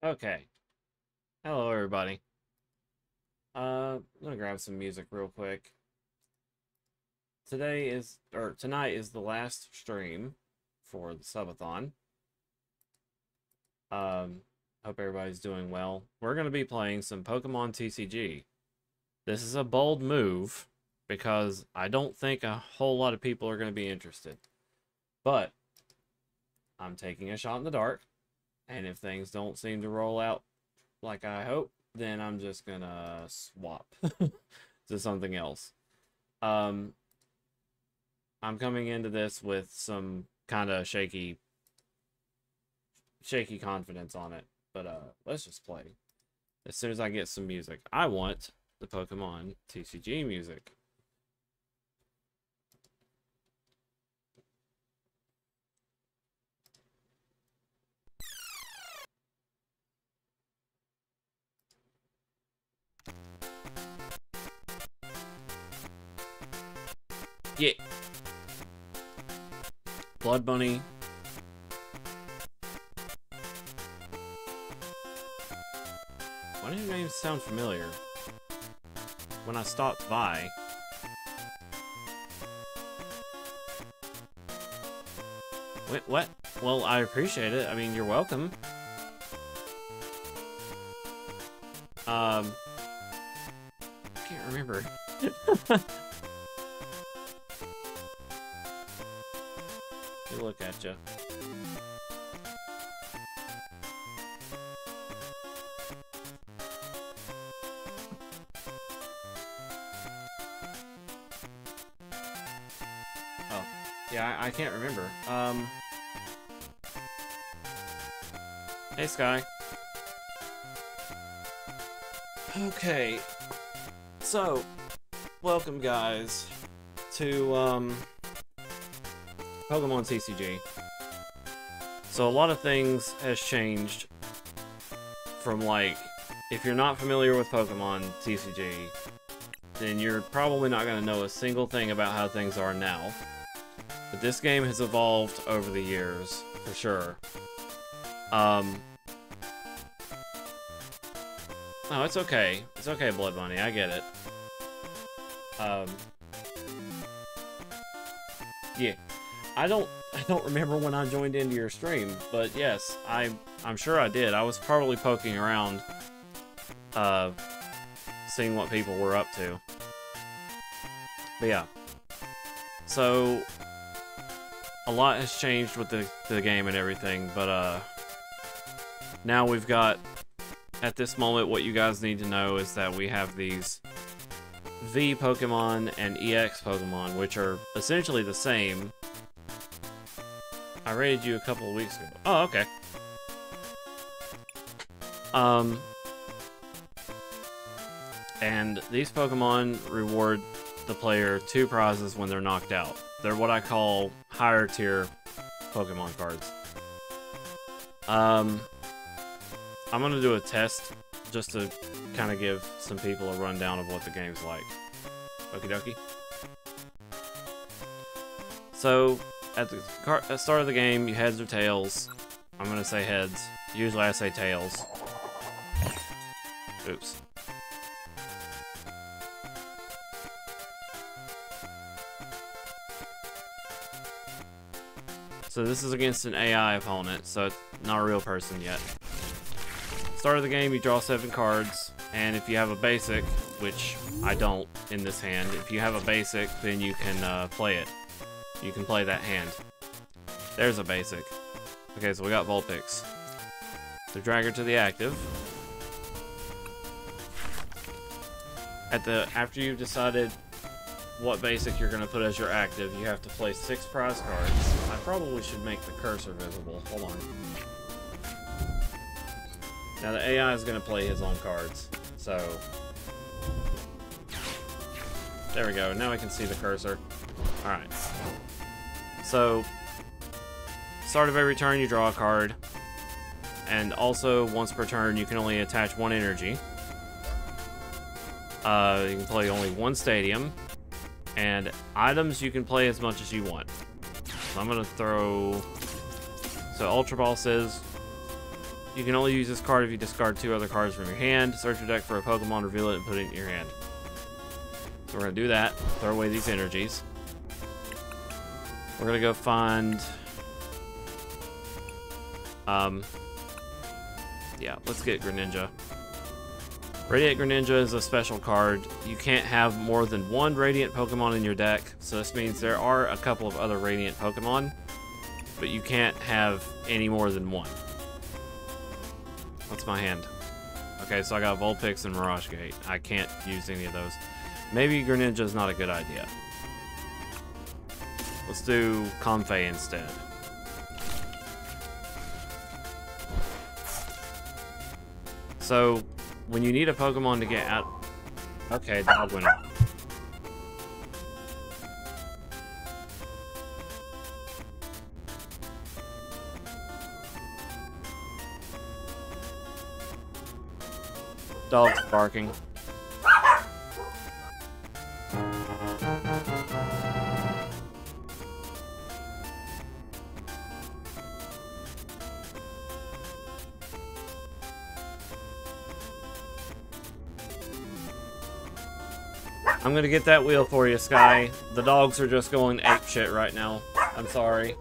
Okay. Hello, everybody. I'm gonna grab some music real quick. Tonight is the last stream for the subathon. Hope everybody's doing well. We're gonna be playing some Pokemon TCG. This is a bold move because I don't think a whole lot of people are gonna be interested. But I'm taking a shot in the dark, and if things don't seem to roll out like I hope, then I'm just gonna swap to something else. I'm coming into this with some kind of shaky confidence on it, but let's just play. As soon as I get some music, I want the Pokemon TCG music. Yeah. Blood Bunny. Why do your names sound familiar? When I stopped by. Wait, what? Well, I appreciate it. I mean, you're welcome. I can't remember. Look at you. Oh, yeah, I can't remember. Hey, Sky. Okay, so welcome, guys, to Pokemon TCG. So a lot of things has changed from, like, if you're not familiar with Pokemon TCG, then you're probably not going to know a single thing about how things are now. But this game has evolved over the years, for sure. Oh, it's okay. It's okay, Blood Bunny. I get it. Yeah. I don't remember when I joined into your stream, but yes, I'm sure I did. I was probably poking around, seeing what people were up to. But yeah. So a lot has changed with the game and everything, but now we've got, at this moment, what you guys need to know is that we have these V Pokemon and EX Pokemon, which are essentially the same. I raided you a couple of weeks ago. Oh, okay. And these Pokemon reward the player 2 prizes when they're knocked out. They're what I call higher tier Pokemon cards. I'm gonna do a test just to kind of give some people a rundown of what the game's like. Okie dokie. So, at the start of the game, you heads or tails. I'm gonna say heads. Usually I say tails. Oops. So this is against an AI opponent, so it's not a real person yet. Start of the game, you draw 7 cards, and if you have a basic, which I don't in this hand, if you have a basic, then you can play it. You can play that hand. There's a basic. Okay, so we got Vulpix. So drag her to the active. After you've decided what basic you're gonna put as your active, you have to play 6 prize cards. I probably should make the cursor visible. Hold on. Now the AI is gonna play his own cards, so there we go. Now we can see the cursor. All right. So, start of every turn, you draw a card. And also, once per turn, you can only attach 1 energy. You can play only 1 stadium. And items, you can play as much as you want. So I'm going to throw... So, Ultra Ball says You can only use this card if you discard 2 other cards from your hand. Search your deck for a Pokemon, reveal it, and put it in your hand. So we're going to do that. Throw away these energies. We're going to go find... yeah, let's get Greninja. Radiant Greninja is a special card. You can't have more than 1 Radiant Pokemon in your deck, so this means there are a couple of other Radiant Pokemon, but you can't have any more than 1. What's my hand? Okay, so I got Vulpix and Mirage Gate. I can't use any of those. Maybe Greninja is not a good idea. Let's do Comfey instead. So, when you need a Pokemon to get out... Okay, dog went out. Dog's barking. I'm gonna get that wheel for you, Sky. The dogs are just going apeshit right now. I'm sorry.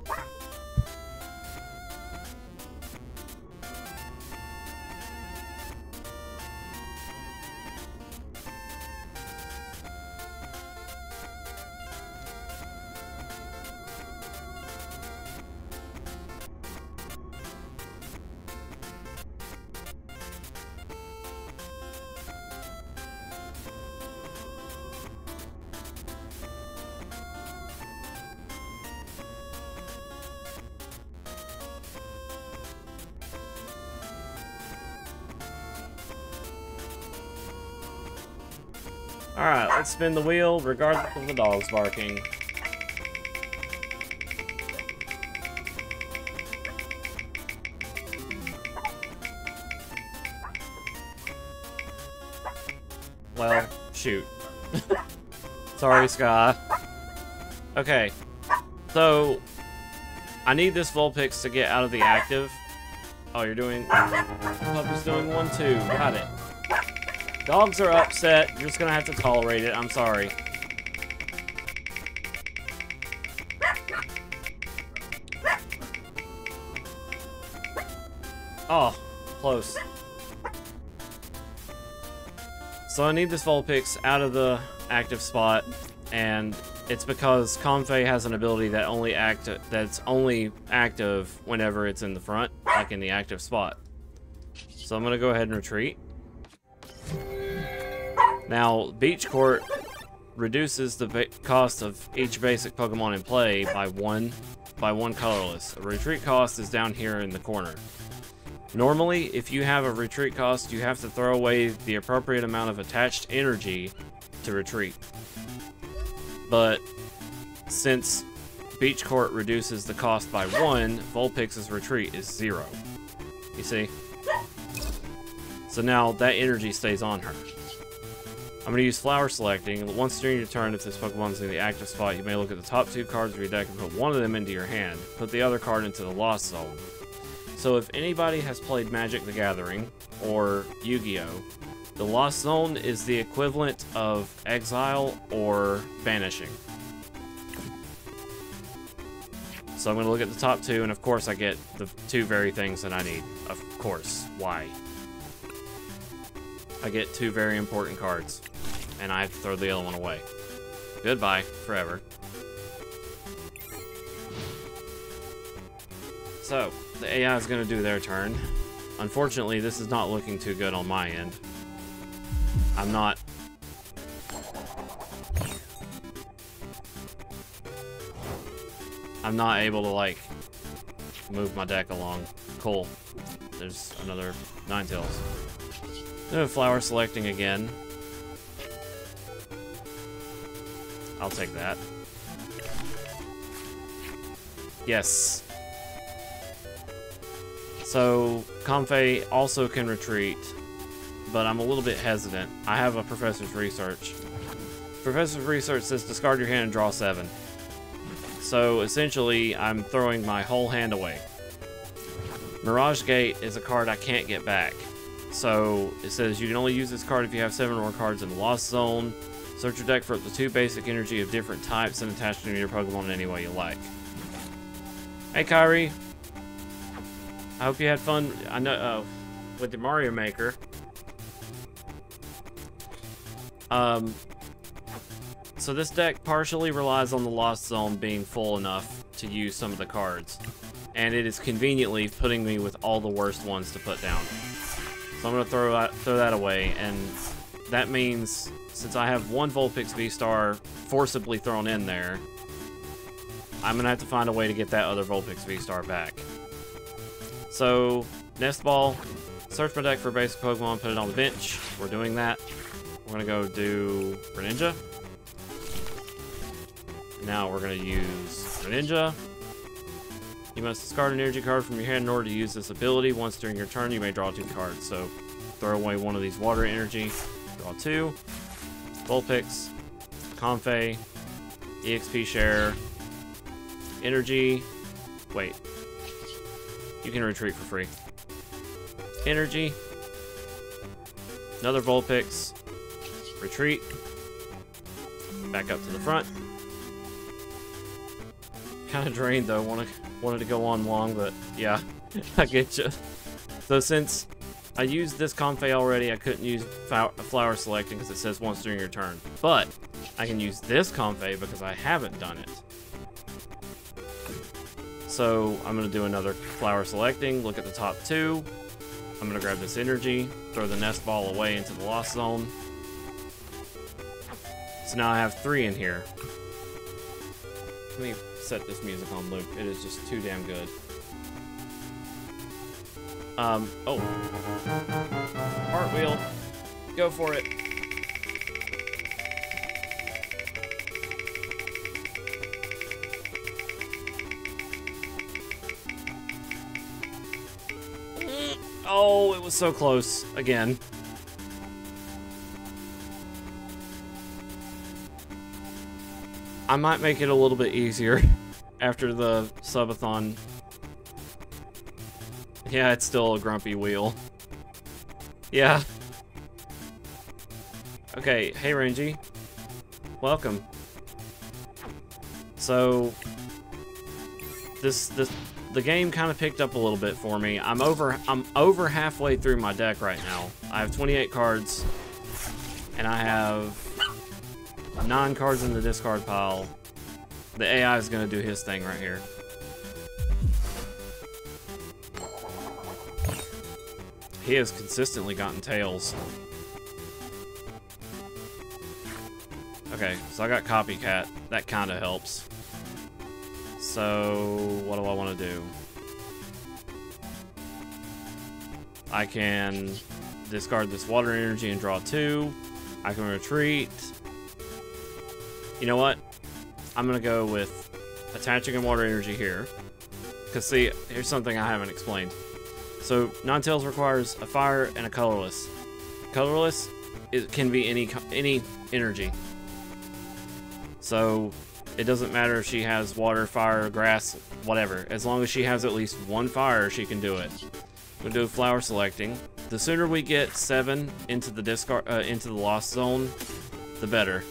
Alright, let's spin the wheel, regardless of the dogs barking. Well, shoot. Sorry, Sky. Okay, so I need this Vulpix to get out of the active. Oh, you're doing... Puppy's doing 1-2. Got it. Dogs are upset. You're just gonna have to tolerate it. I'm sorry. Oh, close. So I need this Vulpix out of the active spot, and it's because Comfey has an ability that that's only active whenever it's in the front, like in the active spot. So I'm gonna go ahead and retreat. Now, Beach Court reduces the cost of each basic Pokemon in play by one colorless. A retreat cost is down here in the corner. Normally, if you have a retreat cost, you have to throw away the appropriate amount of attached energy to retreat. But since Beach Court reduces the cost by 1, Vulpix's retreat is 0. You see? So now that energy stays on her. I'm going to use Flower Selecting. Once during your turn, if this Pokemon is in the active spot, you may look at the top 2 cards of your deck and put one of them into your hand. Put the other card into the Lost Zone. So if anybody has played Magic the Gathering, or Yu-Gi-Oh!, the Lost Zone is the equivalent of Exile or Banishing. So I'm going to look at the top 2, and of course I get the 2 very things that I need. Of course. Why? I get 2 very important cards, and I have to throw the other one away. Goodbye, forever. So, the AI is going to do their turn. Unfortunately, this is not looking too good on my end. I'm not able to, like, move my deck along. Cool. There's another Ninetales. Flower Selecting again. I'll take that. Yes. So, Comfey also can retreat, but I'm a little bit hesitant. I have a Professor's Research. Professor's Research says discard your hand and draw 7. So, essentially, I'm throwing my whole hand away. Mirage Gate is a card I can't get back. So it says you can only use this card if you have 7 or more cards in the Lost Zone. Search your deck for up to 2 basic energy of different types and attach them to your Pokemon in any way you like. Hey Kyrie. I hope you had fun. I know with the Mario Maker. So this deck partially relies on the Lost Zone being full enough to use some of the cards. And it is conveniently putting me with all the worst ones to put down. So I'm going to throw that away, and that means since I have one Vulpix V-Star forcibly thrown in there, I'm going to have to find a way to get that other Vulpix V-Star back. So, Nest Ball, search my deck for a basic Pokemon, put it on the bench. We're doing that. We're going to go do Greninja. Now we're going to use Greninja. You must discard an energy card from your hand in order to use this ability. Once during your turn, you may draw 2 cards. So, throw away one of these water energy. Draw 2. Vulpix. Comfey. EXP share. Energy. Wait. You can retreat for free. Energy. Another Vulpix. Retreat. Back up to the front. Kind of drained though. Wanted to go on long, but yeah, I get you. So since I used this Comfey already, I couldn't use flower selecting because it says once during your turn. But I can use this Comfey because I haven't done it. So I'm going to do another flower selecting, look at the top 2. I'm going to grab this energy, throw the Nest Ball away into the Lost Zone. So now I have 3 in here. Let me set this music on loop. It is just too damn good. Oh. Cartwheel. Go for it. Oh, it was so close again. I might make it a little bit easier after the subathon. Yeah, it's still a grumpy wheel. Yeah. Okay, hey Renji. Welcome. So the game kind of picked up a little bit for me. I'm over halfway through my deck right now. I have 28 cards and I have 9 cards in the discard pile. The AI is going to do his thing right here. He has consistently gotten tails. Okay, so I got Copycat. That kind of helps. So, what do I want to do? I can discard this water energy and draw 2. I can retreat. You know what? I'm going to go with attaching a water energy here. Because see, here's something I haven't explained. So, Ninetales requires a fire and a colorless. Colorless, it can be any energy. So, it doesn't matter if she has water, fire, grass, whatever. As long as she has at least 1 fire, she can do it. We'll do flower selecting. The sooner we get 7 into the discard, into the Lost Zone, the better.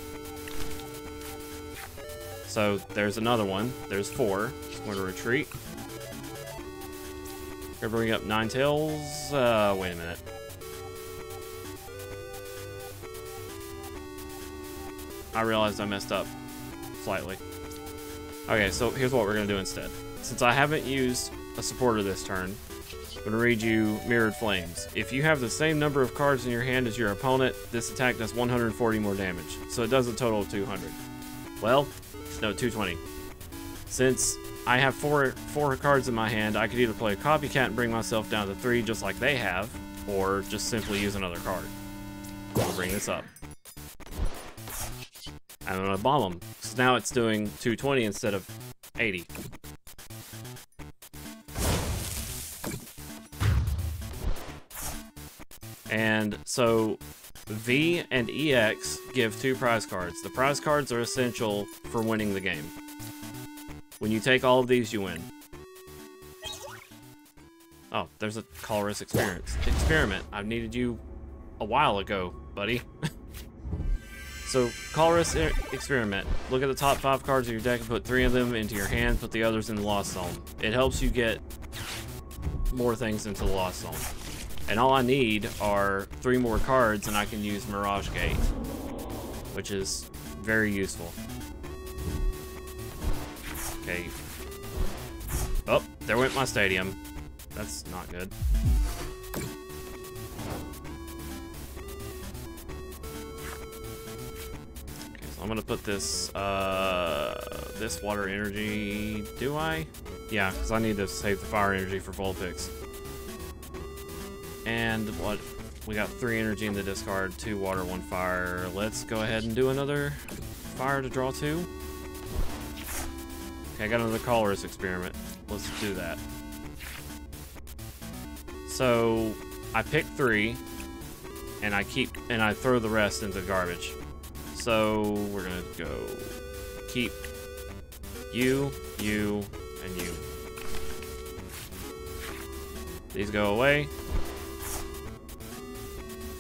So there's another one. There's 4. I'm going to retreat. Gonna bring up Ninetales. Wait a minute. I realized I messed up slightly. Okay, so here's what we're gonna do instead. Since I haven't used a supporter this turn, I'm gonna read you Mirrored Flames. If you have the same number of cards in your hand as your opponent, this attack does 140 more damage. So it does a total of 200. Well, no, 220. Since I have four cards in my hand, I could either play a Copycat and bring myself down to 3 just like they have, or just simply use another card. I'll bring this up. I'm gonna bomb them. So now it's doing 220 instead of 80. And so V and EX give 2 prize cards. The prize cards are essential for winning the game. When you take all of these, you win. Oh, there's a colorless experiment. I needed you a while ago, buddy. So, colorless experiment. Look at the top 5 cards of your deck and put 3 of them into your hand, put the others in the Lost Zone. It helps you get more things into the Lost Zone. And all I need are 3 more cards and I can use Mirage Gate, which is very useful. Okay. Oh, there went my stadium. That's not good. I'm gonna put this, this water energy, do I? Yeah, because I need to save the fire energy for Vulpix. And what? We got 3 energy in the discard, 2 water, 1 fire. Let's go ahead and do another fire to draw 2. Okay, I got another colorless experiment. Let's do that. So, I pick 3, and I throw the rest into garbage. So we're gonna go keep you, and you. These go away.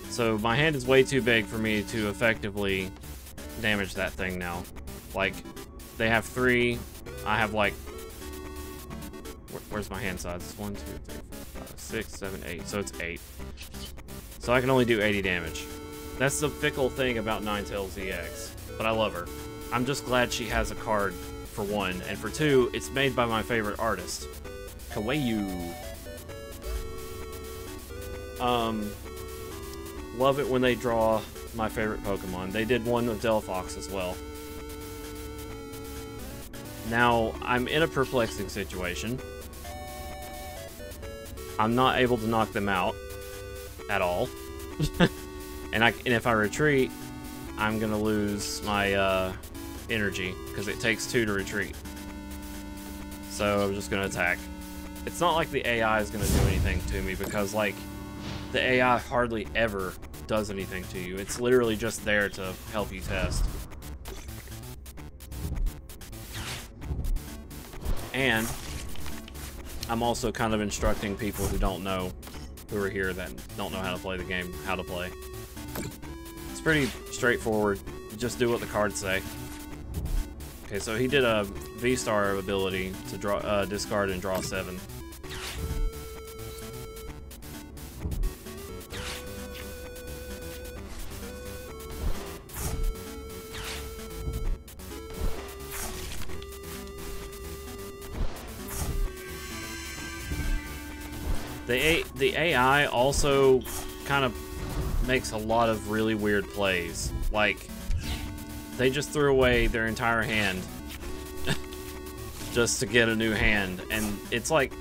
So my hand is way too big for me to effectively damage that thing now. Like, they have 3, I have like, where's my hand size? 1, 2, 3, 4, 5, 6, 7, 8. So it's 8. So I can only do 80 damage. That's the fickle thing about Ninetales EX, but I love her. I'm just glad she has a card, for 1, and for 2, it's made by my favorite artist, Kawaii. Love it when they draw my favorite Pokemon. They did one with Delphox as well. Now, I'm in a perplexing situation. I'm not able to knock them out at all. And if I retreat, I'm gonna lose my energy because it takes 2 to retreat. So I'm just gonna attack. It's not like the AI is gonna do anything to me because like the AI hardly ever does anything to you. It's literally just there to help you test. And I'm also kind of instructing people who don't know, who are here that don't know how to play the game, how to play. It's pretty straightforward. You just do what the cards say. Okay, so he did a V-Star ability to draw, discard and draw 7. The AI also kind of makes a lot of really weird plays. Like, they just threw away their entire hand just to get a new hand. And it's like,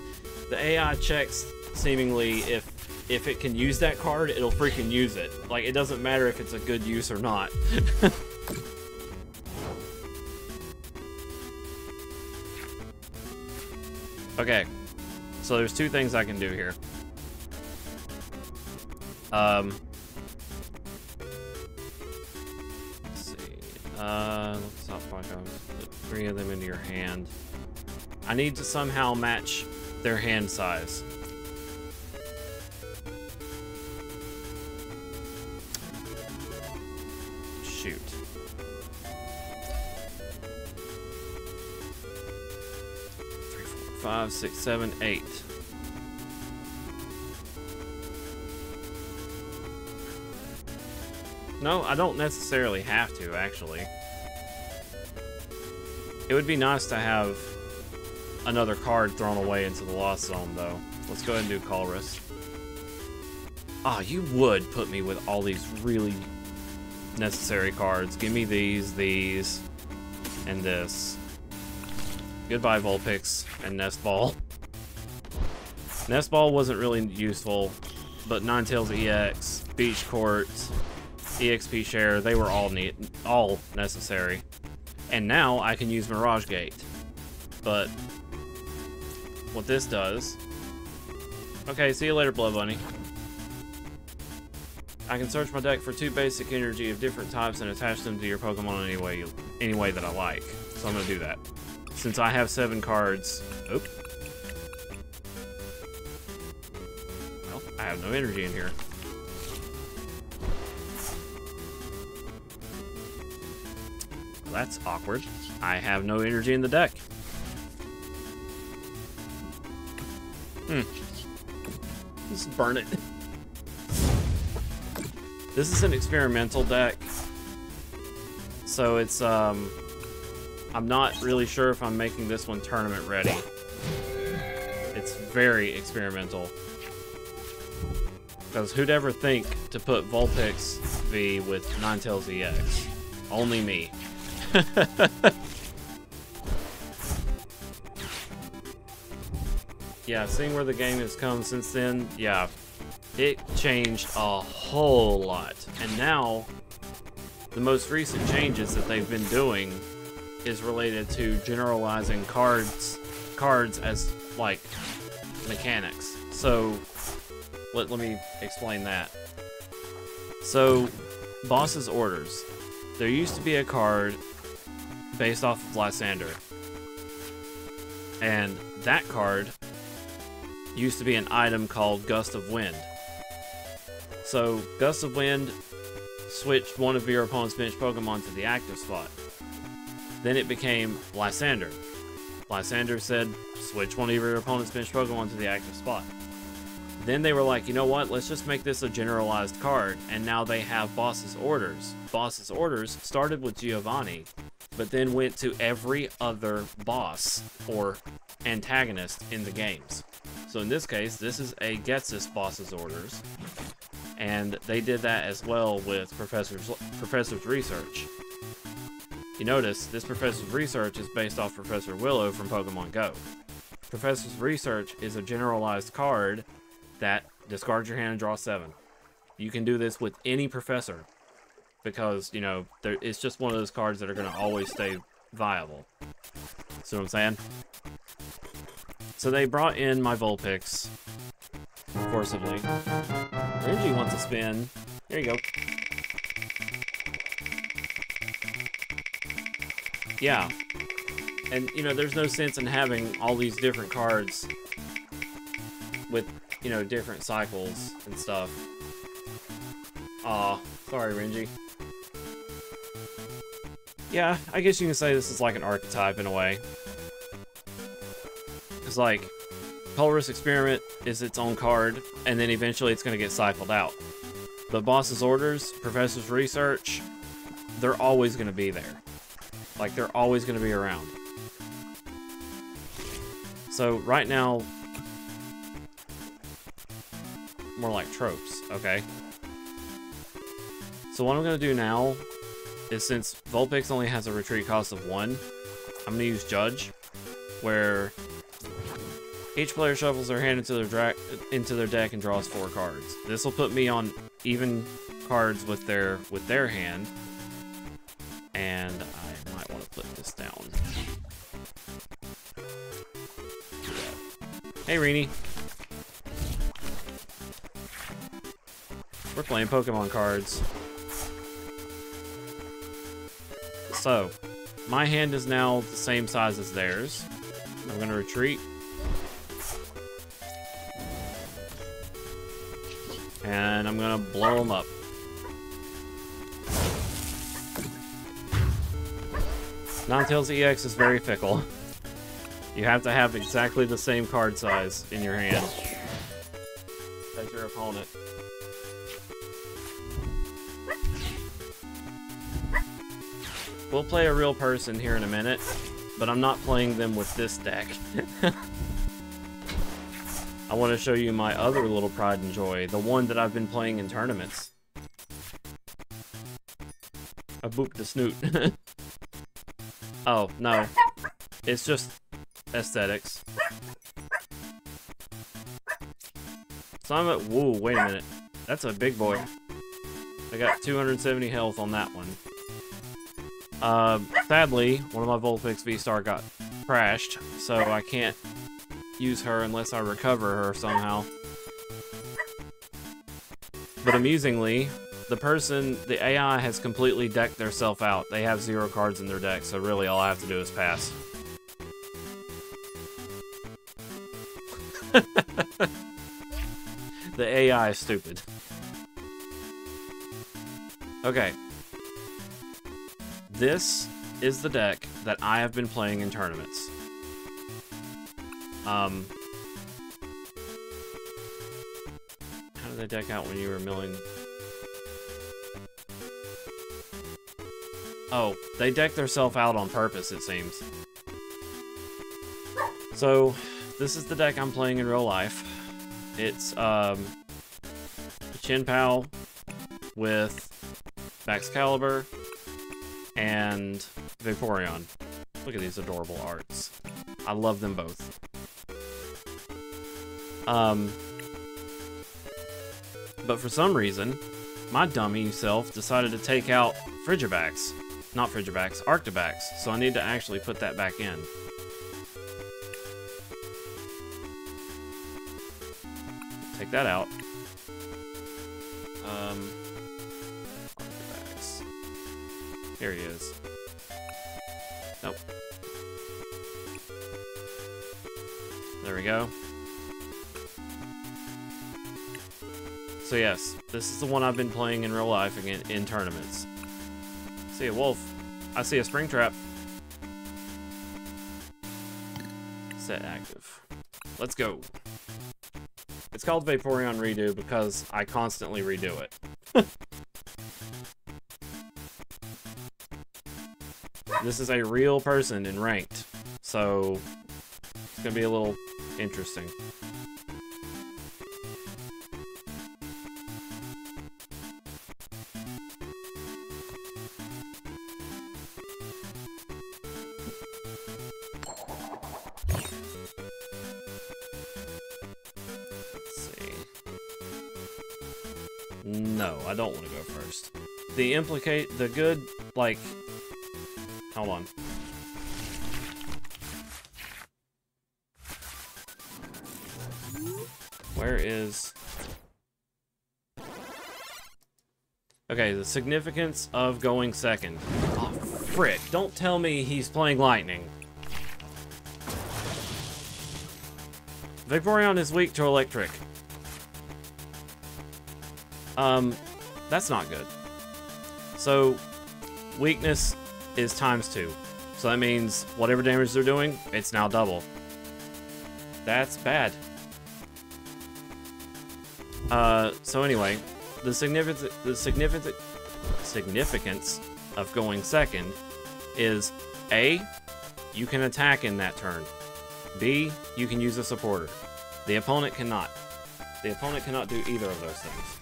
the AI checks seemingly if it can use that card, it'll freaking use it. Like, it doesn't matter if it's a good use or not. Okay. So there's 2 things I can do here. Let's see. Let's top 5 cards. Put 3 of them into your hand. I need to somehow match their hand size. Shoot. Three, 4, 5, 6, 7, 8. No, I don't necessarily have to, actually. It would be nice to have another card thrown away into the Lost Zone, though. Let's go ahead and do Colress. Ah, you would put me with all these really necessary cards. Give me these, and this. Goodbye, Vulpix and Nest Ball. Nest Ball wasn't really useful, but Ninetales EX, Beach Court, EXP Share, they were all necessary. And now I can use Mirage Gate. But what this does... Okay, see you later, Blood Bunny. I can search my deck for 2 basic energy of different types and attach them to your Pokemon any way that I like. So I'm going to do that. Since I have 7 cards... Oop. I have no energy in here. Well, that's awkward. I have no energy in the deck. Just burn it. This is an experimental deck. So it's, I'm not really sure if I'm making this one tournament ready. It's very experimental. Because who'd ever think to put Vulpix V with Ninetales EX? Only me. Yeah, seeing where the game has come since then, yeah, it changed a whole lot. And now, the most recent changes that they've been doing is related to generalizing cards as, like, mechanics. So, let me explain that. So, Boss's Orders. There used to be a card based off of Lysander. And that card used to be an item called Gust of Wind. So, Gust of Wind switched one of your opponent's bench Pokemon to the active spot. Then it became Lysander. Lysander said, switch one of your opponent's bench Pokemon to the active spot. Then they were like, you know what, let's just make this a generalized card, and now they have Boss's Orders. Boss's Orders started with Giovanni, but then went to every other boss or antagonist in the games. So in this case, this is a Getsus Boss's Orders, and they did that as well with Professor's Research. You notice, this Professor's Research is based off Professor Willow from Pokemon Go. Professor's Research is a generalized card that discards your hand and draw 7. You can do this with any professor because, you know, it's just one of those cards that are going to always stay viable. See what I'm saying? So they brought in my Vulpix forcibly. Renji wants to spin. There you go. Yeah. And, you know, there's no sense in having all these different cards with, you know, different cycles and stuff. Aw, sorry, Renji. Yeah, I guess you can say this is like an archetype in a way. It's like, Colorless Experiment is its own card, and then eventually it's going to get cycled out. But Boss's Orders, Professor's Research, they're always going to be there. Like, they're always going to be around. So, right now, more like tropes, okay? So what I'm going to do now is, since Vulpix only has a retreat cost of 1, I'm going to use Judge, where each player shuffles their hand into their deck and draws 4 cards. This will put me on even cards with their hand, and I might want to put this down. Hey, Rini. We're playing Pokemon cards. So, my hand is now the same size as theirs. I'm going to retreat. And I'm going to blow them up. Ninetales EX is very fickle. You have to have exactly the same card size in your hand as your opponent. We'll play a real person here in a minute, but I'm not playing them with this deck. I want to show you my other little pride and joy, the one that I've been playing in tournaments. I booped the snoot. Oh, no. It's just aesthetics. So I'm at... Whoa, wait a minute. That's a big boy. I got 270 health on that one. Sadly, one of my Vulpix V-Star got crashed, so I can't use her unless I recover her somehow. But amusingly, the AI has completely decked theirself out. They have 0 cards in their deck, so really all I have to do is pass. The AI is stupid. Okay. This is the deck that I have been playing in tournaments. How did they deck out when you were milling? Oh, they decked themselves out on purpose, it seems. So, this is the deck I'm playing in real life. It's, Chin Pao with Excalibur and Vaporeon. Look at these adorable arts. I love them both. But for some reason, my dummy self decided to take out Frigibax. Not Frigibax, Arctibax. So I need to actually put that back in. Take that out. Arctibax. Here he is. Nope. There we go. So yes, this is the one I've been playing in real life in tournaments. See a wolf. I see a spring trap. Set active. Let's go. It's called Vaporeon Redo because I constantly redo it. This is a real person in ranked, so it's gonna be a little interesting. No, I don't want to go first. The good, like, hold on. Where is... Okay, the significance of going second. Oh, frick, don't tell me he's playing Lightning. Vaporeon is weak to Electric. That's not good. So, weakness is ×2. So that means whatever damage they're doing, it's now double. That's bad. So anyway, the significance of going second is A, you can attack in that turn. B, you can use a supporter. The opponent cannot. The opponent cannot do either of those things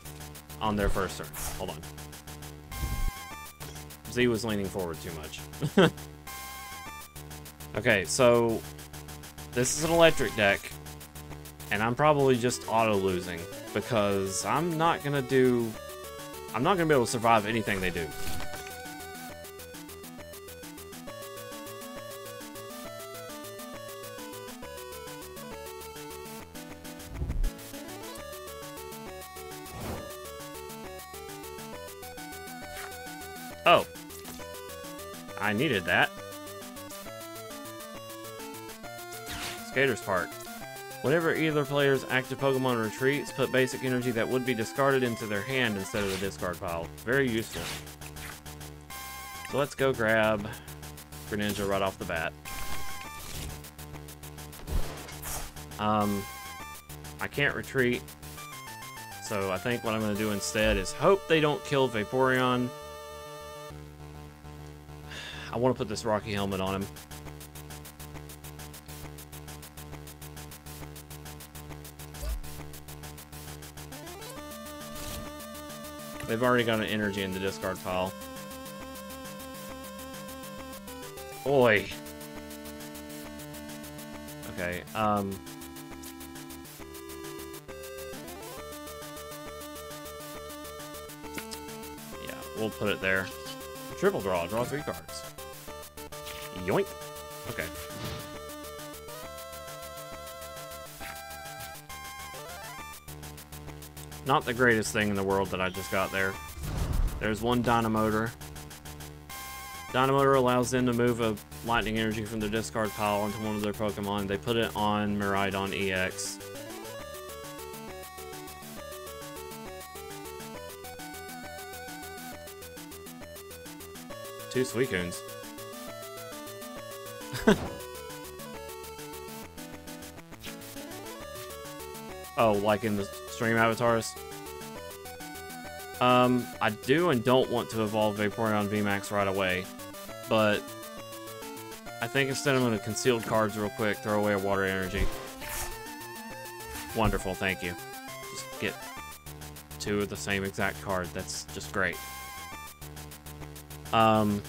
on their first turn. Hold on. Z was leaning forward too much. Okay, so this is an electric deck, and I'm probably just auto-losing because I'm not gonna be able to survive anything they do. Oh. I needed that. Skater's Park. Whenever either player's active Pokemon retreats, put basic energy that would be discarded into their hand instead of the discard pile. Very useful. So let's go grab Greninja right off the bat. I can't retreat, so I think what I'm going to do instead is hope they don't kill Vaporeon. I want to put this Rocky Helmet on him. They've already got an energy in the discard pile. Oi. Okay, yeah, we'll put it there. Triple draw 3 cards. Yoink. Okay. Not the greatest thing in the world that I just got there. There's one Dynamotor. Dynamotor allows them to move a lightning energy from their discard pile into one of their Pokemon. They put it on Miraidon EX. 2 Suicunes. Oh, like in the stream avatars? I do and don't want to evolve Vaporeon VMAX right away, but I think instead I'm going to concealed cards real quick, throw away a water energy. Wonderful, thank you. Just get 2 of the same exact card, that's just great. So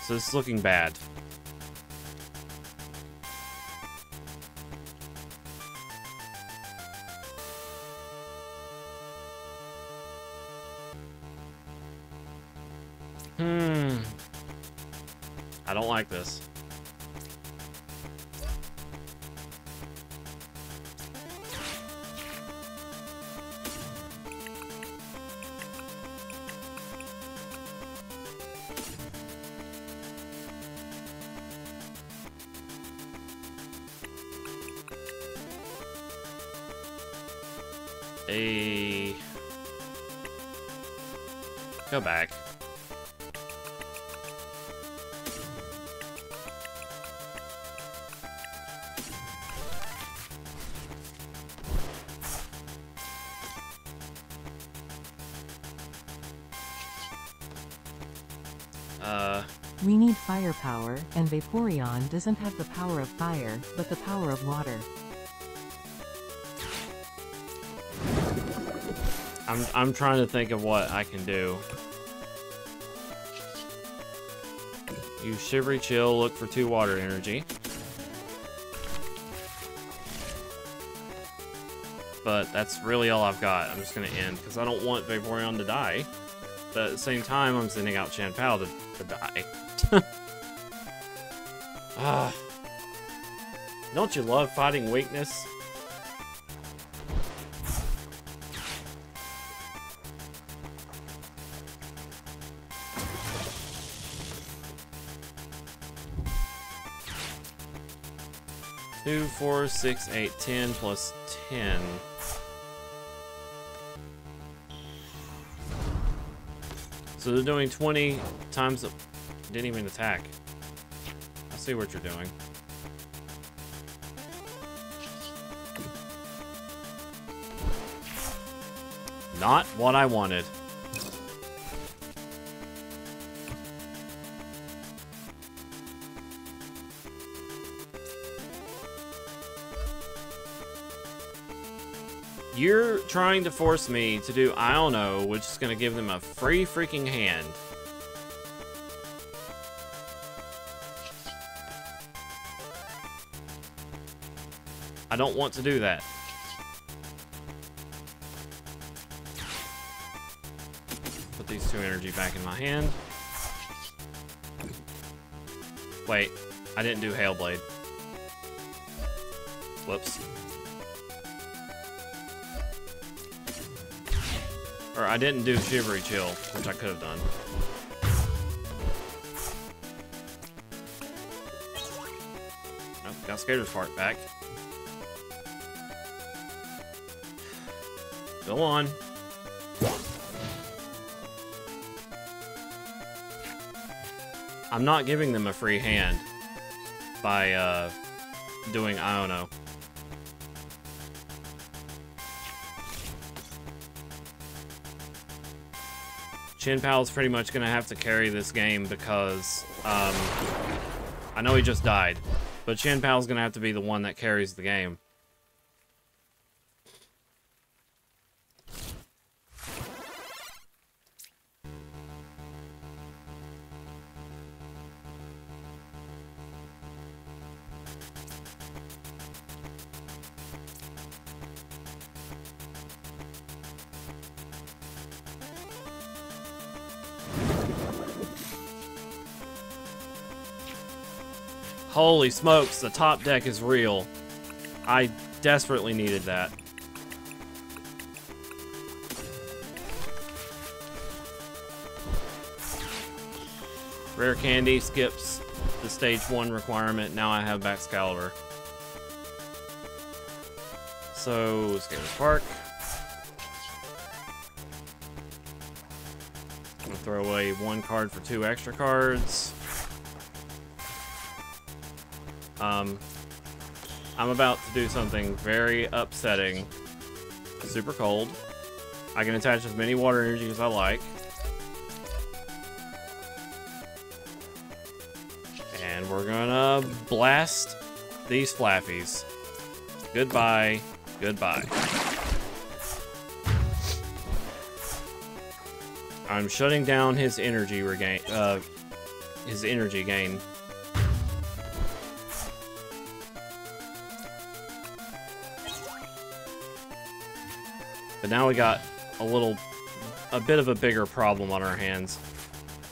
this is looking bad. I don't like this. Go back. We need firepower, and Vaporeon doesn't have the power of fire, but the power of water. I'm trying to think of what I can do. Use Shivery Chill, look for 2 water energy. But that's really all I've got. I'm just gonna end, because I don't want Vaporeon to die. But at the same time, I'm sending out Chanpao to die. Don't you love fighting weakness? Two, 4, 6, 8, 10 plus 10. So they're doing 20 times the... Didn't even attack. I see what you're doing. Not what I wanted. You're trying to force me to do Iono, which is going to give them a free freaking hand. I don't want to do that. Put these 2 energy back in my hand. Wait, I didn't do Hail Blade. Whoops. Or I didn't do Shivery Chill, which I could have done. Oh, got Skater's Park back. Go on. I'm not giving them a free hand by doing Iono. Chinpal's pretty much going to have to carry this game because, I know he just died, but Chinpal's going to have to be the one that carries the game. Holy smokes, the top deck is real. I desperately needed that. Rare Candy skips the stage 1 requirement. Now I have Baxcalibur. So, Skater's Park. throw away 1 card for 2 extra cards. I'm about to do something very upsetting. Super cold. I can attach as many water energy as I like. And we're gonna blast these flaffies. Goodbye. Goodbye. I'm shutting down his energy regain, his energy gain. But now we got a bit of a bigger problem on our hands.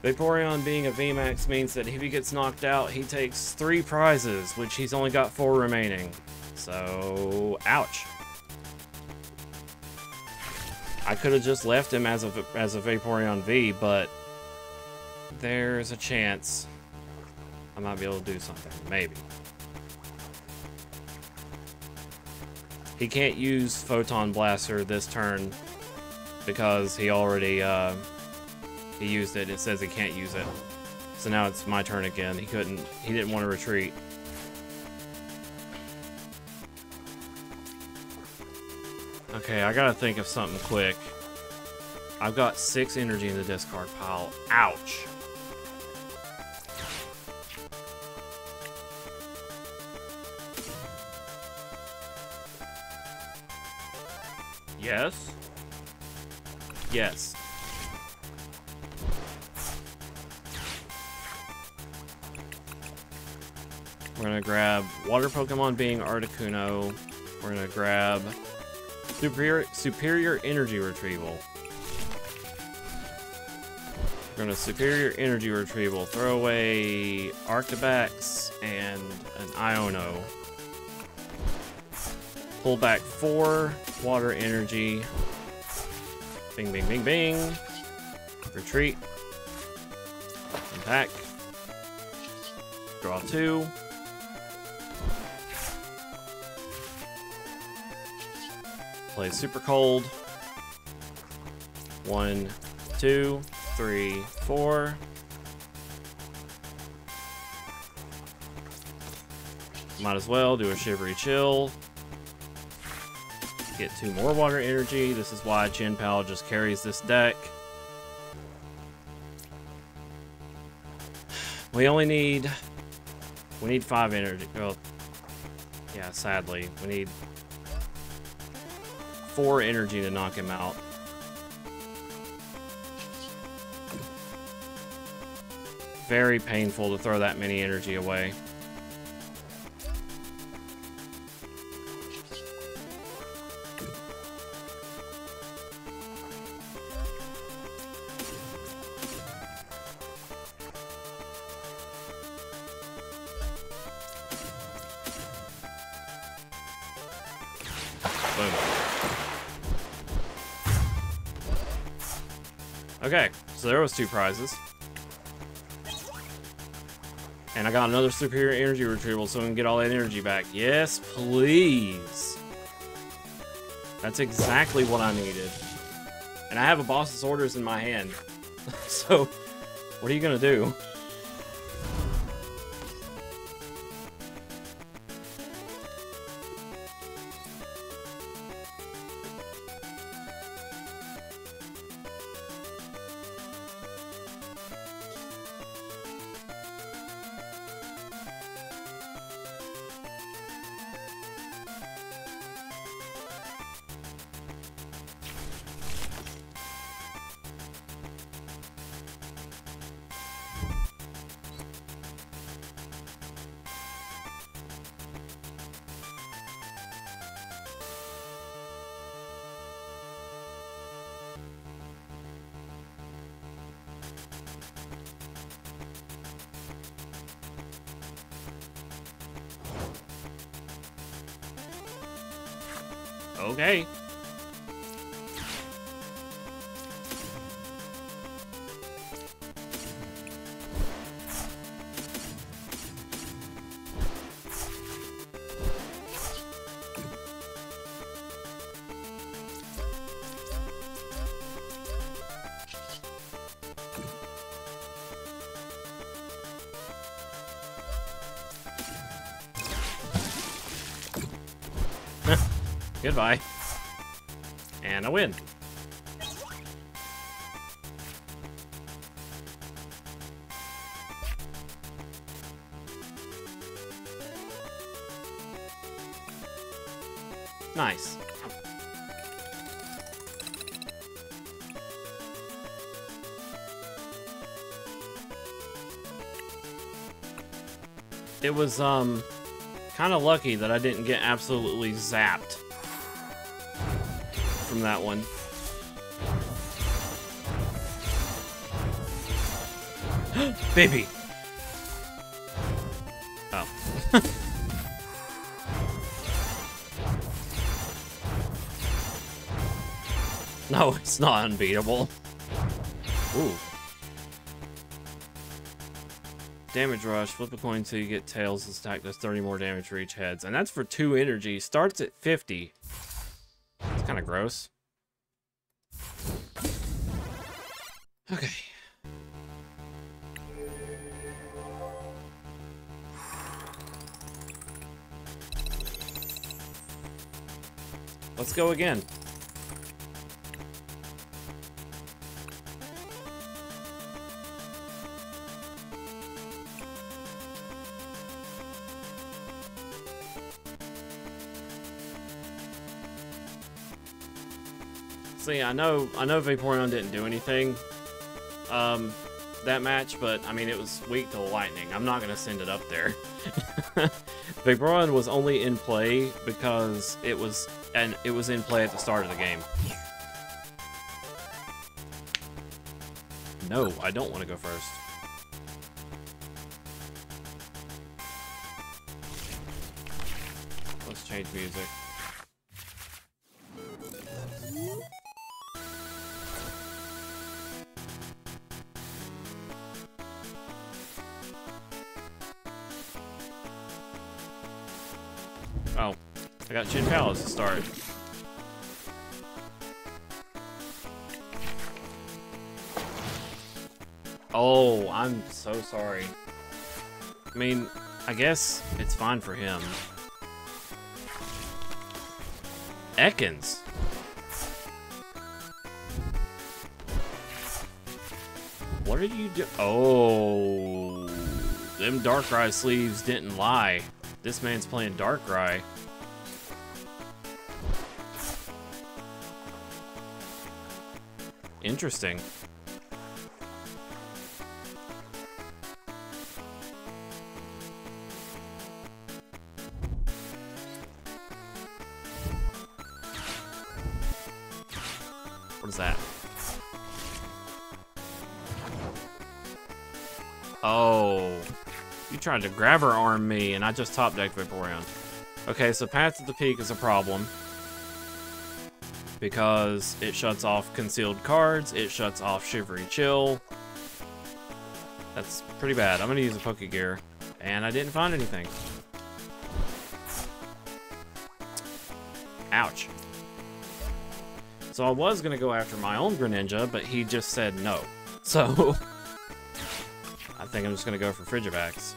Vaporeon being a VMAX means that if he gets knocked out, he takes 3 prizes, which he's only got 4 remaining. So, ouch. I could have just left him as a Vaporeon V, but there's a chance I might be able to do something. Maybe. He can't use Photon Blaster this turn because he already he used it. It says he can't use it. So now it's my turn again. He didn't want to retreat. Okay, I gotta think of something quick. I've got 6 energy in the discard pile. Ouch. Yes? Yes. We're gonna grab Water Pokemon being Articuno. We're gonna grab Superior Energy Retrieval. We're gonna Superior Energy Retrieval. Throw away Arctibax and an Iono. Pull back 4 water energy. Bing, bing, bing, bing. Retreat. Attack. Draw 2. Play Super Cold. 1, 2, 3, 4. Might as well do a Shivery Chill. Get 2 more water energy. This is why Chin-Pal just carries this deck. We need 5 energy. Well, yeah, sadly. We need 4 energy to knock him out. Very painful to throw that many energy away. Boom. Okay, so there was 2 prizes. And I got another Superior Energy Retrieval so we can get all that energy back. Yes, please. That's exactly what I needed. And I have a boss's orders in my hand. So, what are you gonna do? Okay. Goodbye. And I win. Nice. It was, kind of lucky that I didn't get absolutely zapped from that one. Baby! Oh. No, it's not unbeatable. Ooh. Damage rush. Flip a coin until you get tails. This attack does 30 more damage for each heads. And that's for 2 energy. Starts at 50. It's kind of gross. Okay. Let's go again. See, I know Vaporeon didn't do anything that match, but I mean it was weak to lightning. I'm not gonna send it up there. Vaporeon was only in play because it was in play at the start of the game. No, I don't want to go first. Let's change music. Oh, I got Chin Palace to start. Oh, I'm so sorry. I mean, I guess it's fine for him. Ekans. What are you doing? Oh, them Darkrai sleeves didn't lie. This man's playing Darkrai. Interesting. What is that? Oh. You tried to grab her arm me, and I just top decked Vaporeon. Okay, so Path to the Peak is a problem. Because it shuts off concealed cards, it shuts off Shivery Chill. That's pretty bad. I'm gonna use a Pokegear, and I didn't find anything. Ouch. So I was gonna go after my own Greninja, but he just said no. So I think I'm just gonna go for Frigivax.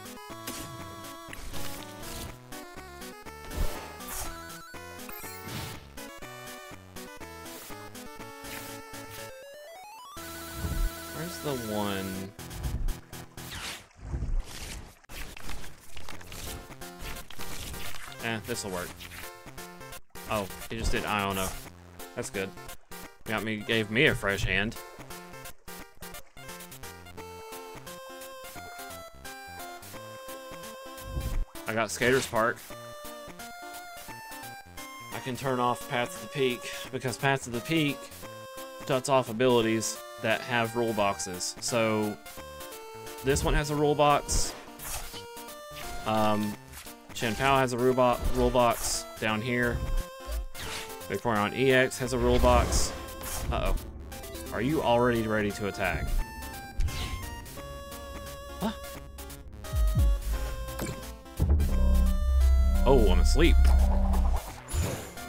Where's the one? This'll work. Oh, he just did Iono. That's good. Gave me a fresh hand. I got Skater's Park. I can turn off Path to the Peak, because Path to the Peak shuts off abilities that have rule boxes. So, this one has a rule box. Chien-Pao has a rule box down here. Vaporeon EX has a rule box. Uh-oh. Are you already ready to attack? What? Oh, I'm asleep.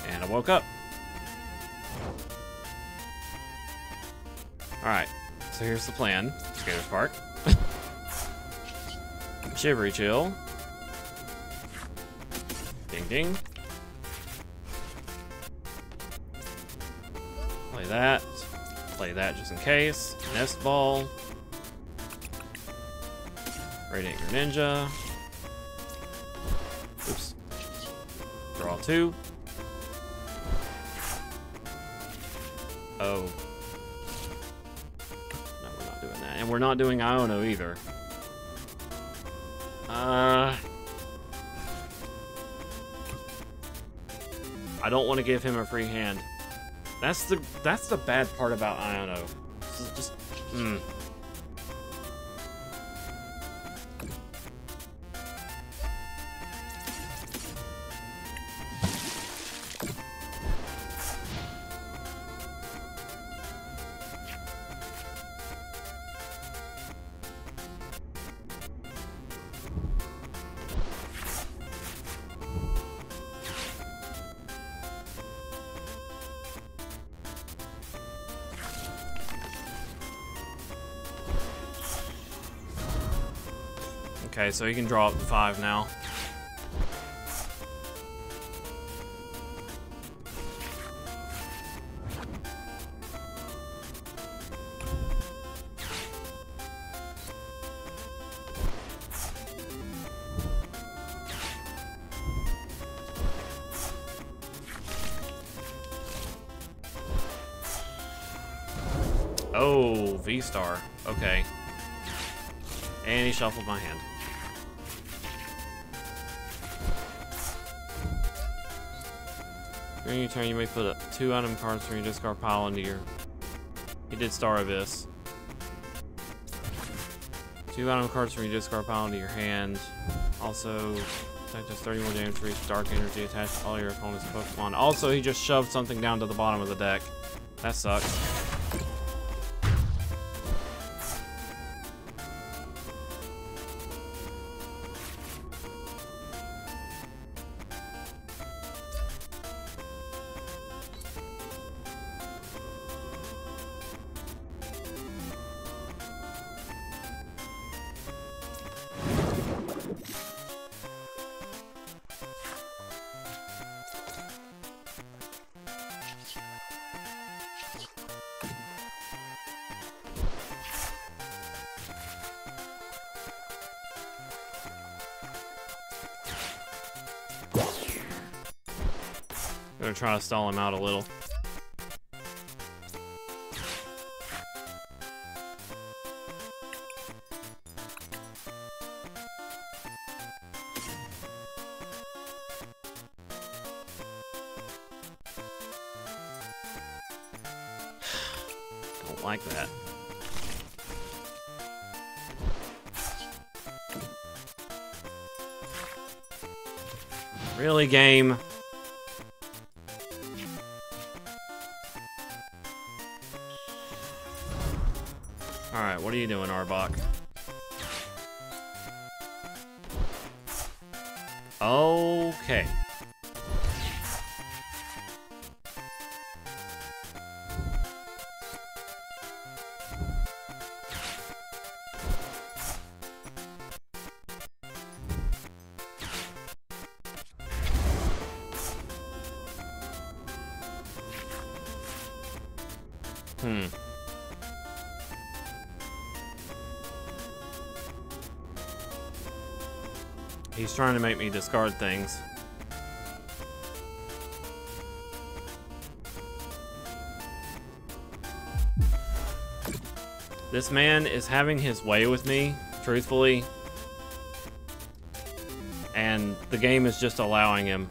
And I woke up. Alright, so here's the plan. Skater's Park. Shivery Chill. Ding ding. Play that. Play that just in case. Nest ball. Radiant Greninja. Oops. Draw 2. Oh. No, we're not doing that. And we're not doing Iono either. I don't want to give him a free hand. That's the bad part about Iono. Just okay, so he can draw up to 5 now. Oh, V-Star. Okay. And he shuffled my hand. During your turn, you may put 2 item cards from your discard pile into your... He did Star Abyss. 2 item cards from your discard pile into your hand. Also, attack does 30 more damage for each dark energy attached to all your opponent's Pokemon. Also, he just shoved something down to the bottom of the deck. That sucks. Gonna try to stall him out a little. Don't like that. Really, game? Alright, what are you doing, Arbok? Okay. He's trying to make me discard things. This man is having his way with me, truthfully. And the game is just allowing him.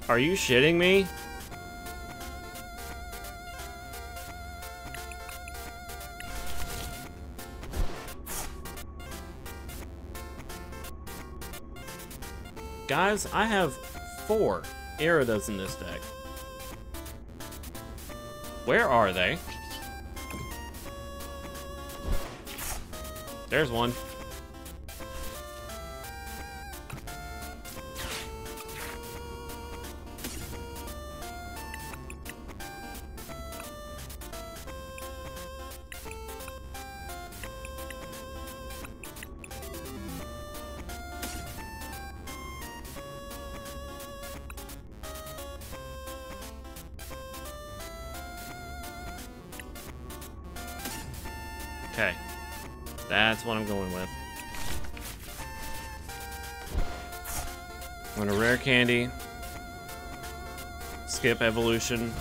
Are you shitting me? Guys, I have 4 Iridas in this deck. Where are they? There's one. Okay. That's what I'm going with. I'm gonna rare candy. Skip evolution.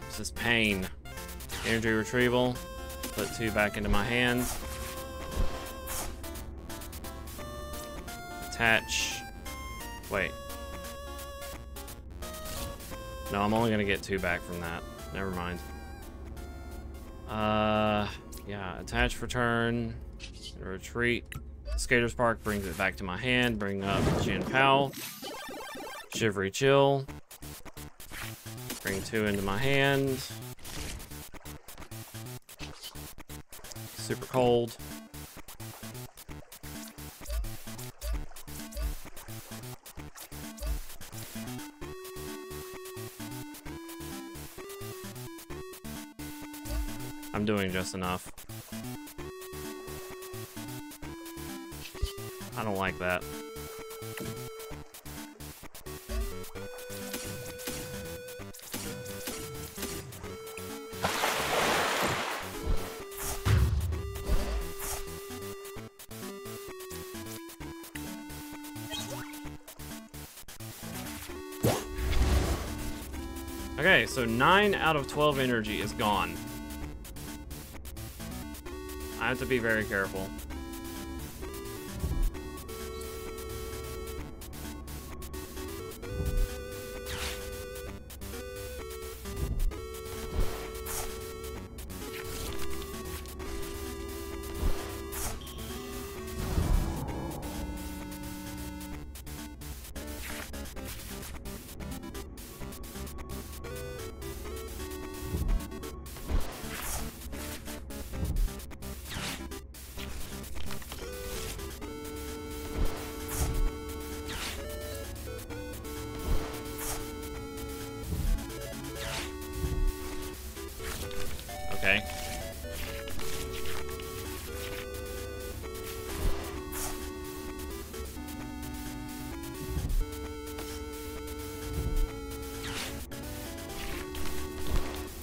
This is pain. Energy retrieval. Put 2 back into my hand. Attach. Wait. No, I'm only gonna get 2 back from that. Never mind. Yeah, attach for turn. Retreat. Skater Spark brings it back to my hand. Bring up Jin Pao. Shivery Chill. Bring 2 into my hand. Super Cold. I'm doing just enough. I don't like that. Okay, so 9 out of 12 energy is gone. I have to be very careful. Okay.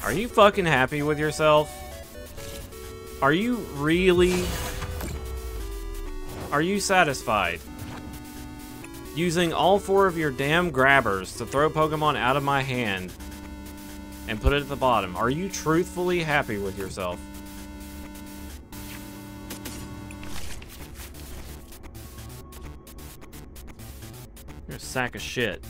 Are you fucking happy with yourself? Are you really? Are you satisfied? Using all 4 of your damn grabbers to throw Pokemon out of my hand and put it at the bottom. Are you truthfully happy with yourself? You're a sack of shit.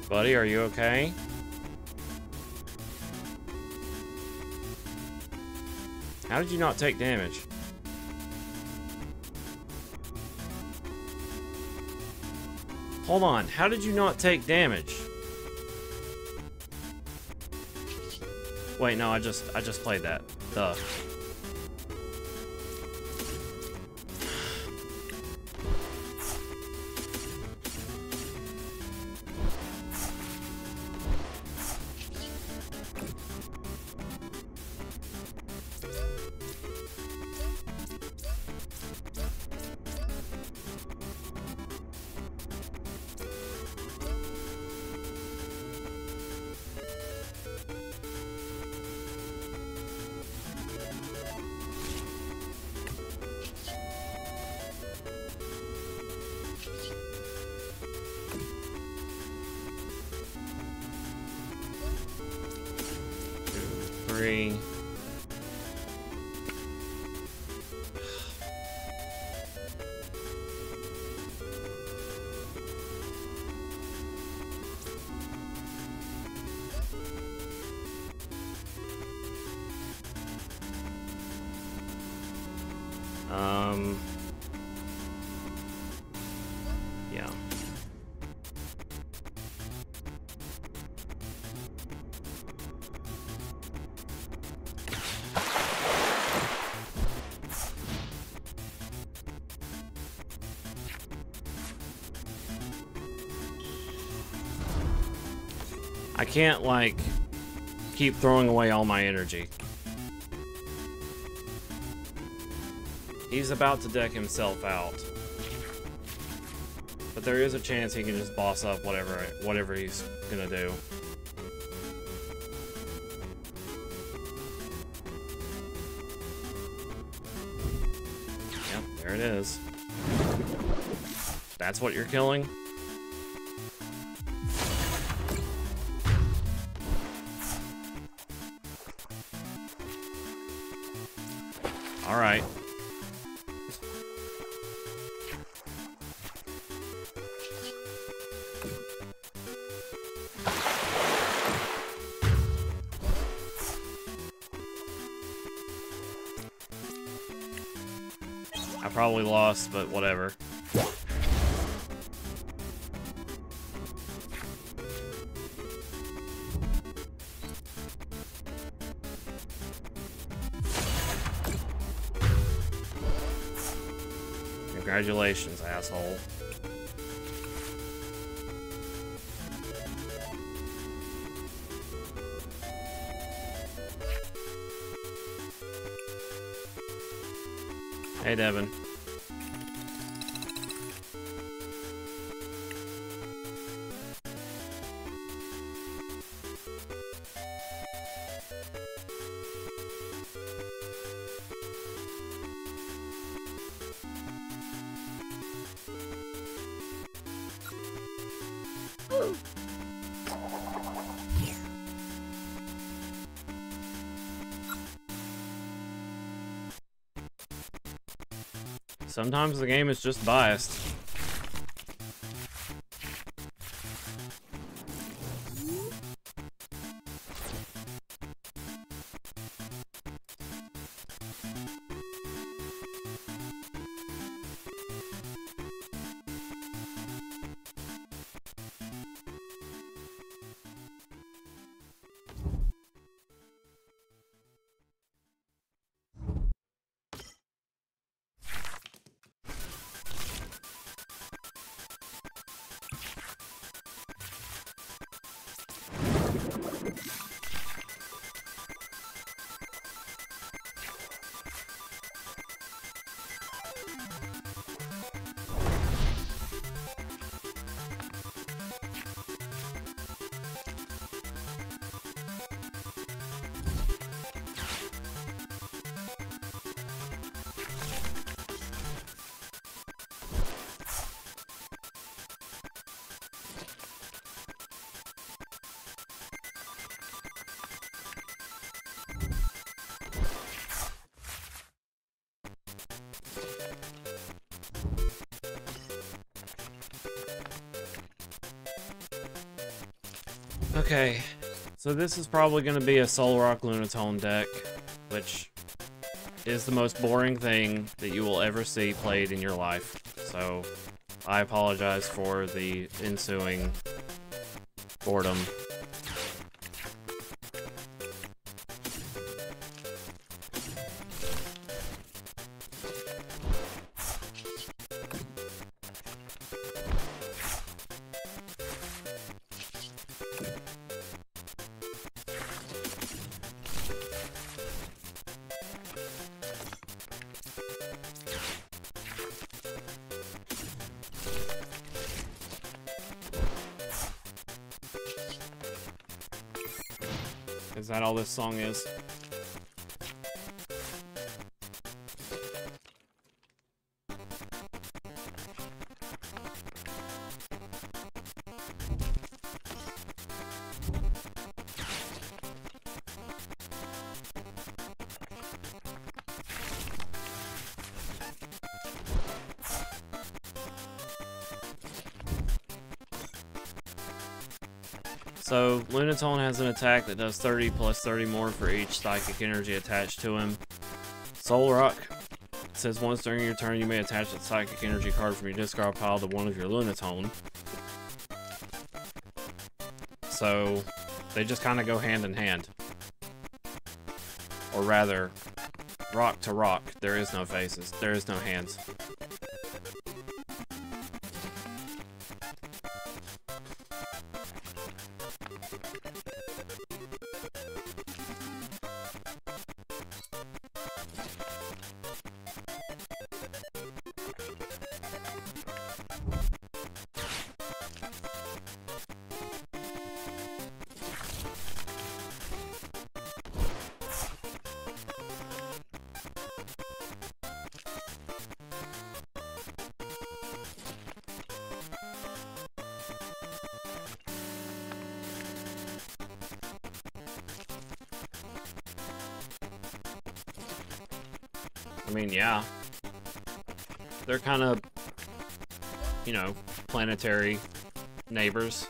Buddy, are you okay? How did you not take damage? Hold on, how did you not take damage? Wait, no, I just played that. Duh. Three. Yeah. I can't, like, keep throwing away all my energy. He's about to deck himself out. But there is a chance he can just boss up whatever he's gonna do. Yep, there it is. That's what you're killing? Alright. I probably lost, but whatever. Congratulations, asshole. Hey, Devin. Sometimes the game is just biased. Okay, so this is probably going to be a Solrock Lunatone deck, which is the most boring thing that you will ever see played in your life. So, I apologize for the ensuing boredom. Is that all this song is? So, Lunatone has an attack that does 30 plus 30 more for each psychic energy attached to him. Solrock says once during your turn you may attach a psychic energy card from your discard pile to one of your Lunatone. So, they just kind of go hand in hand. Or rather, rock to rock, there is no faces, there is no hands. I mean, yeah. They're kind of, you know, planetary neighbors.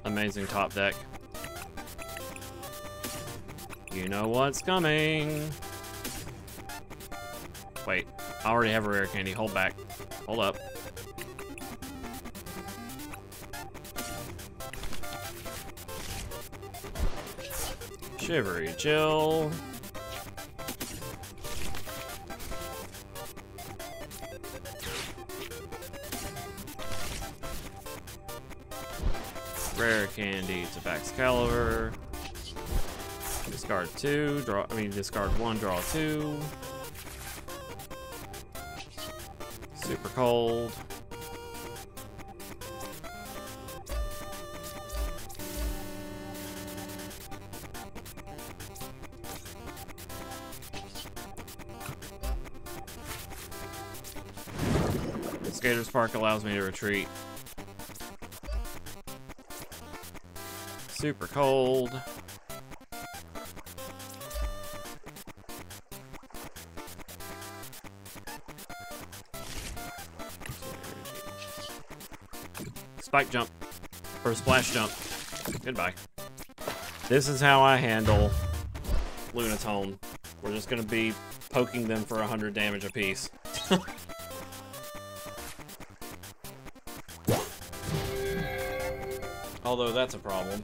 Amazing top deck. You know what's coming. Wait, I already have a rare candy. Hold back. Hold up. Shivery chill. Rare candy to Excalibur. Discard 2, draw, discard 1, draw 2. Super cold. Skater's Park allows me to retreat. Super cold. Spike jump. Or splash jump. Goodbye. This is how I handle Lunatone. We're just gonna be poking them for 100 damage apiece. Although that's a problem.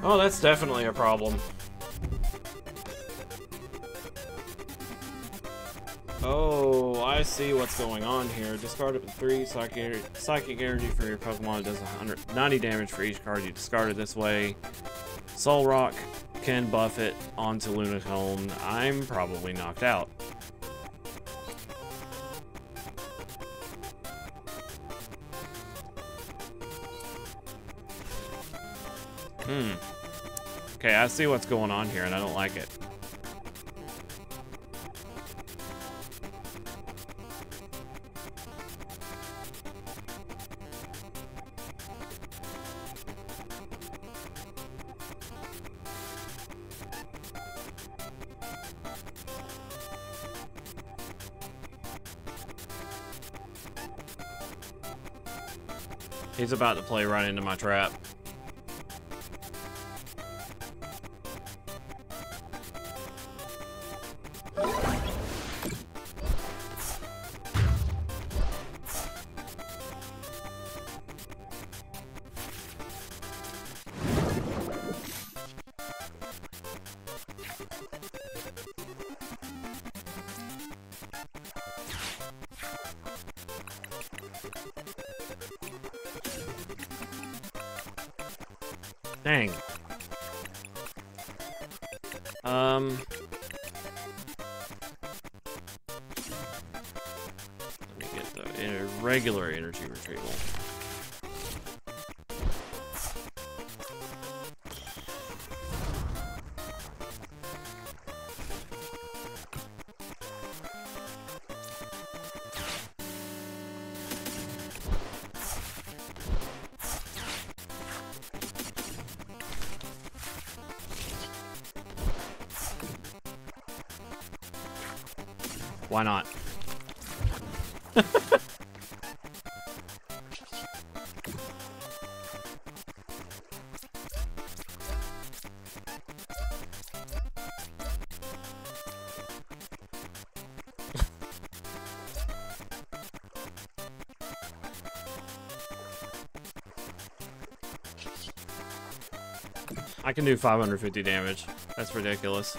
Oh, that's definitely a problem. Oh, I see what's going on here. Discard up to 3 psychic energy for your Pokemon. It does 190 damage for each card you discarded this way. Soul Rock can buff it onto Lunatone. I'm probably knocked out. Okay, I see what's going on here, and I don't like it. He's about to play right into my trap. Dang. Let me get the regular energy retrieval. Why not? I can do 550 damage. That's ridiculous.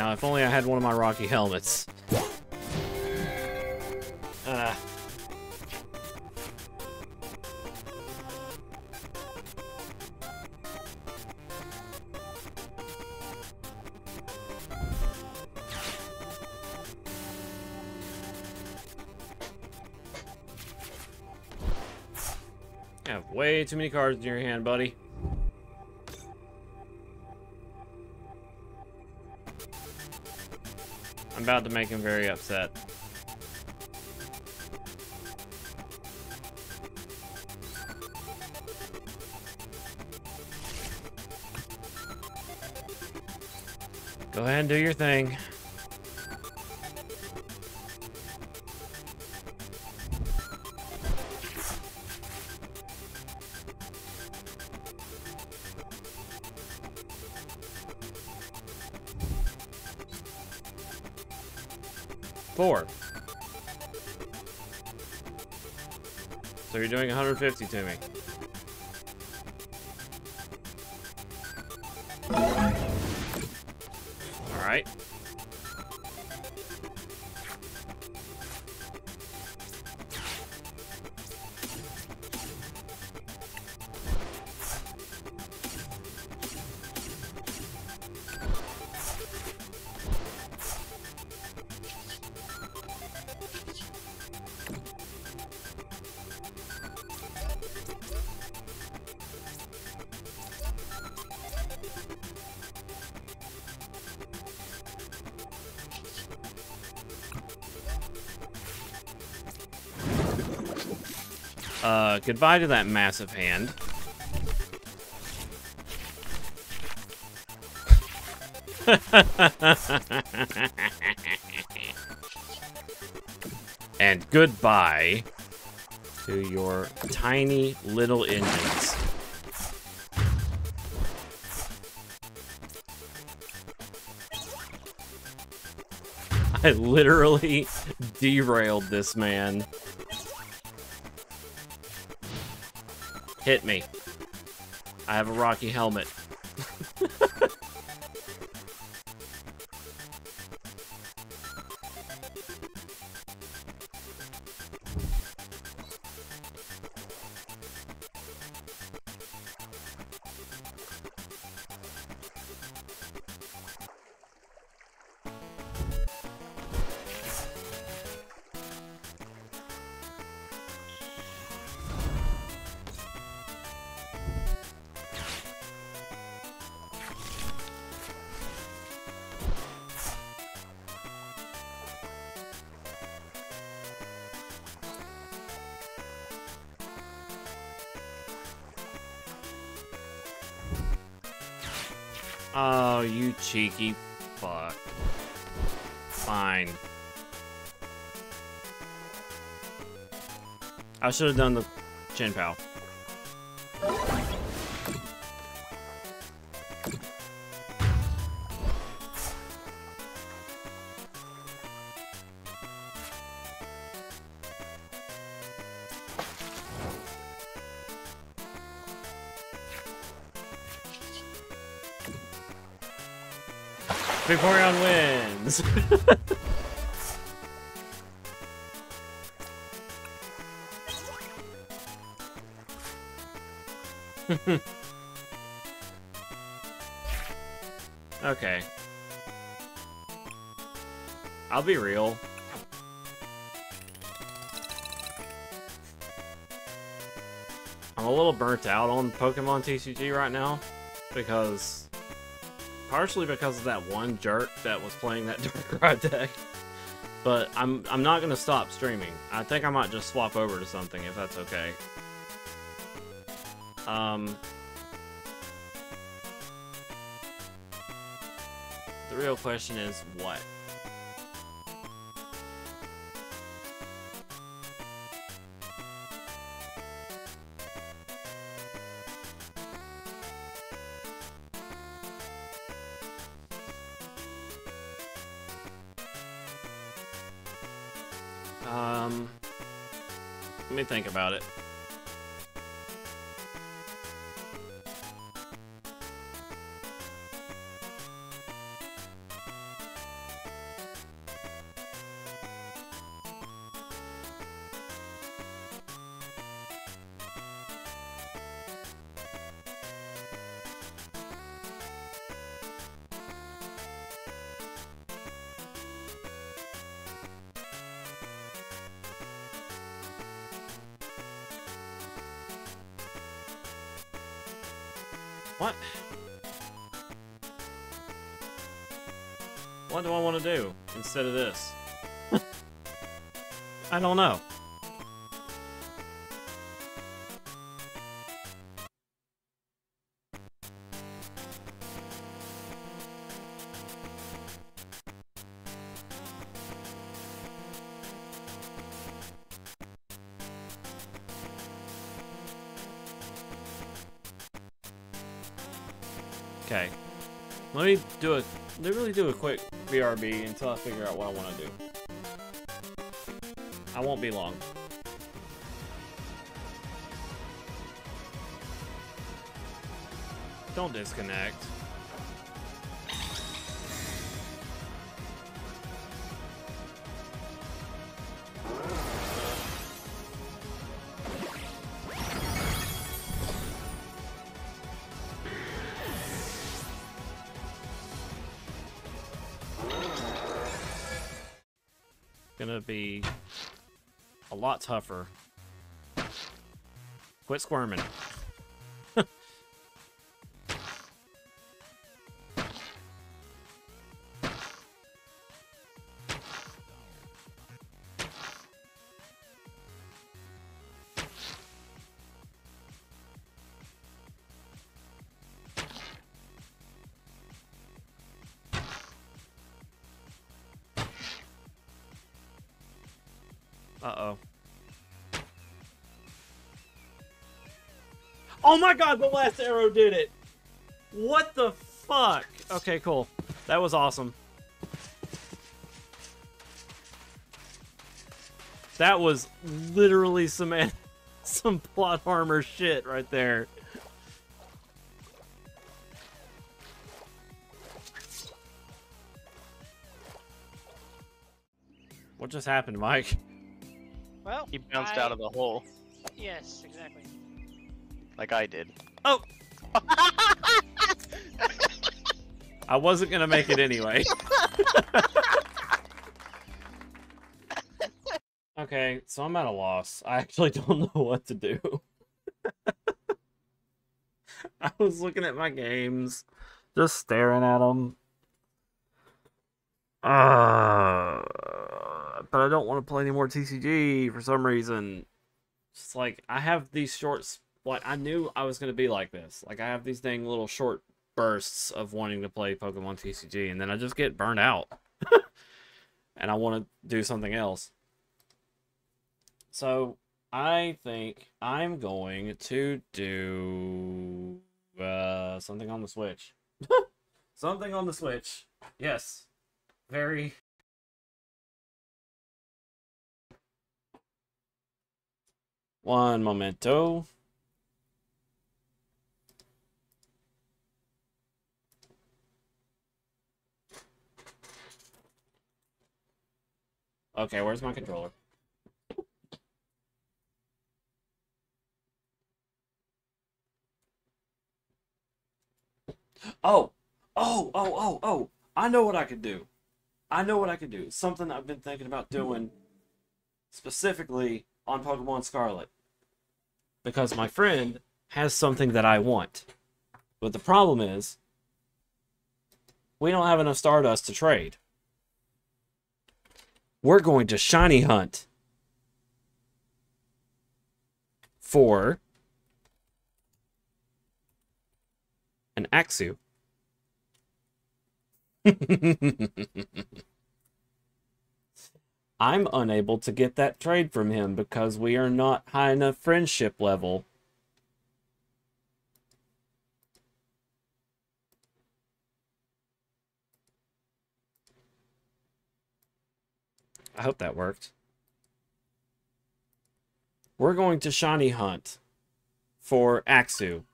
Now, if only I had one of my Rocky helmets. You have way too many cards in your hand, buddy. I'm about to make him very upset. Go ahead and do your thing. Four. So you're doing 150 to me. All right. Goodbye to that massive hand. And goodbye to your tiny little engines. I literally derailed this man. Hit me. I have a Rocky helmet. Oh, you cheeky fuck. Fine. I should have done the chin pow. Vaporeon wins! Okay. I'll be real. I'm a little burnt out on Pokemon TCG right now because... Partially because of that one jerk that was playing that Darkrai deck. But I'm not gonna stop streaming. I think I might just swap over to something if that's okay. The real question is what? Let me think about it. What? What do I want to do instead of this? I don't know. Okay. Let me really do a quick BRB until I figure out what I want to do. I won't be long. Don't disconnect. Gonna be a lot tougher. Quit squirming. Uh-oh. Oh my god, the last arrow did it! What the fuck? Okay, cool. That was awesome. That was literally some plot armor shit right there. What just happened, Mike? Well, he bounced out of the hole. Yes, exactly. Like I did. Oh! I wasn't gonna make it anyway. Okay, so I'm at a loss. I actually don't know what to do. I was looking at my games, just staring at them. But I don't want to play any more TCG for some reason. Just like, I have these shorts, like, I knew I was going to be like this. Like, I have these little short bursts of wanting to play Pokemon TCG, and then I just get burned out. And I want to do something else. So, I think I'm going to do something on the Switch. Something on the Switch. Yes. Very... One momento. Okay, where's my controller? Oh! Oh! I know what I could do. I know what I could do. Something I've been thinking about doing specifically on Pokemon Scarlet. Because my friend has something that I want. But the problem is, we don't have enough Stardust to trade. We're going to shiny hunt for an Axew. I'm unable to get that trade from him because we are not high enough friendship level. I hope that worked. We're going to shiny hunt for Axew.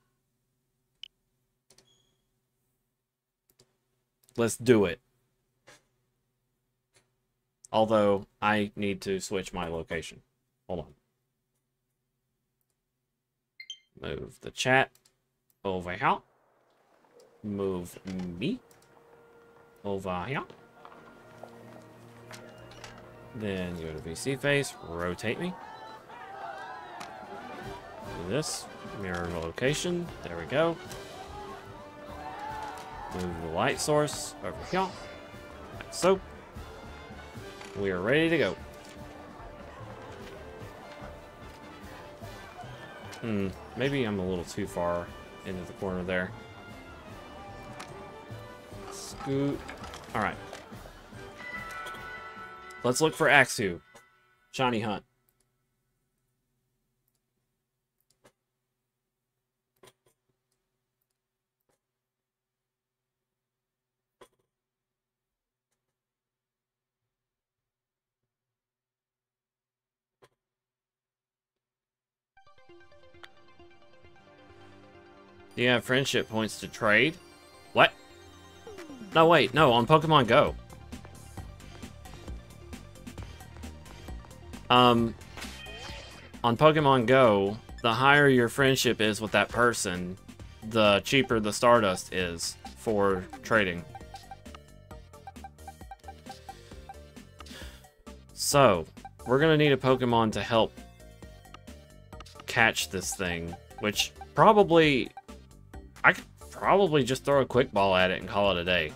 Let's do it. Although, I need to switch my location. Hold on. Move the chat over here. Move me over here. Then go to VC face, rotate me. Do this, mirror location. There we go. Move the light source over here. Like so. We are ready to go. Maybe I'm a little too far into the corner there. Scoot. Alright. Let's look for Axu. Shiny Hunt. Do you have friendship points to trade? What? No, wait, no, on Pokemon Go. On Pokemon Go, the higher your friendship is with that person, the cheaper the Stardust is for trading. So, we're gonna need a Pokemon to help catch this thing, which probably... I could probably just throw a quick ball at it and call it a day.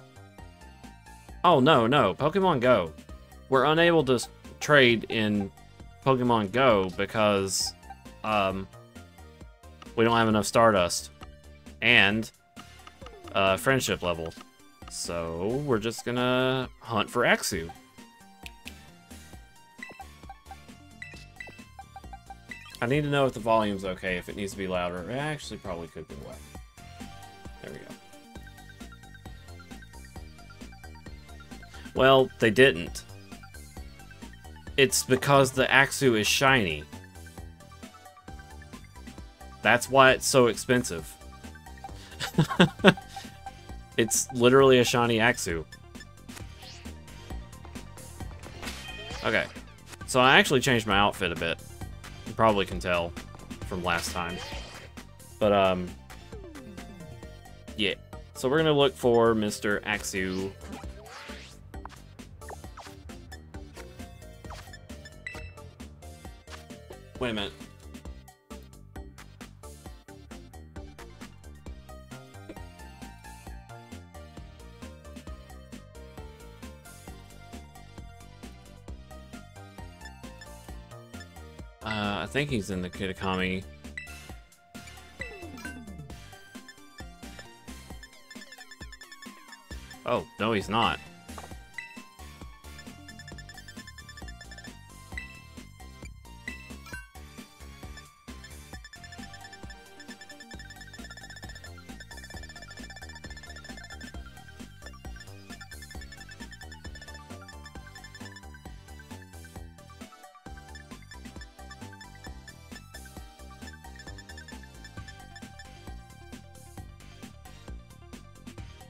Oh, no, Pokemon Go. We're unable to trade in Pokemon Go because we don't have enough Stardust and friendship level. So we're just gonna hunt for Axu. I need to know if the volume's okay, if it needs to be louder. It actually probably could be louder. There we go. Well, they didn't. It's because the Axu is shiny. That's why it's so expensive. It's literally a shiny Axu. Okay. So I actually changed my outfit a bit. You probably can tell from last time. But, yeah. So we're gonna look for Mr. Axu. Wait a minute. I think he's in the Kitakami. Oh, no, he's not.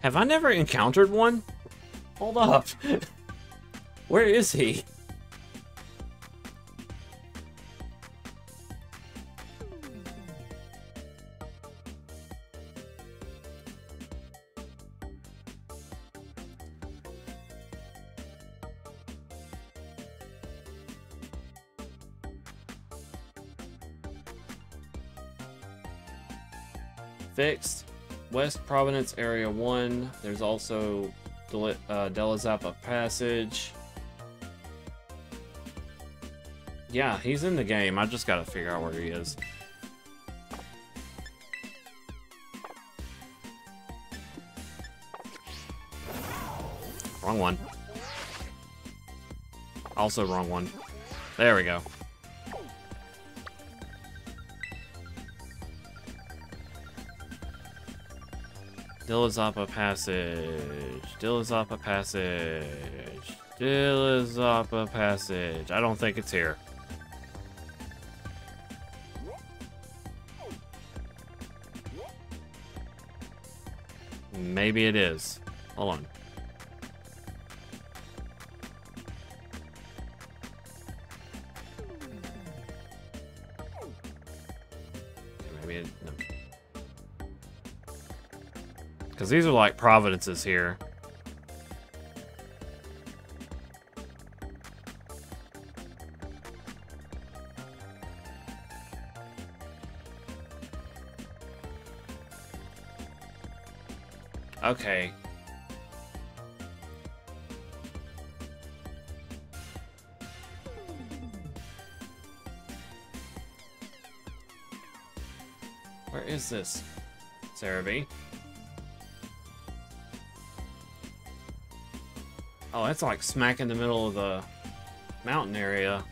Have I never encountered one? Hold up. Where is he? Fixed. West Providence Area 1. There's also Delazapa Passage. Yeah, he's in the game. I just gotta figure out where he is. Wrong one. Also wrong one. There we go. Delazapa Passage. Delazapa Passage. Delazapa Passage. I don't think it's here. Maybe it is. Hold on. Maybe it... No. Because these are like providences here. Okay. Where is this? Cerebi? Oh, it's like smack in the middle of the mountain area.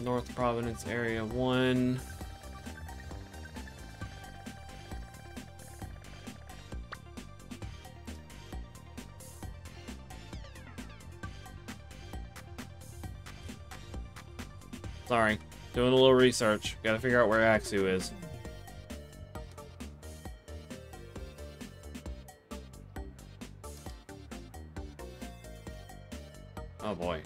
North Providence Area 1. Sorry, doing a little research. Gotta figure out where Axu is. Oh boy.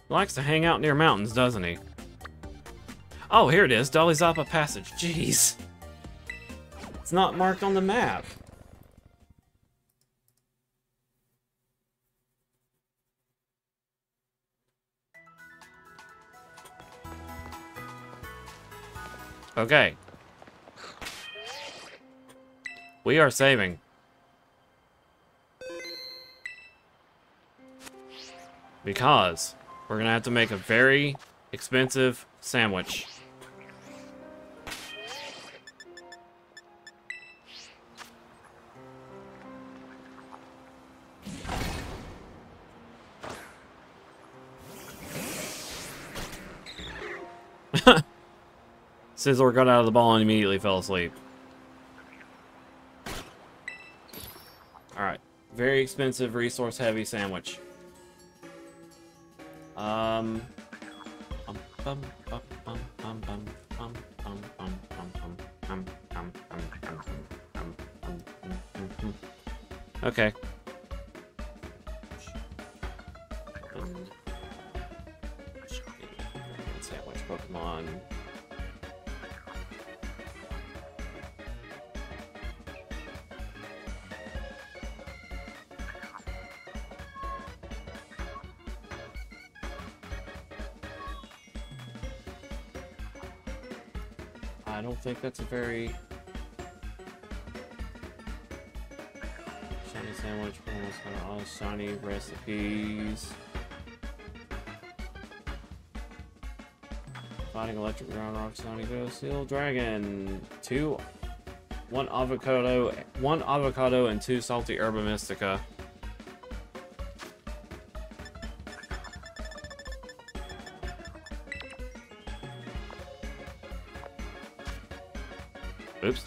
He likes to hang out near mountains, doesn't he? Oh, here it is, Dolly Zappa Passage. Jeez. It's not marked on the map. Okay. We are saving. Because we're gonna have to make a very expensive sandwich. Sizzler got out of the ball and immediately fell asleep. Alright. Very expensive, resource-heavy sandwich. Okay. Sandwich Pokemon. I don't think that's a very shiny sandwich, but almost got all shiny recipes. Fighting electric ground rock, shiny ghost, steel dragon, one avocado and 2 salty herba mystica. Oops.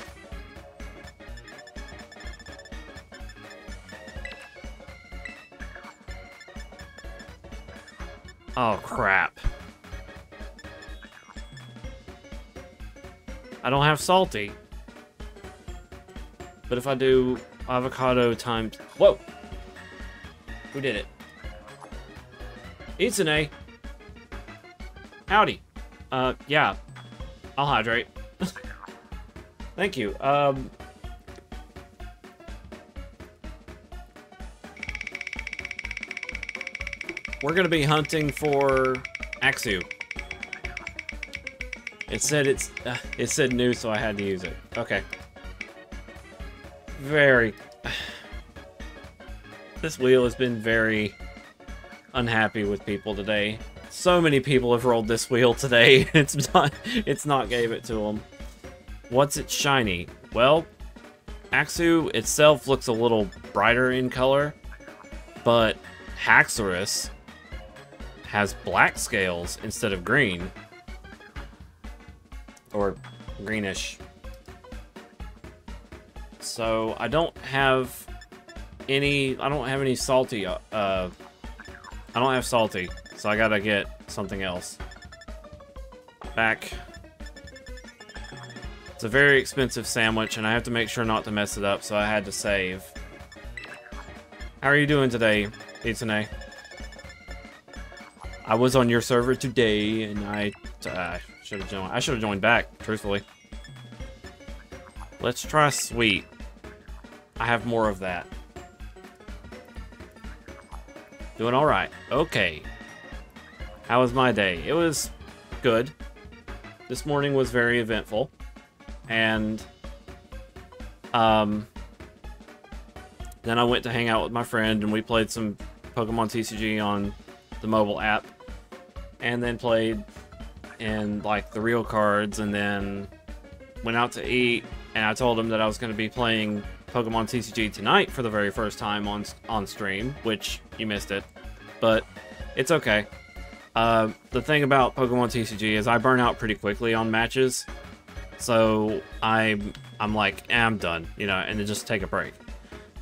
Oh, crap. I don't have salty. But if I do avocado times... Whoa! Who did it? Itsune! Howdy. Yeah. I'll hydrate. Thank you. We're gonna be hunting for Axu. It said new, so I had to use it. Okay. This wheel has been very unhappy with people today. So many people have rolled this wheel today. It's not gave it to them. What's it shiny? Well, Axu itself looks a little brighter in color, but Haxorus has black scales instead of green. Or greenish. So I don't have any salty, I don't have salty, so I gotta get something else. Back. It's a very expensive sandwich, and I have to make sure not to mess it up, so I had to save. How are you doing today, Itsune? I was on your server today, and I should have joined back, truthfully. Let's try sweet. I have more of that. Doing alright. Okay. How was my day? It was good. This morning was very eventful. And, then I went to hang out with my friend, and we played some Pokemon TCG on the mobile app. And then played in, like, the real cards, and then went out to eat, and I told him that I was going to be playing Pokemon TCG tonight for the very first time on stream, which you missed it, but it's okay. The thing about Pokemon TCG is I burn out pretty quickly on matches, so I'm like, I'm done, you know, and then just take a break.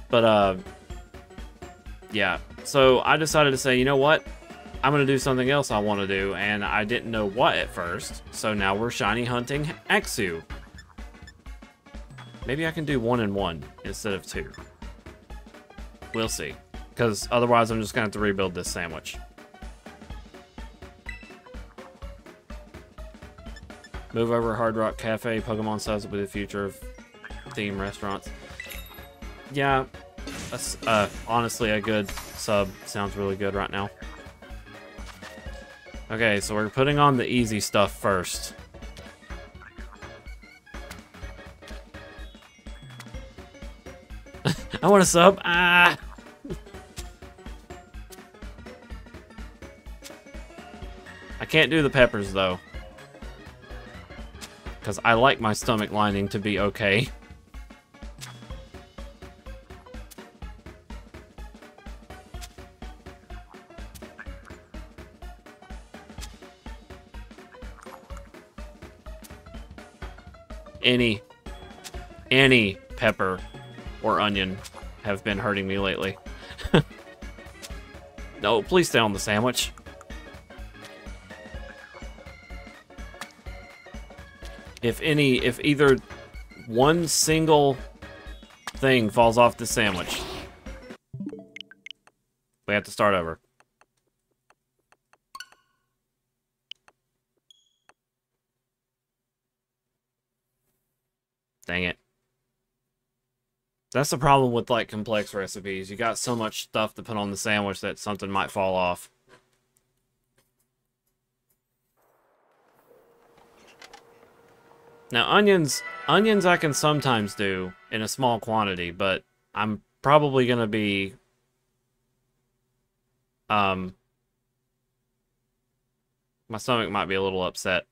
But yeah, so I decided to say, you know what, I'm gonna do something else I want to do, and I didn't know what at first, so now we're shiny hunting Axew. Maybe I can do 1 and 1 instead of 2. We'll see. Because otherwise I'm just going to have to rebuild this sandwich. Move over Hard Rock Cafe. Pokemon subs will be the future of theme restaurants. Yeah. Honestly, a good sub sounds really good right now. Okay, so we're putting on the easy stuff first. I want a sub. Ah! I can't do the peppers, though. Because I like my stomach lining to be okay. Any pepper or onion have been hurting me lately. No, please stay on the sandwich. If either one single thing falls off the sandwich, we have to start over. Dang it. That's the problem with, like, complex recipes. You got so much stuff to put on the sandwich that something might fall off. Now, onions I can sometimes do in a small quantity, but I'm probably gonna be, my stomach might be a little upset.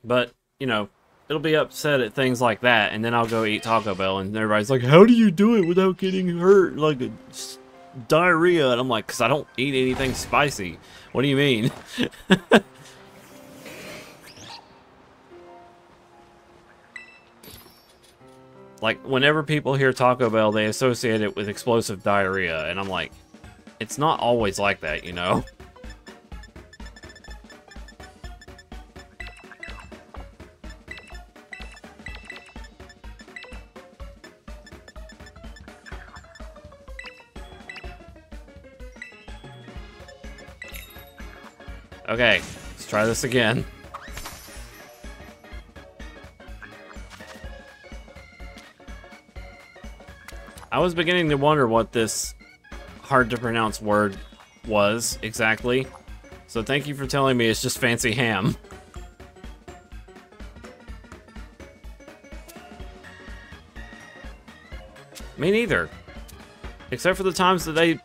But, you know, it'll be upset at things like that, and then I'll go eat Taco Bell, and everybody's like, how do you do it without getting hurt, like a diarrhea? And I'm like, because I don't eat anything spicy. What do you mean? Like, whenever people hear Taco Bell, they associate it with explosive diarrhea, and I'm like, it's not always like that, you know? Okay, let's try this again. I was beginning to wonder what this hard to pronounce word was exactly. So thank you for telling me it's just fancy ham. Me neither. Except for the times that they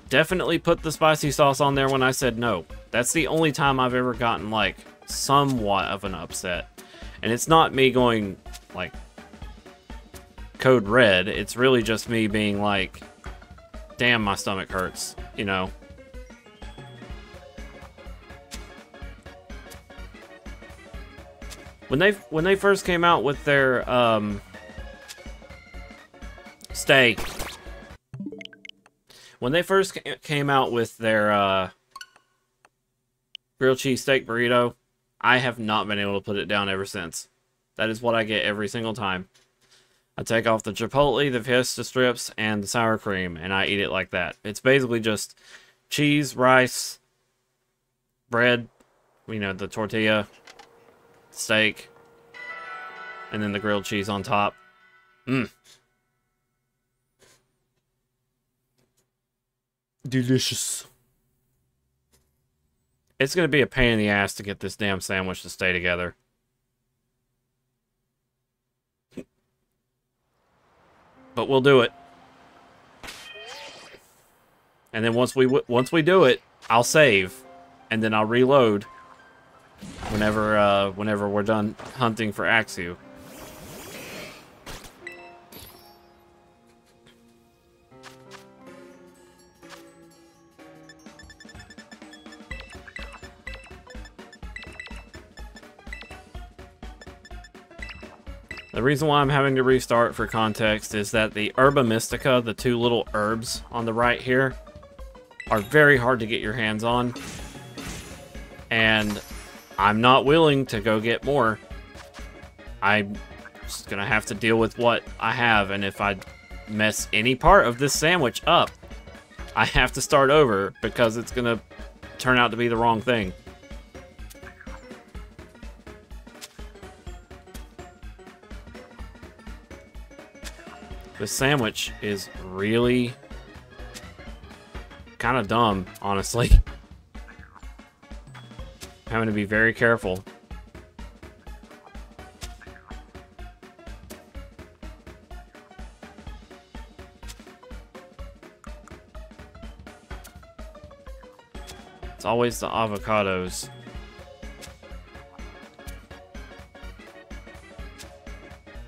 definitely put the spicy sauce on there when I said no. That's the only time I've ever gotten, like, somewhat of an upset. And it's not me going, like, code red. It's really just me being like, damn, my stomach hurts, you know? When they first came out with their, stay. When they first came out with their, grilled cheese steak burrito, I have not been able to put it down ever since. That is what I get every single time. I take off the chipotle, the fiesta strips, and the sour cream, and I eat it like that. It's basically just cheese, rice, bread, you know, the tortilla, steak, and then the grilled cheese on top. Mmm. Delicious. It's gonna be a pain in the ass to get this damn sandwich to stay together. But we'll do it. And then once we do it, I'll save, and then I'll reload whenever we're done hunting for Axu. The reason why I'm having to restart, for context, is that the Herba Mystica, the two little herbs on the right here, are very hard to get your hands on. And I'm not willing to go get more. I'm just gonna have to deal with what I have, and if I mess any part of this sandwich up, I have to start over, because it's gonna turn out to be the wrong thing. The sandwich is really kind of dumb, honestly. Having to be very careful. It's always the avocados.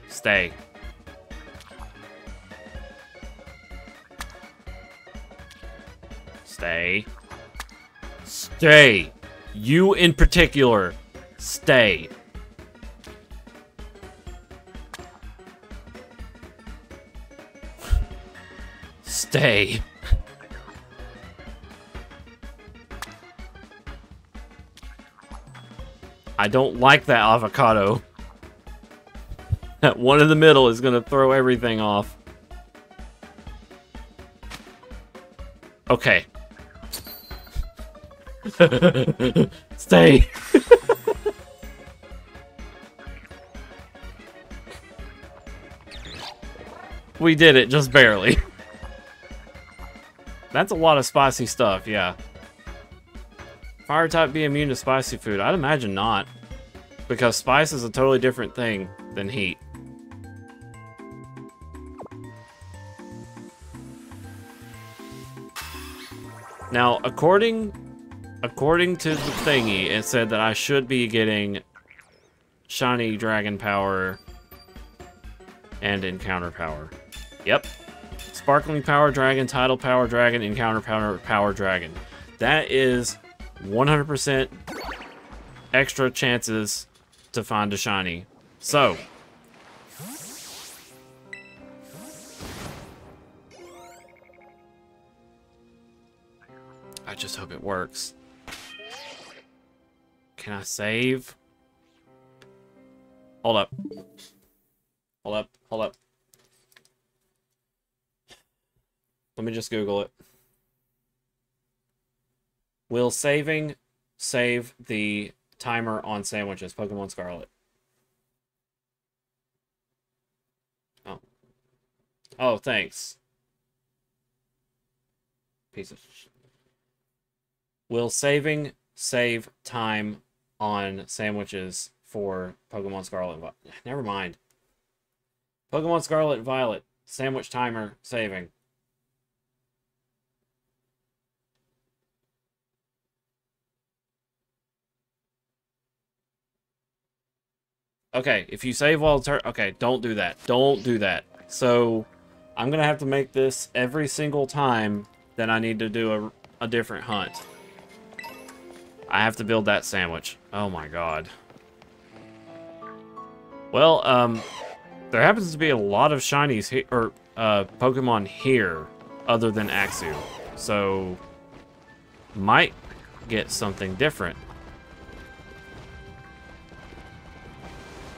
Stay. Stay. Stay. You in particular. Stay. Stay. I don't like that avocado. That one in the middle is gonna throw everything off. Okay. Stay. We did it, just barely. That's a lot of spicy stuff, yeah. Fire type be immune to spicy food? I'd imagine not. Because spice is a totally different thing than heat. Now, according to the thingy, it said that I should be getting shiny dragon power and encounter power. Yep. Sparkling power dragon, tidal power dragon, encounter power dragon. That is 100% extra chances to find a shiny. So, I just hope it works. Can I save? Hold up. Hold up. Hold up. Let me just Google it. Will saving save the timer on sandwiches? Pokemon Scarlet. Oh. Oh, thanks. Piece of shit. Will saving save time on sandwiches for Pokemon Scarlet and Violet? Never mind. Pokemon Scarlet and Violet. Sandwich timer saving. Okay, if you save while okay, don't do that. Don't do that. So, I'm gonna have to make this every single time that I need to do a different hunt. I have to build that sandwich. Oh my god. Well, there happens to be a lot of shinies here, or Pokemon here, other than Axu. So, might get something different.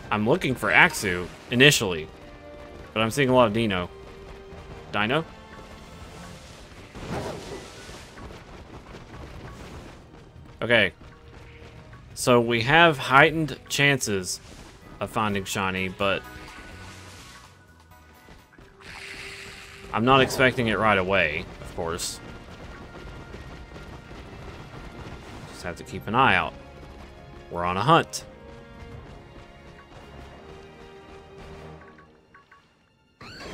I'm looking for Axu, initially. But I'm seeing a lot of Dino. Dino? Okay. So we have heightened chances of finding shiny, but I'm not expecting it right away, of course. have to keep an eye out. We're on a hunt.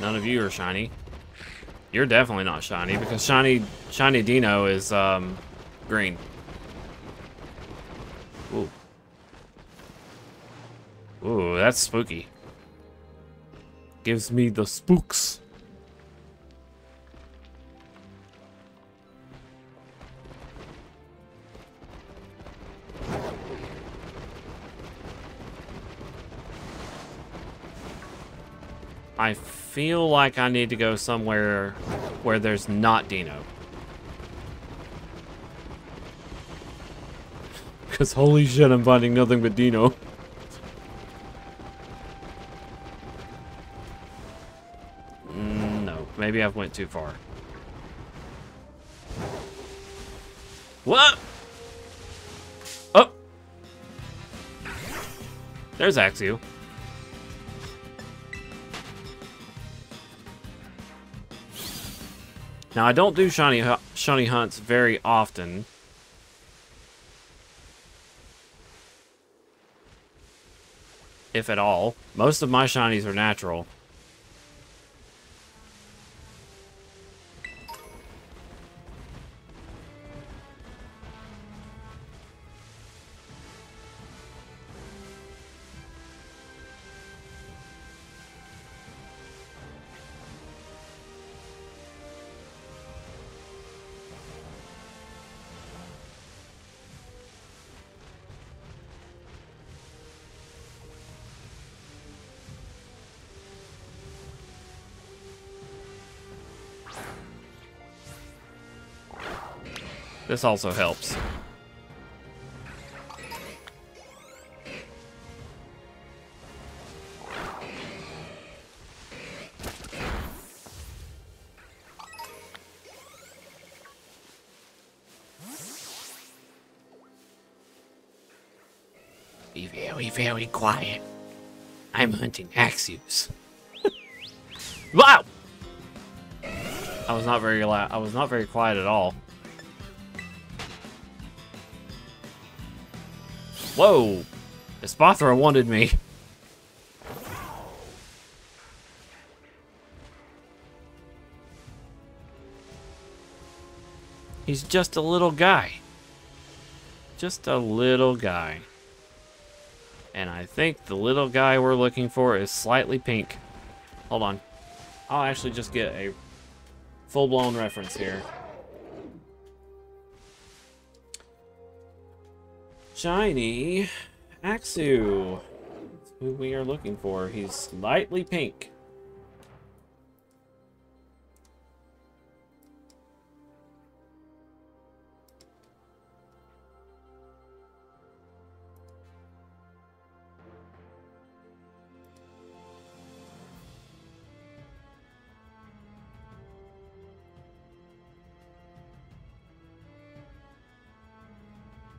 None of you are shiny. You're definitely not shiny because shiny Dino is green. Ooh. Ooh, that's spooky. Gives me the spooks. I feel like I need to go somewhere where there's not Dino. Because holy shit, I'm finding nothing but Dino. No, maybe I've went too far. What? Oh! There's Axew. Now, I don't do shiny hunts very often. If at all. Most of my shinies are natural. This also helps. Be very, very quiet. I'm hunting Axews. Wow! I was not very loud. I was not very quiet at all. Whoa! Espathra wanted me. He's just a little guy. Just a little guy. And I think the little guy we're looking for is slightly pink. Hold on. I'll actually just get a full-blown reference here. Shiny Axew. That's who we are looking for. He's slightly pink.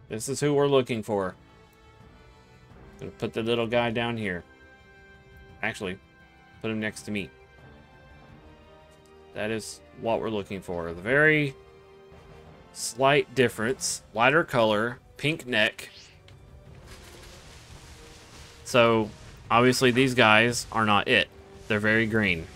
This is who we're looking for. Gonna put the little guy down here. Actually, put him next to me. That is what we're looking for. The very slight difference. Lighter color, pink neck. So, obviously these guys are not it. They're very green.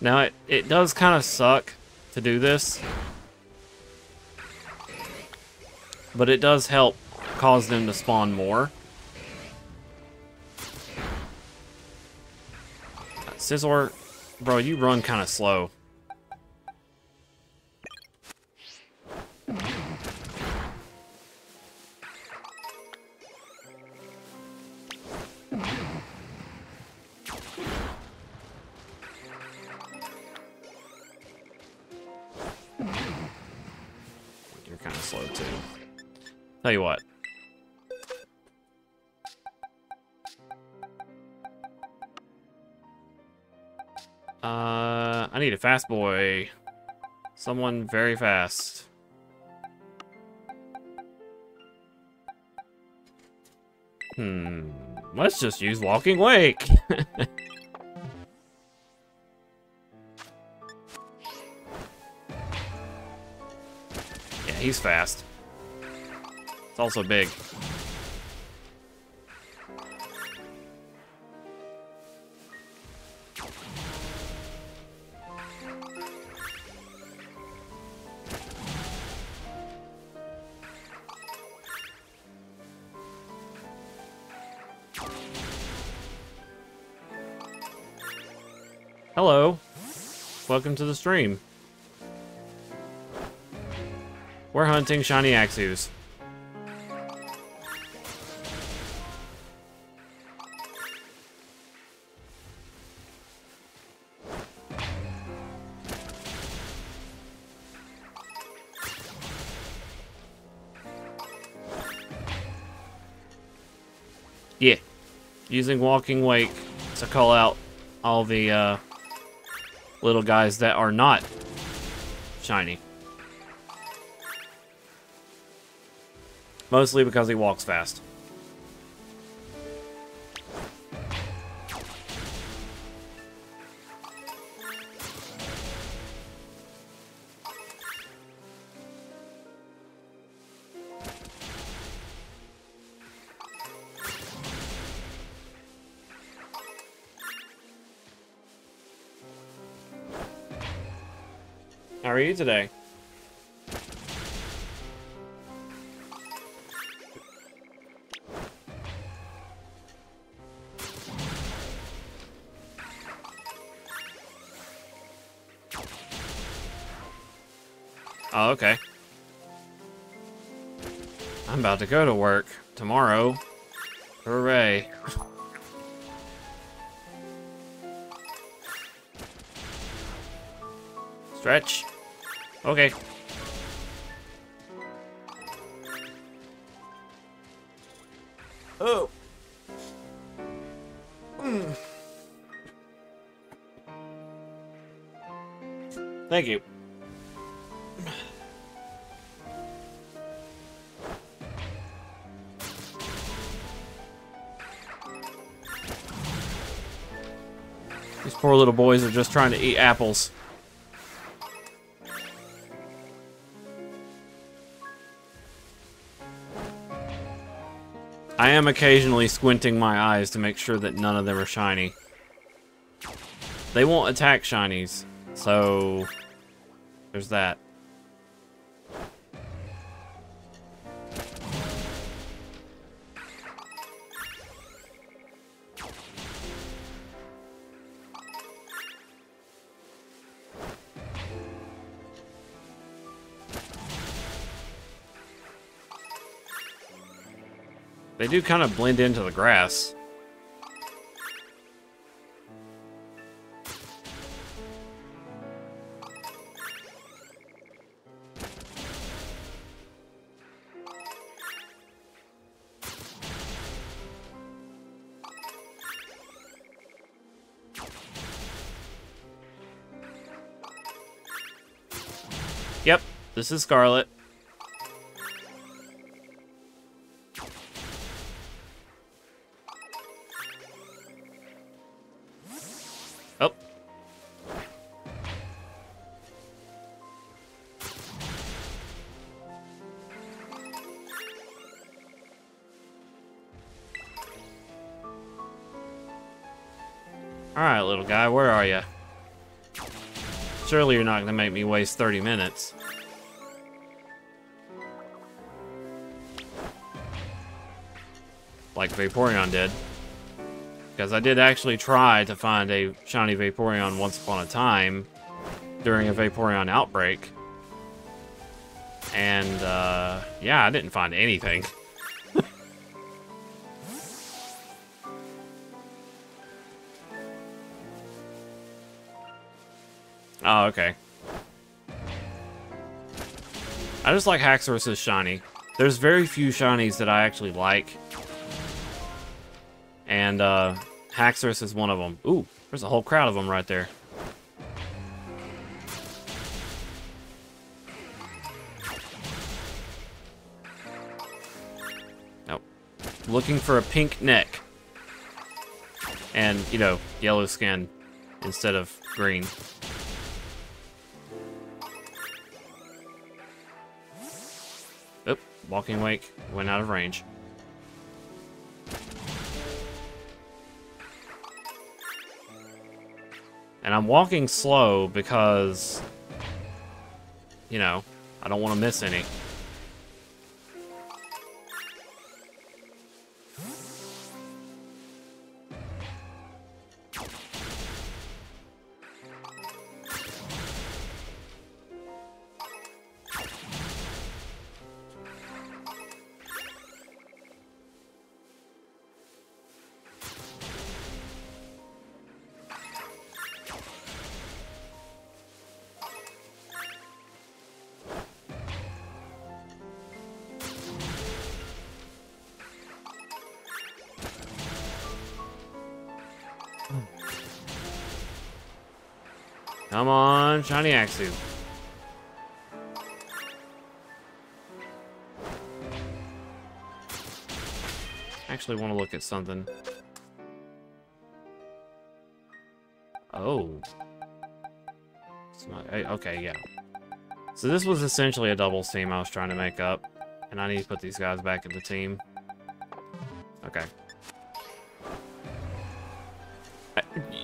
Now, it does kind of suck to do this, but it does help cause them to spawn more. Scizor, bro, you run kind of slow. kind of slow too. Tell you what. I need a fast boy. Someone very fast. Let's just use Walking Wake. Yeah, he's fast. It's also big. Hello. Welcome to the stream. We're hunting shiny Axus. Yeah. Using Walking Wake to call out all the little guys that are not shiny. Mostly because he walks fast. How are you today? Oh, okay. I'm about to go to work tomorrow. Hooray. Stretch. Okay. Oh. Thank you. These poor little boys are just trying to eat apples. I am occasionally squinting my eyes to make sure that none of them are shiny. They won't attack shinies, so there's that. They do kind of blend into the grass. Yep, this is Scarlet. Oh. Alright, little guy, where are you? Surely you're not going to make me waste 30 minutes. Like Vaporeon did. Because I did actually try to find a shiny Vaporeon once upon a time during a Vaporeon outbreak. And, yeah, I didn't find anything. Oh, okay. I just like Haxorus's shiny. There's very few shinies that I actually like. And Haxorus is one of them. Ooh, there's a whole crowd of them right there. Nope. Looking for a pink neck. And, you know, yellow skin instead of green. Oop, Walking Wake went out of range. And I'm walking slow because, you know, I don't want to miss any. Come on, Shiny Axew. Actually want to look at something. Oh. It's not, okay, yeah. So this was essentially a doubles team I was trying to make up. And I need to put these guys back in the team. Okay.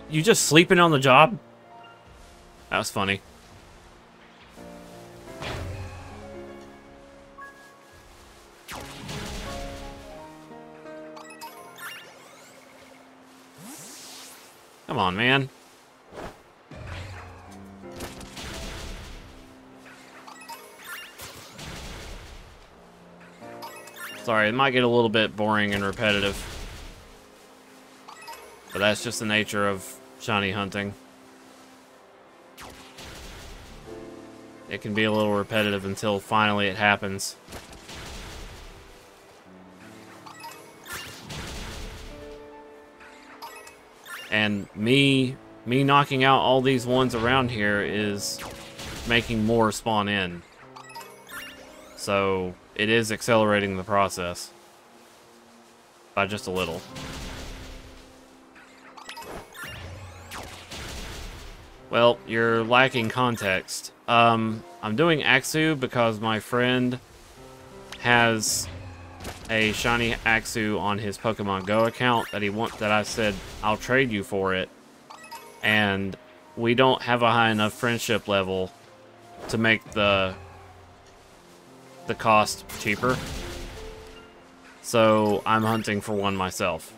You just sleeping on the job? That was funny. Come on, man. Sorry, it might get a little bit boring and repetitive. But that's just the nature of shiny hunting. It can be a little repetitive until finally it happens. And me knocking out all these ones around here is making more spawn in. So it is accelerating the process by just a little. Well, you're lacking context. I'm doing Axew because my friend has a shiny Axew on his Pokemon Go account that I said I'll trade you for it, and we don't have a high enough friendship level to make the cost cheaper. So I'm hunting for one myself.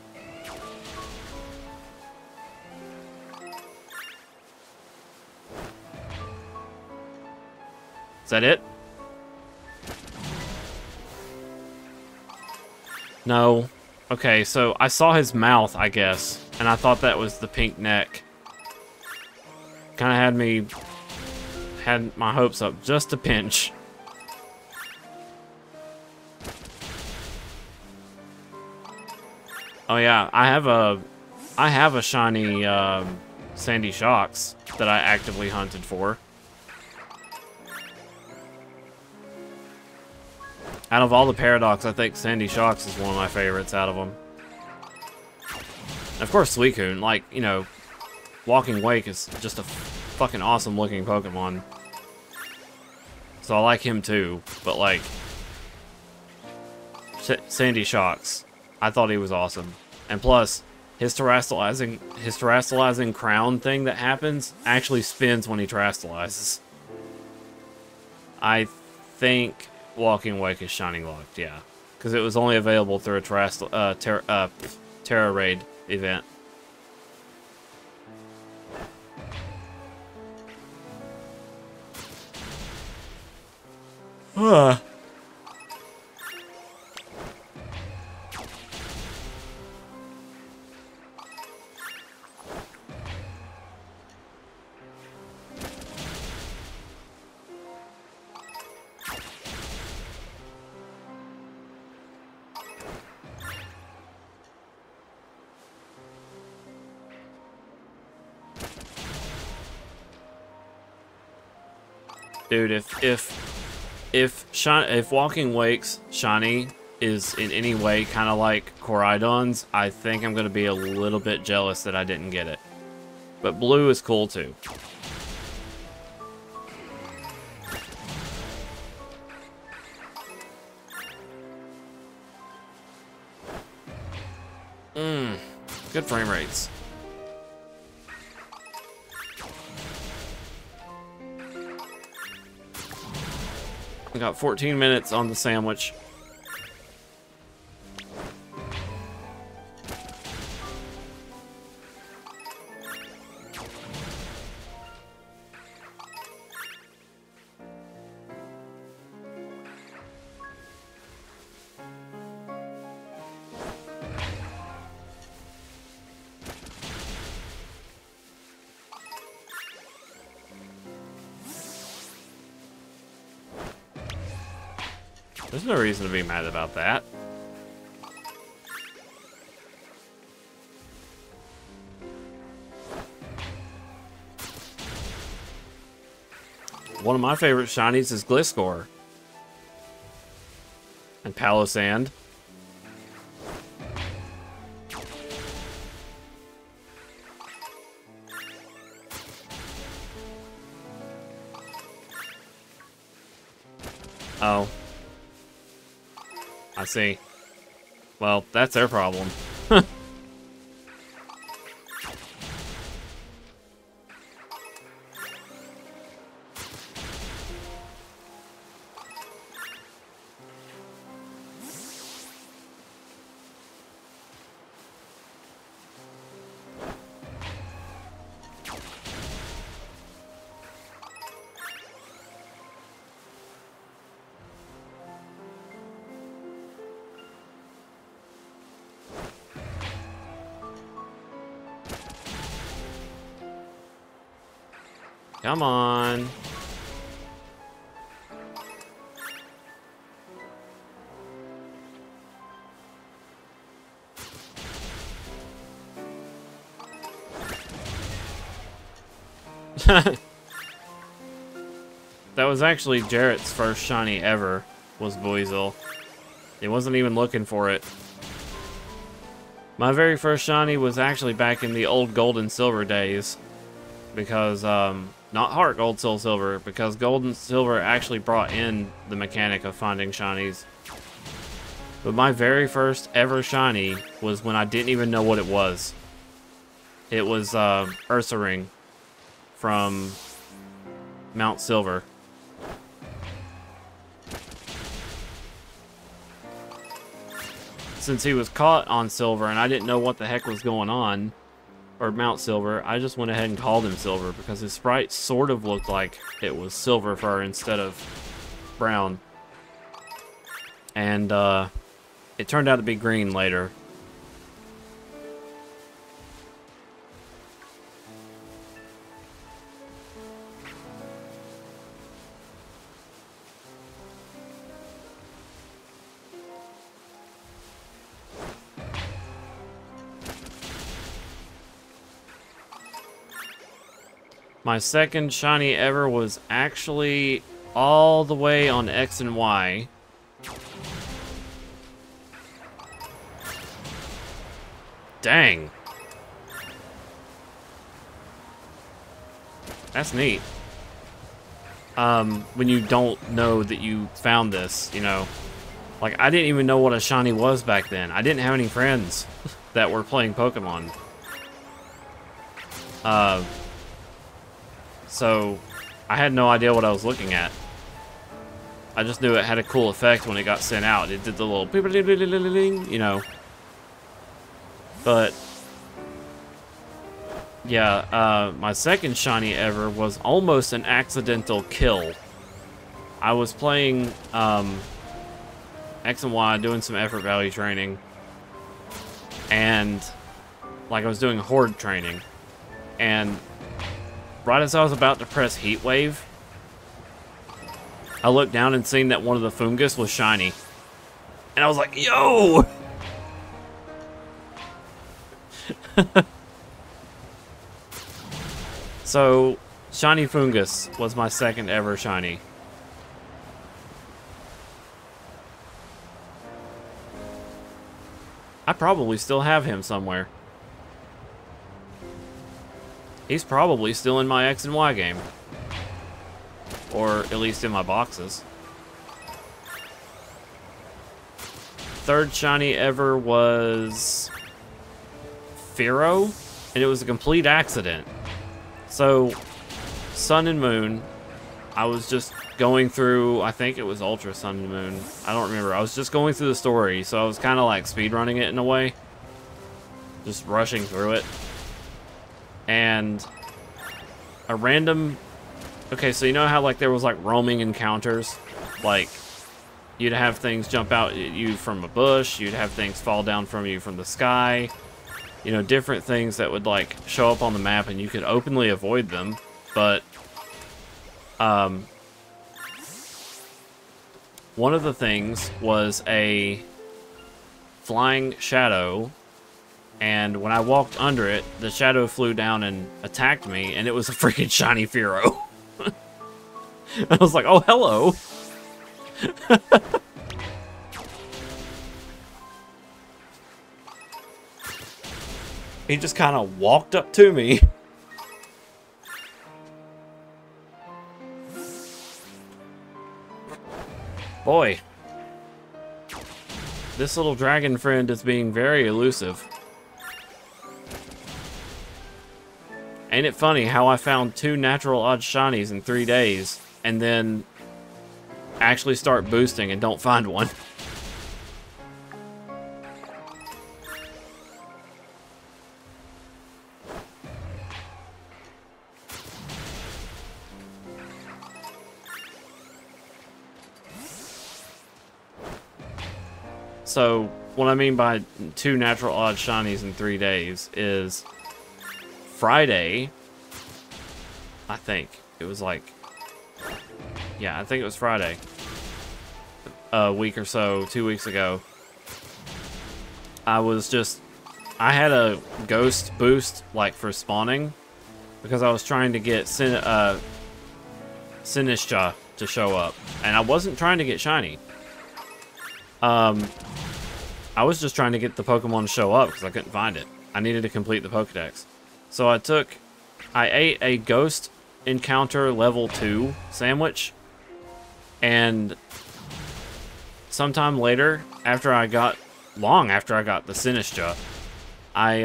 Is that it? No. Okay, so I saw his mouth, I guess, and I thought that was the pink neck. Kind of had my hopes up just a pinch. Oh yeah, I have a shiny Sandy Shocks that I actively hunted for. Out of all the Paradox, I think Sandy Shocks is one of my favorites out of them. And of course, Suicune, like, you know, Walking Wake is just a fucking awesome looking Pokemon. So I like him too, but like, Sandy Shocks, I thought he was awesome. And plus, his terastallizing crown thing that happens actually spins when he terastallizes. I think Walking Wake is shiny locked, yeah. Because it was only available through a Terra Raid event. Dude, if Walking Wake's shiny is in any way kind of like Koraidon's, I think I'm gonna be a little bit jealous that I didn't get it. But blue is cool too. Good frame rates. I got 14 minutes on the sandwich. There's no reason to be mad about that. One of my favorite shinies is Gliscor. And Palossand. Oh. I see. Well, that's their problem. Come on. That was actually Jarrett's first shiny ever, was Buizel. He wasn't even looking for it. My very first shiny was actually back in the old gold and silver days. Because, not Heart Gold, Soul Silver, because Gold and Silver actually brought in the mechanic of finding shinies. But my very first ever shiny was when I didn't even know what it was. It was, Ursa Ring from Mount Silver. Since he was caught on Silver and I didn't know what the heck was going on, or Mount Silver, I just went ahead and called him Silver because his sprite sort of looked like it was silver fur instead of brown. And it turned out to be green later. My second shiny ever was actually all the way on X and Y. Dang. That's neat. When you don't know that you found this, you know. Like, I didn't even know what a shiny was back then. I didn't have any friends that were playing Pokemon. So, I had no idea what I was looking at. I just knew it had a cool effect when it got sent out. It did the little beep-a-ding-ding-ding-ding, you know. But, yeah, my second shiny ever was almost an accidental kill. I was playing X and Y, doing some effort value training. And, like, I was doing horde training. And right as I was about to press Heat Wave, I looked down and seen that one of the Fungus was shiny. And I was like, yo! So, Shiny Fungus was my second ever shiny. I probably still have him somewhere. He's probably still in my X and Y game. Or at least in my boxes. Third shiny ever was Firo, and it was a complete accident. So, Sun and Moon, I was just going through, I think it was Ultra Sun and Moon. I don't remember. I was just going through the story, so I was kind of like speedrunning it in a way. Just rushing through it. And a random... Okay, so you know how like there was like roaming encounters? Like, you'd have things jump out at you from a bush, you'd have things fall down from you from the sky. You know, different things that would like show up on the map and you could openly avoid them. But, one of the things was a flying shadow, and when I walked under it, the shadow flew down and attacked me, and it was a freaking shiny Firo. I was like, oh, hello. He just kind of walked up to me. Boy. This little dragon friend is being very elusive. Ain't it funny how I found 2 natural odd shinies in 3 days, and then actually start boosting and don't find one? So, what I mean by 2 natural odd shinies in 3 days is Friday, I think. It was like, yeah, I think it was Friday. A week or so, 2 weeks ago. I had a ghost boost, like, for spawning. Because I was trying to get Sinistra to show up. And I wasn't trying to get shiny. I was just trying to get the Pokemon to show up because I couldn't find it. I needed to complete the Pokedex. So I ate a Ghost Encounter level 2 sandwich. And sometime later, long after I got the Sinistra, I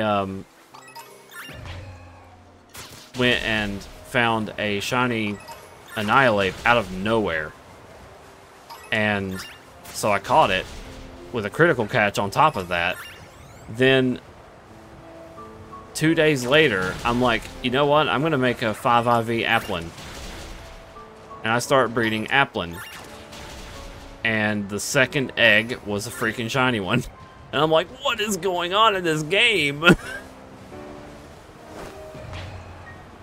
went and found a shiny Annihilate out of nowhere. And so I caught it with a critical catch on top of that. Then 2 days later, I'm like, you know what? I'm going to make a 5IV Applin. And I start breeding Applin. And the second egg was a freaking shiny one. And I'm like, what is going on in this game?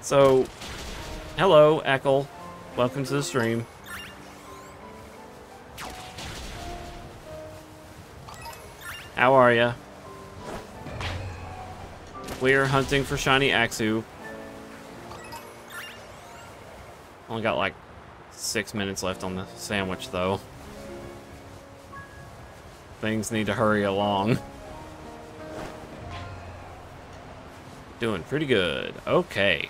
So, hello, Eckle. Welcome to the stream. How are ya? We're hunting for shiny Axu. Only got like 6 minutes left on the sandwich though. Things need to hurry along. Doing pretty good. Okay.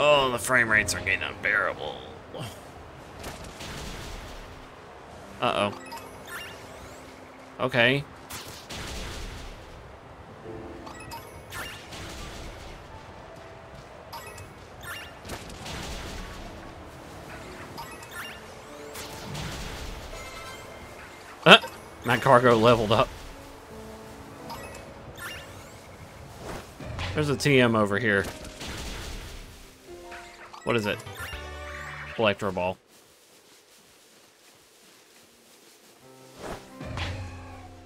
Oh, the frame rates are getting unbearable. Uh-oh. Okay. My cargo leveled up. There's a TM over here. What is it? Electro Ball.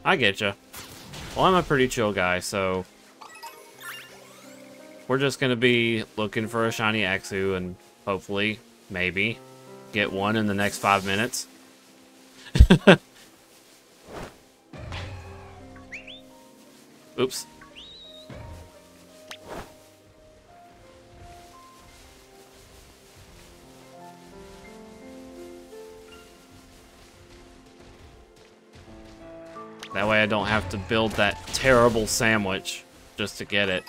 I get ya. Well, I'm a pretty chill guy, so we're just gonna be looking for a shiny Axu and hopefully, maybe, get one in the next 5 minutes. Oops. That way I don't have to build that terrible sandwich just to get it.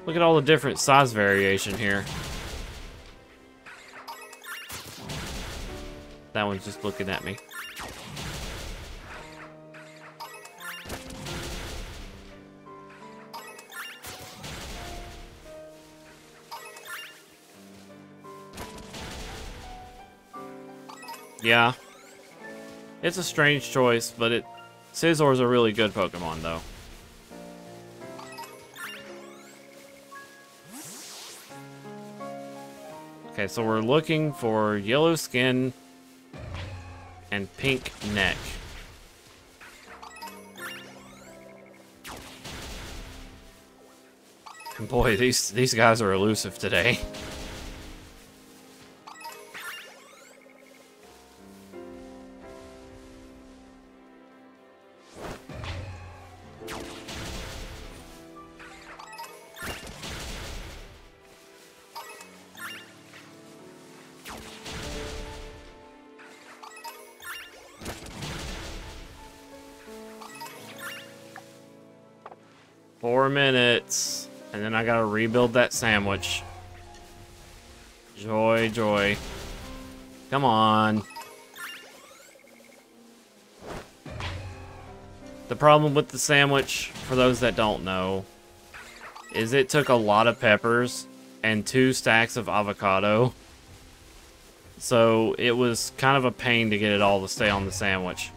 Look at all the different size variation here. That one's just looking at me. Yeah. It's a strange choice, but Scizor's a really good Pokemon, though. Okay, so we're looking for yellow skin and pink neck. And boy, these guys are elusive today. Four minutes, and then I gotta rebuild that sandwich. Joy, joy. Come on. The problem with the sandwich, for those that don't know, is it took a lot of peppers and 2 stacks of avocado. So it was kind of a pain to get it all to stay on the sandwich.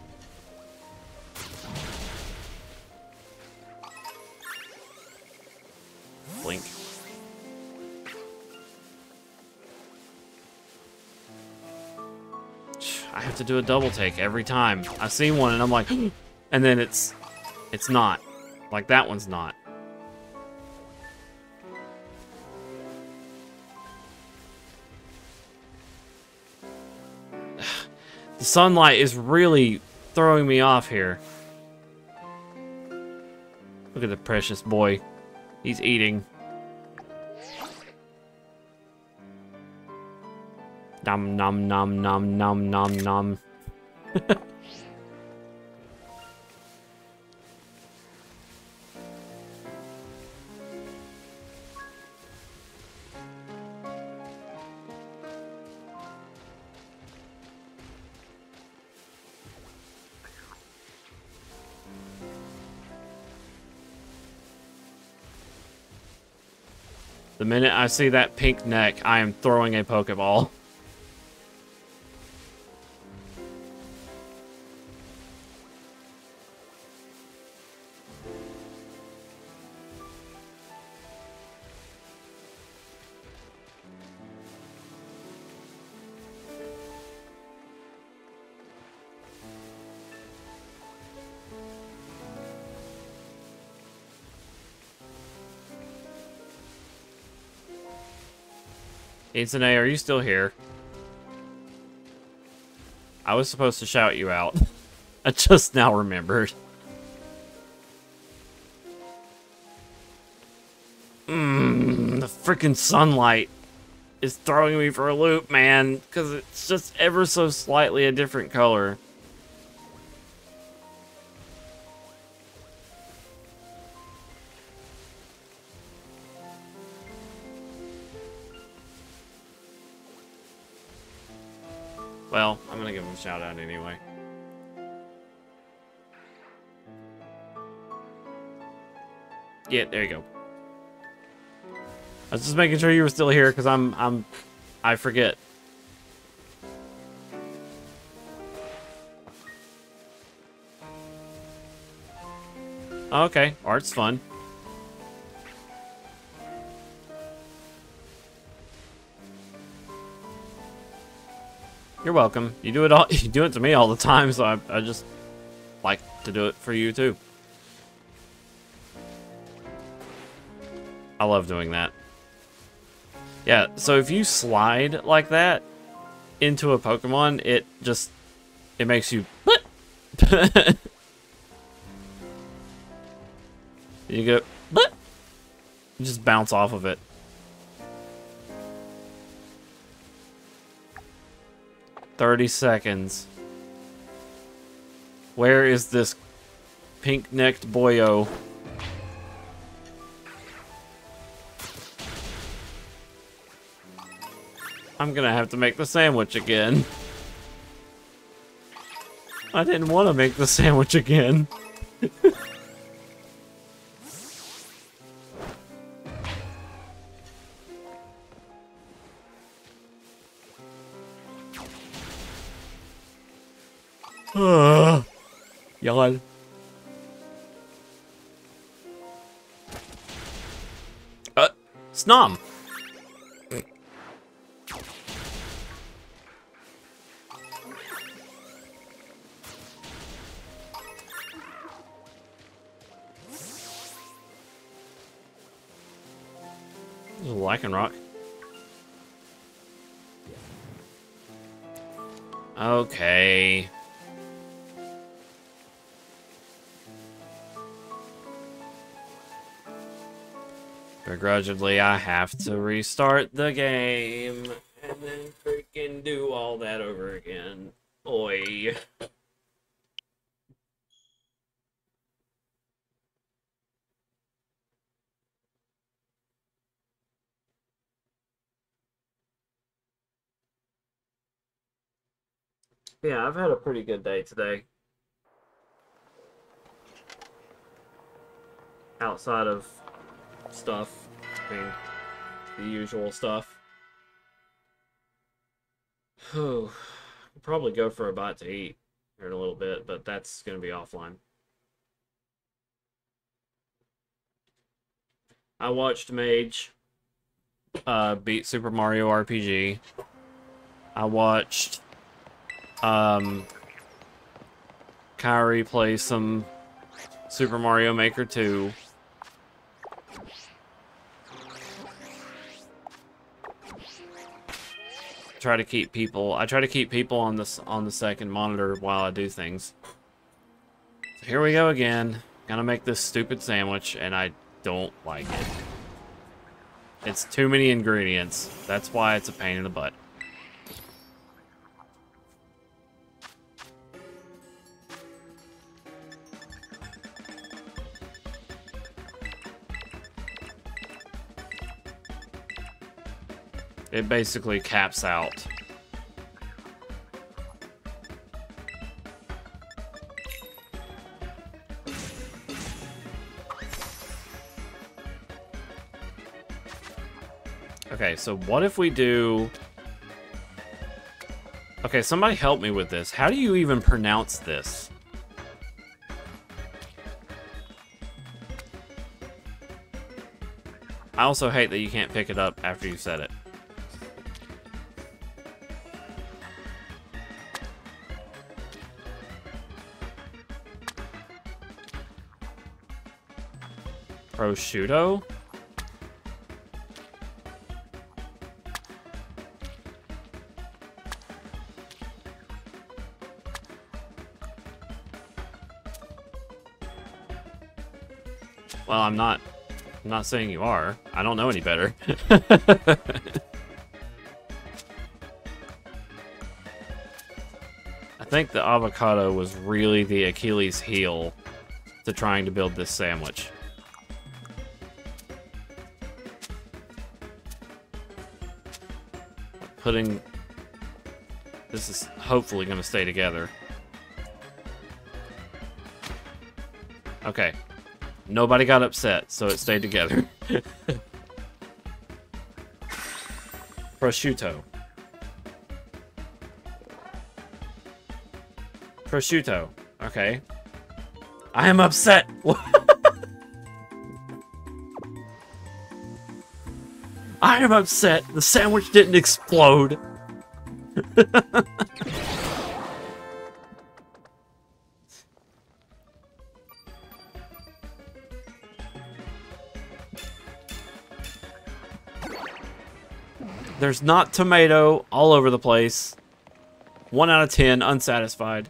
Blink. I have to do a double take every time. I see one and I'm like, and then it's not. Like that one's not. The sunlight is really throwing me off here. Look at the precious boy. He's eating. Nom nom nom nom nom nom nom. The minute I see that pink neck, I am throwing a Pokeball. Insane, are you still here? I was supposed to shout you out. I just now remembered. The freaking sunlight is throwing me for a loop, man. Because it's just ever so slightly a different color. Well, I'm gonna give him a shout out anyway. Yeah, there you go. I was just making sure you were still here because I forget. Okay, art's fun. You're welcome. You do it to me all the time, so I just like to do it for you too. I love doing that. Yeah, so if you slide like that into a Pokemon, it just it makes you... You go... You just bounce off of it. "30 seconds. Where is this pink-necked boyo?" I'm gonna have to make the sandwich again. I didn't want to make the sandwich again. Yawn. Snom. Lycanroc. Okay. Begrudgingly, I have to restart the game and then freaking do all that over again. Oi. Yeah, I've had a pretty good day today. Outside of stuff. I mean, the usual stuff. I'll probably go for a bite to eat here in a little bit, but that's going to be offline. I watched Mage beat Super Mario RPG. I watched Kyrie play some Super Mario Maker 2. I try to keep people on the second monitor while I do things. So here we go again. Gonna make this stupid sandwich, and I don't like it. It's too many ingredients. That's why it's a pain in the butt. It basically caps out. Okay, so what if we do... Okay, somebody help me with this. How do you even pronounce this? I also hate that you can't pick it up after you said it. Prosciutto? Well, I'm not saying you are. I don't know any better. I think the avocado was really the Achilles heel to trying to build this sandwich. This is hopefully going to stay together. Okay. Nobody got upset, so it stayed together. Prosciutto. Prosciutto. Okay. I am upset. I am upset. The sandwich didn't explode. There's not tomato all over the place. 1 out of 10, unsatisfied.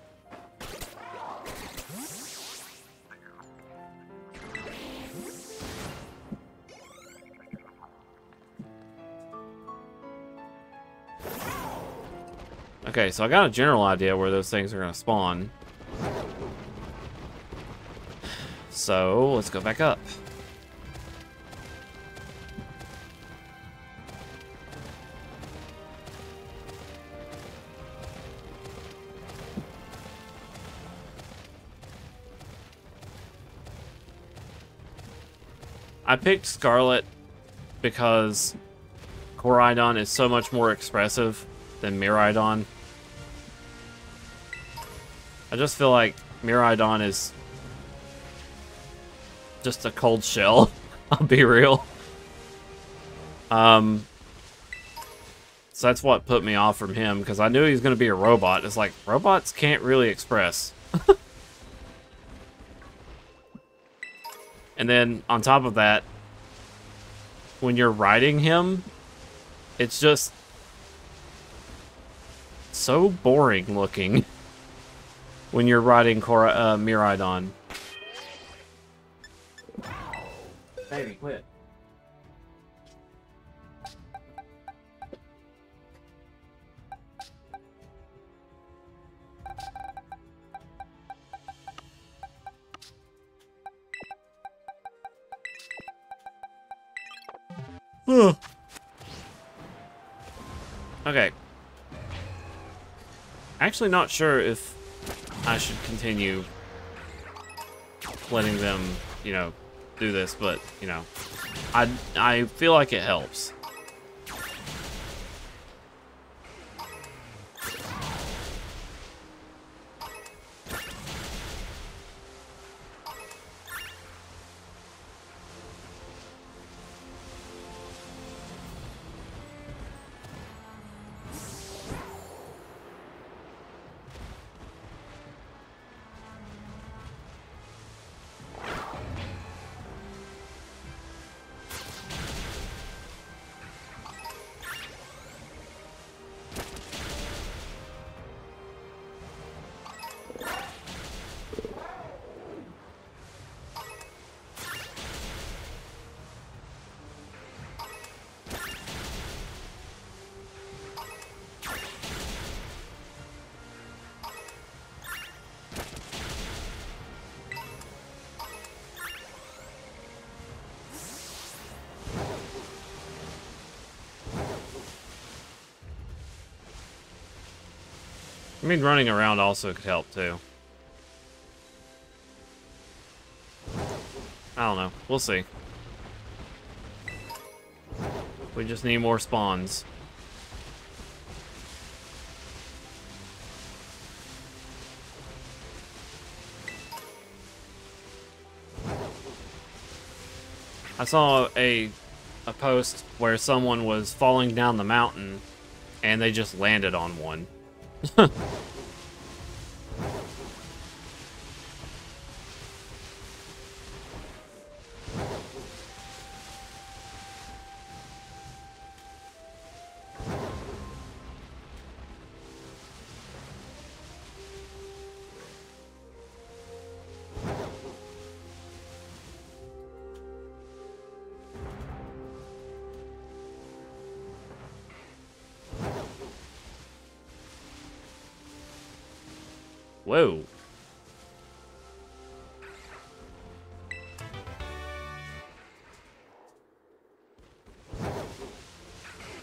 Okay, so I got a general idea where those things are going to spawn. So, let's go back up. I picked Scarlet because Koraidon is so much more expressive than Miraidon. I just feel like Miraidon is just a cold shell. I'll be real. So that's what put me off from him, because I knew he was going to be a robot. It's like, robots can't really express. And then, on top of that, when you're riding him, it's just so boring looking when you're riding Miraidon. Baby, quit. Okay. Actually not sure if I should continue letting them, you know, do this, but, you know, I feel like it helps. I mean, running around also could help, too. I don't know. We'll see. We just need more spawns. I saw a post where someone was falling down the mountain and they just landed on one. Whoa. I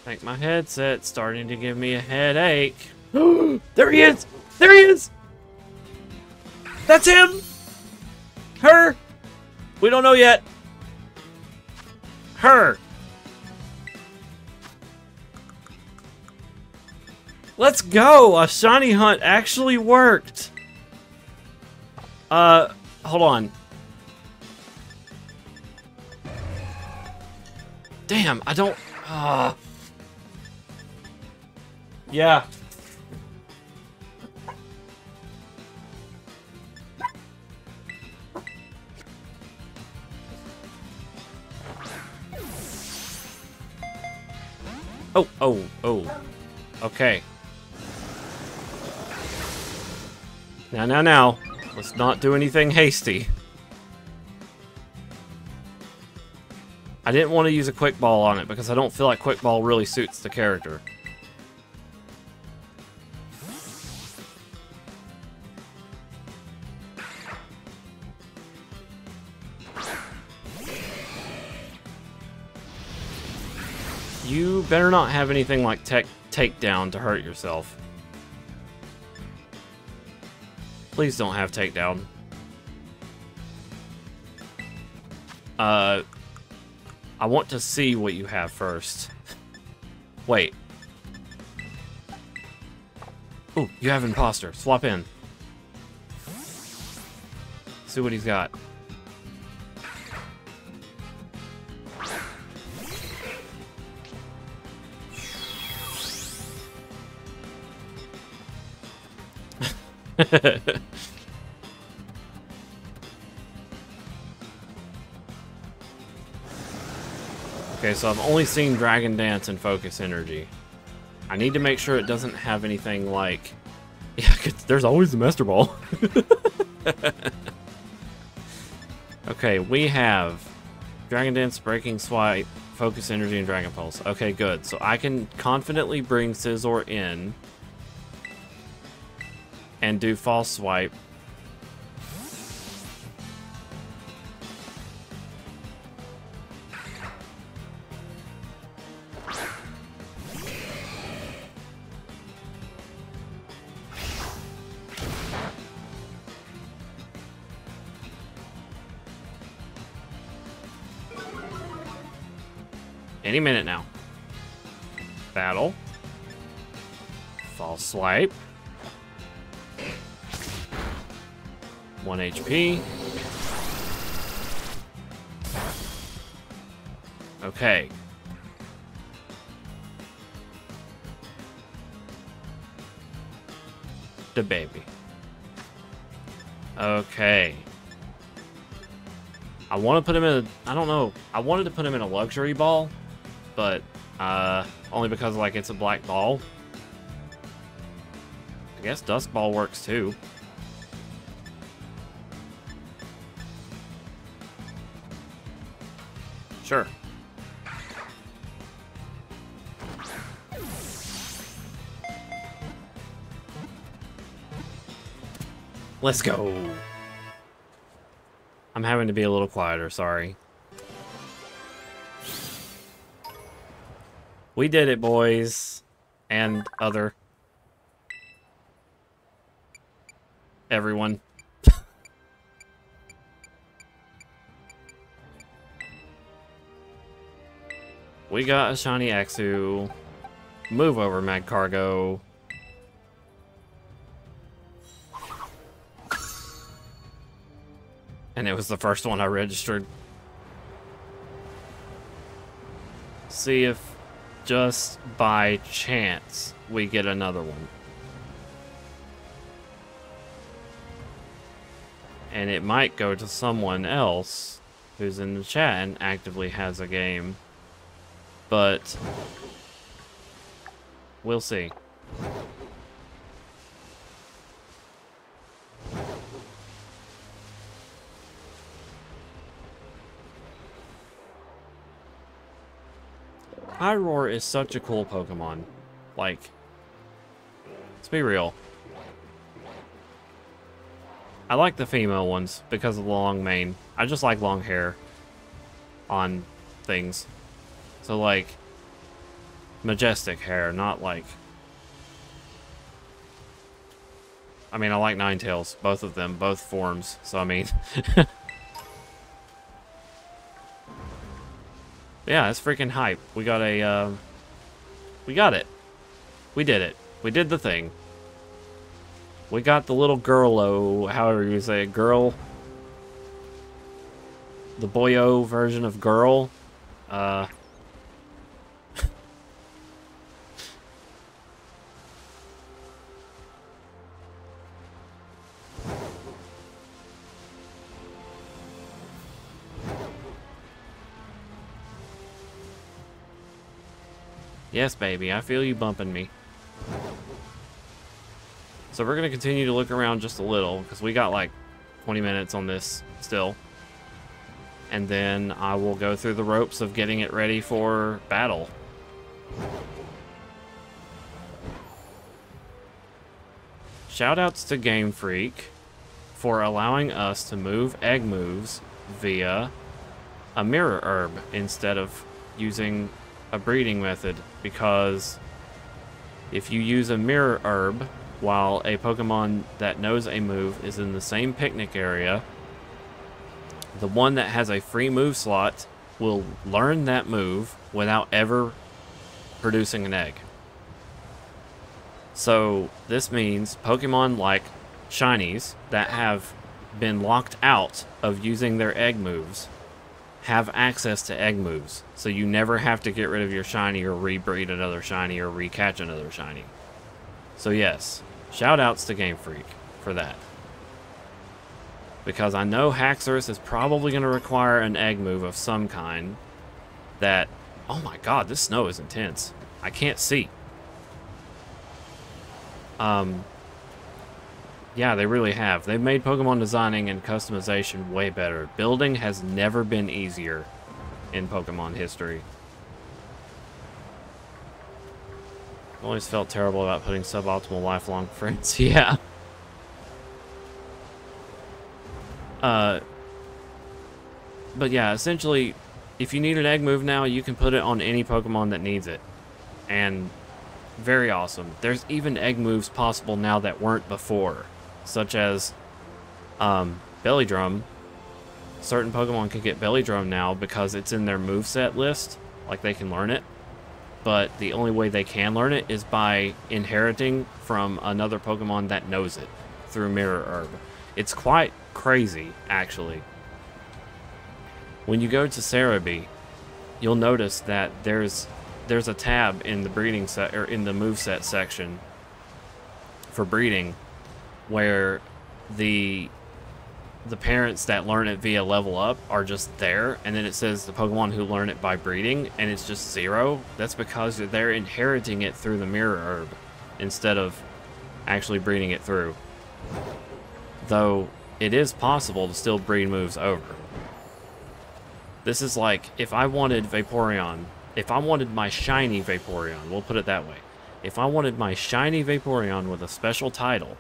think my headset's starting to give me a headache. There he is! There he is! That's him! Her! We don't know yet. Her! Let's go! A shiny hunt actually worked! Hold on. Damn, I don't... Yeah. Oh. Okay. Now. Let's not do anything hasty. I didn't want to use a quick ball on it because I don't feel like quick ball really suits the character. You better not have anything like takedown to hurt yourself. Please don't have takedown. I want to see what you have first. Wait. Ooh, you have imposter. Swap in. See what he's got. Okay, so I've only seen Dragon Dance and Focus Energy. I need to make sure it doesn't have anything like... Yeah, there's always the Master Ball. Okay, we have Dragon Dance, Breaking Swipe, Focus Energy, and Dragon Pulse. Okay, good. So I can confidently bring Scizor in and do False Swipe. Any minute now. Battle. False Swipe. 1 HP. Okay. The baby. Okay. I want to put him in a... I don't know. I wanted to put him in a luxury ball, but only because, like, it's a black ball. I guess Dusk Ball works, too. Sure. Let's go. I'm having to be a little quieter, sorry. We did it, boys. And other. Everyone. We got a shiny Axu. Move over, Mad Cargo. And it was the first one I registered. See if just by chance we get another one. And it might go to someone else who's in the chat and actively has a game. But we'll see. Pyroar is such a cool Pokemon. Like, let's be real. I like the female ones because of the long mane. I just like long hair on things. So, like, majestic hair, not like... I mean, I like Ninetales, both of them, both forms, so I mean... Yeah, it's freaking hype. We got a, we got it. We did it. We did the thing. We got the little girl-o, however you say it, girl. The boyo version of girl. Yes, baby, I feel you bumping me. So we're going to continue to look around just a little, because we got like 20 minutes on this still. And then I will go through the ropes of getting it ready for battle. Shoutouts to Game Freak for allowing us to move egg moves via a mirror herb instead of using a breeding method, because if you use a mirror herb while a Pokemon that knows a move is in the same picnic area, the one that has a free move slot will learn that move without ever producing an egg. So this means Pokemon like Shinies that have been locked out of using their egg moves have access to egg moves. So you never have to get rid of your Shiny or rebreed another Shiny or recatch another Shiny. So yes, shoutouts to Game Freak for that. Because I know Haxorus is probably going to require an egg move of some kind that... Oh my god, this snow is intense. I can't see. Yeah, they really have. They've made Pokemon designing and customization way better. Building has never been easier in Pokemon history. Always felt terrible about putting suboptimal lifelong friends. Yeah. But yeah, essentially, if you need an egg move now, you can put it on any Pokemon that needs it. And very awesome. There's even egg moves possible now that weren't before, such as Belly Drum. Certain Pokemon can get Belly Drum now because it's in their moveset list, like they can learn it. But the only way they can learn it is by inheriting from another Pokemon that knows it through Mirror Herb. It's quite crazy, actually. When you go to Cerebi, you'll notice that there's a tab in the breeding set, or in the moveset section for breeding, where the parents that learn it via level up are just there, and then it says the Pokemon who learn it by breeding, and it's just 0. That's because they're inheriting it through the Mirror Herb instead of actually breeding it through. Though it is possible to still breed moves over. This is like, if I wanted Vaporeon, if I wanted my shiny Vaporeon, we'll put it that way. If I wanted my shiny Vaporeon with a special title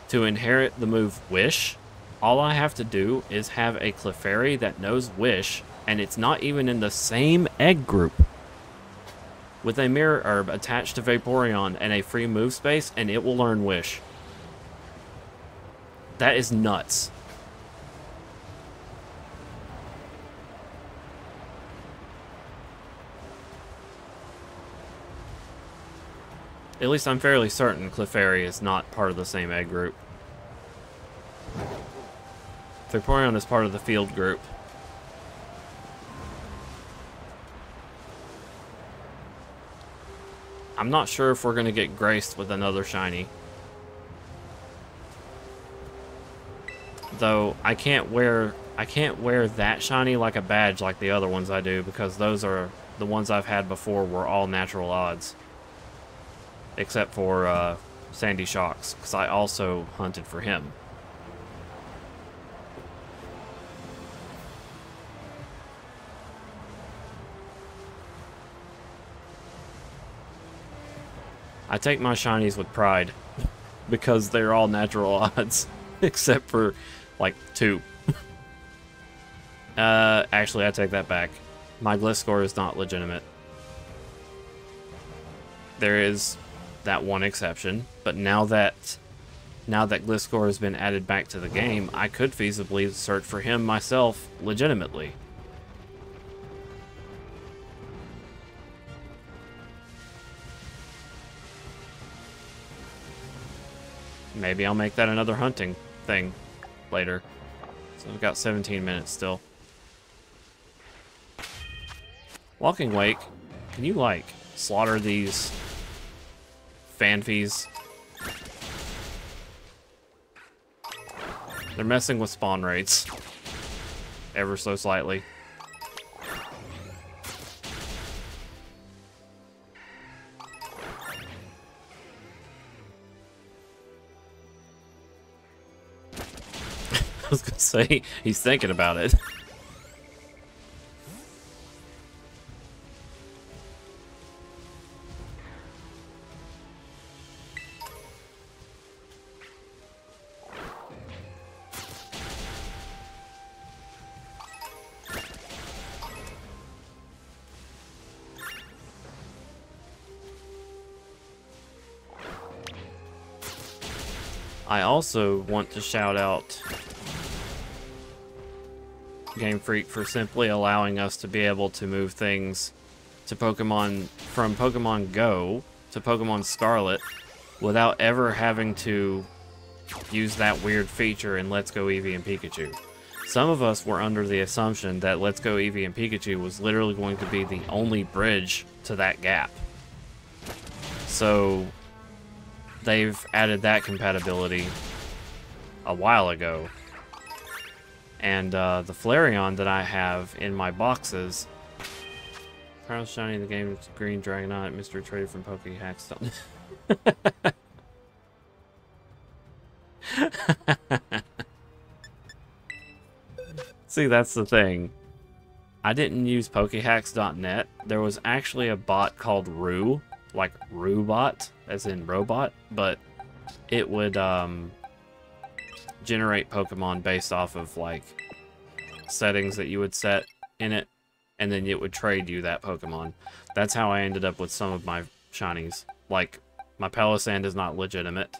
to inherit the move Wish, all I have to do is have a Clefairy that knows Wish, and it's not even in the same egg group, with a Mirror Herb attached to Vaporeon and a free move space, and it will learn Wish. That is nuts. At least I'm fairly certain Clefairy is not part of the same egg group. Vaporeon is part of the field group. I'm not sure if we're going to get graced with another shiny. Though I can't wear that shiny like a badge like the other ones I do, because those are the ones I've had before were all natural odds. Except for Sandy Shocks, because I also hunted for him. I take my shinies with pride, because they're all natural odds, except for, like, 2. Actually, I take that back. My Gliscor is not legitimate. There is that one exception, but now that Gliscor has been added back to the game, I could feasibly search for him myself legitimately. Maybe I'll make that another hunting thing later. So we've got 17 minutes still. Walking Wake, can you, like, slaughter these Fanfies? They're messing with spawn rates ever so slightly. was gonna say, he's thinking about it. I also want to shout out Game Freak for simply allowing us to be able to move things to Pokemon from Pokemon Go to Pokemon Scarlet without ever having to use that weird feature in Let's Go Eevee and Pikachu. Some of us were under the assumption that Let's Go Eevee and Pikachu was literally going to be the only bridge to that gap. So they've added that compatibility a while ago. And the Flareon that I have in my boxes, Proud Shiny the game Green Dragonite, Mr. Traded from PokeHacks. See, that's the thing. I didn't use PokeHacks.net. There was actually a bot called Roo, like Roobot, as in robot, but it would generate Pokemon based off of like settings that you would set in it, and then it would trade you that Pokemon. That's how I ended up with some of my shinies. Like, my Palossand is not legitimate,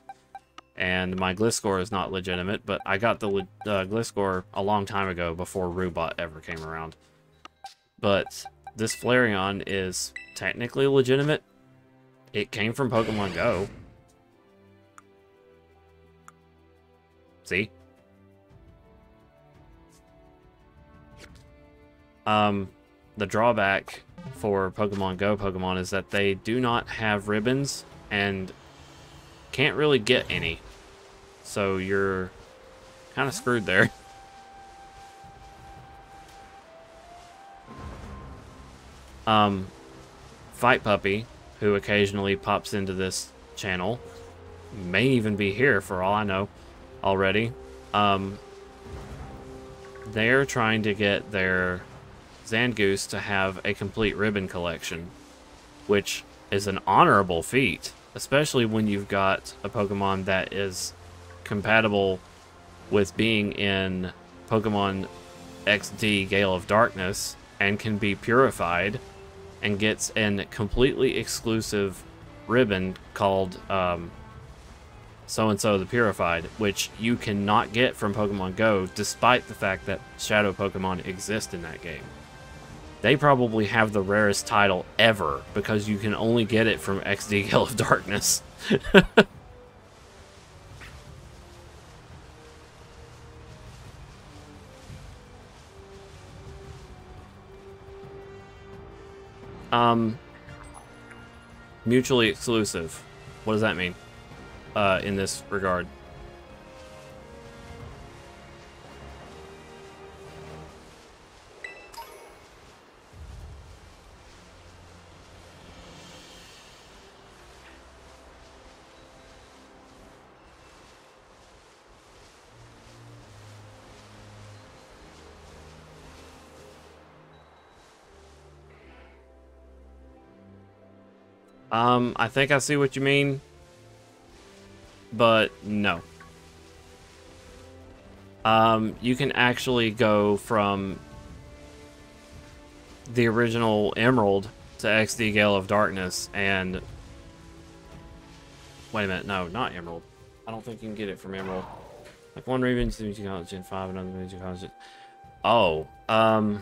and my Gliscor is not legitimate, but I got the Gliscor a long time ago before Roobot ever came around. But this Flareon is technically legitimate. It came from Pokemon Go. See? The drawback for Pokemon Go Pokemon is that they do not have ribbons and can't really get any. So you're kind of screwed there. Fight Puppy, who occasionally pops into this channel, may even be here for all I know already. They're trying to get their Zangoose to have a complete ribbon collection, which is an honorable feat, especially when you've got a Pokemon that is compatible with being in Pokemon XD Gale of Darkness and can be purified and gets a completely exclusive ribbon called So-and-so the Purified, which you cannot get from Pokemon Go, despite the fact that Shadow Pokemon exist in that game. They probably have the rarest title ever, because you can only get it from XD Gale of Darkness. Mutually exclusive. What does that mean? In this regard. I think I see what you mean, but no. You can actually go from the original Emerald to XD Gale of Darkness and... Wait a minute, no, not Emerald. I don't think you can get it from Emerald. Like one ribbon to Gen 5, another ribbon to College. Oh, I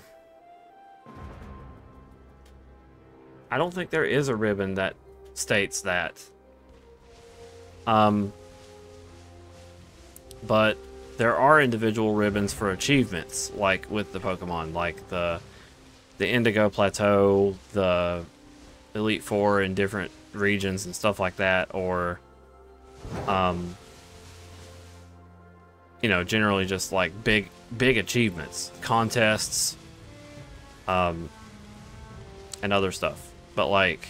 don't think there is a ribbon that states that. But there are individual ribbons for achievements, like with the Pokemon, like the Indigo Plateau, the Elite Four in different regions and stuff like that, or you know, generally just like big achievements, contests, and other stuff. But like,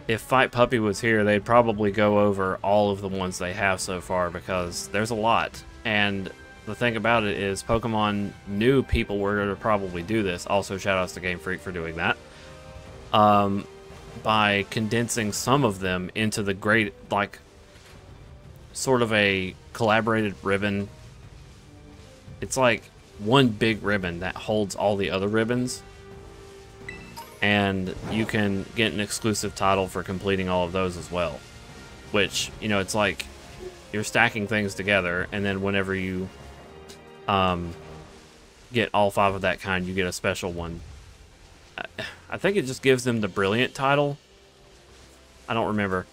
if Fight Puppy was here, they'd probably go over all of the ones they have so far, because there's a lot. And the thing about it is Pokemon knew people were going to probably do this. Also, shoutouts to Game Freak for doing that. By condensing some of them into the great, like, sort of a collaborated ribbon. It's like one big ribbon that holds all the other ribbons. And you can get an exclusive title for completing all of those as well. Which, you know, it's like you're stacking things together, and then whenever you get all 5 of that kind, you get a special one. I think it just gives them the Brilliant title. I don't remember.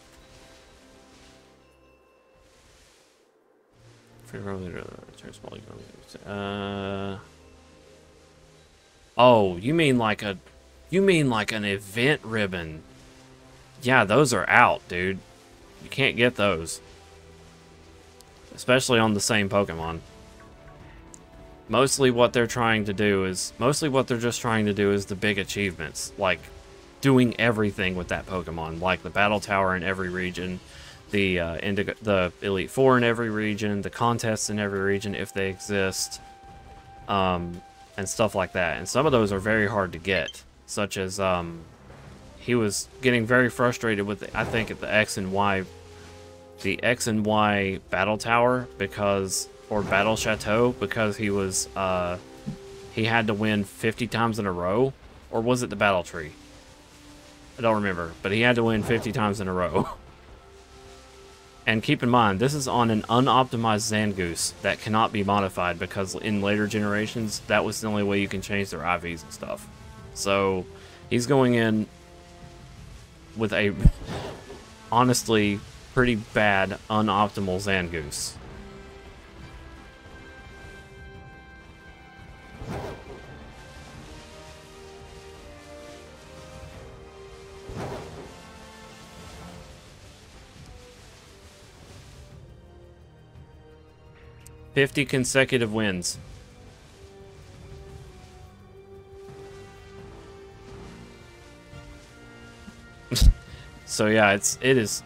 Oh, you mean like an event ribbon? Yeah, those are out, dude. You can't get those, especially on the same Pokemon. Mostly what they're just trying to do is the big achievements, like doing everything with that Pokemon, like the Battle Tower in every region, the Elite Four in every region, the contests in every region if they exist, and stuff like that. And some of those are very hard to get, such as he was getting very frustrated with I think at the X and Y Battle Tower or Battle Chateau, because he was he had to win 50 times in a row, or was it the Battle Tree? I don't remember, but he had to win 50 times in a row. And keep in mind, this is on an unoptimized Zangoose that cannot be modified, because in later generations, that was the only way you can change their IVs and stuff. So he's going in with a honestly pretty bad unoptimal Zangoose. "50 consecutive wins." So yeah, it is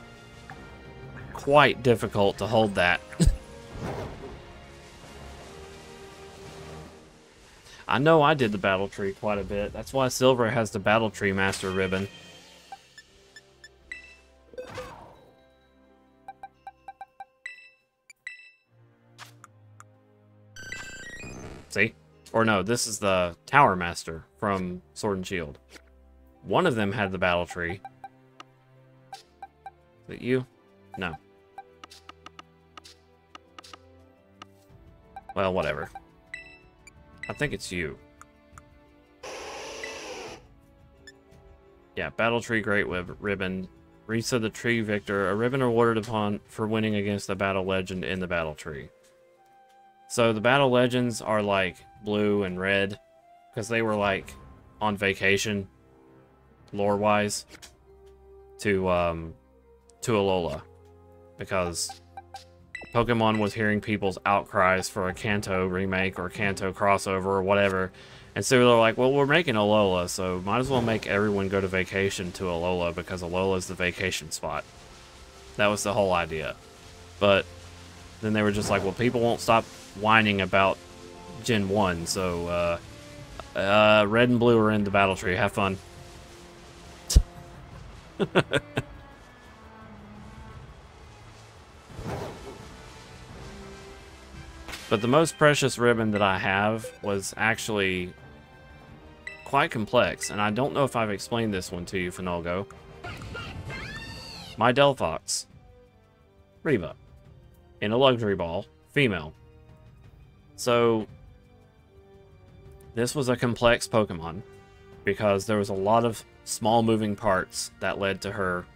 quite difficult to hold that. I know I did the Battle Tree quite a bit. That's why Silver has the Battle Tree Master ribbon. See? Or no, this is the Tower Master from Sword and Shield. One of them had the Battle Tree. Is it you? No. Well, whatever. I think it's you. Yeah, Battle Tree Great Ribbon. Risa the Tree Victor. A ribbon awarded upon for winning against the Battle Legend in the Battle Tree. So the Battle Legends are like blue and red, because they were like on vacation, lore-wise, to Alola, because Pokemon was hearing people's outcries for a Kanto remake or Kanto crossover or whatever, and so they're like, well, we're making Alola, so might as well make everyone go to vacation to Alola, because Alola is the vacation spot. That was the whole idea. But then they were just like, well, people won't stop whining about Gen 1, so red and blue are in the Battle Tree. Have fun. But the most precious ribbon that I have was actually quite complex, and I don't know if I've explained this one to you, Finolgo. My Delphox, Reva, in a luxury ball, female. So this was a complex Pokemon, because there was a lot of small moving parts that led to her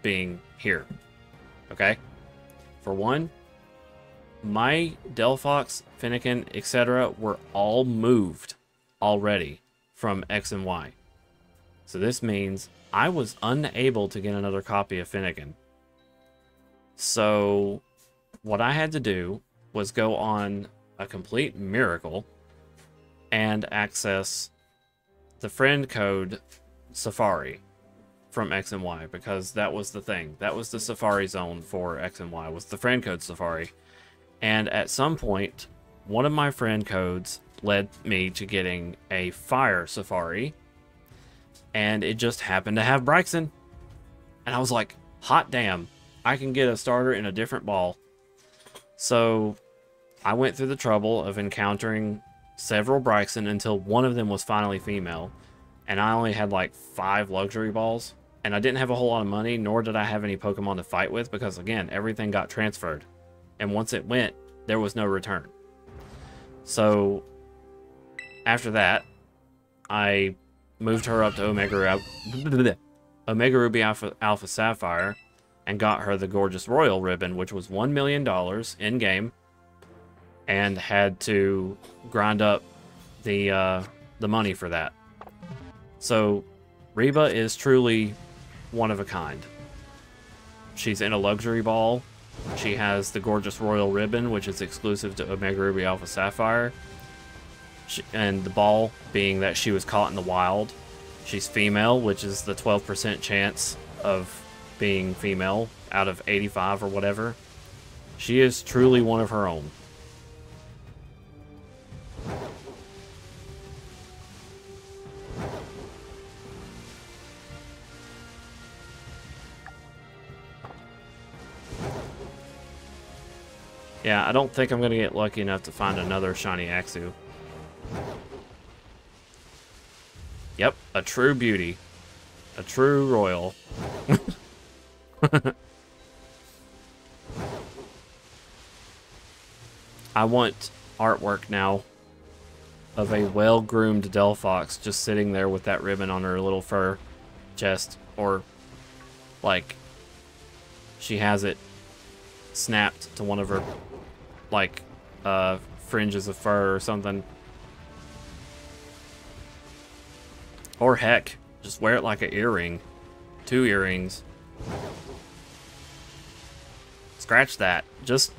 being here. Okay? For one, my Delphox, Finnegan, etc. were all moved already from X and Y. So this means I was unable to get another copy of Finnegan. So what I had to do was go on a complete miracle and access the friend code Safari from X and Y, because that was the thing. That was the Safari zone for X and Y, was the friend code Safari. And at some point, one of my friend codes led me to getting a fire safari, and it just happened to have Braixen. And I was like, hot damn, I can get a starter in a different ball. So I went through the trouble of encountering several Braixen until one of them was finally female. And I only had like 5 luxury balls. And I didn't have a whole lot of money, nor did I have any Pokemon to fight with, because again, everything got transferred. And once it went, there was no return. So after that, I moved her up to Omega Ruby Alpha Sapphire and got her the gorgeous Royal Ribbon, which was $1 million in game, and had to grind up the money for that. So Reba is truly one of a kind. She's in a luxury ball. She has the gorgeous Royal Ribbon, which is exclusive to Omega Ruby Alpha Sapphire. And the ball being that she was caught in the wild. She's female, which is the 12% chance of being female out of 85 or whatever. She is truly one of her own. Yeah, I don't think I'm going to get lucky enough to find another shiny Axew. Yep, a true beauty. A true royal. I want artwork now of a well-groomed Delphox just sitting there with that ribbon on her little fur chest. Or, like, she has it snapped to one of her, like, fringes of fur or something. Or heck, just wear it like an earring. 2 earrings. Scratch that. Just,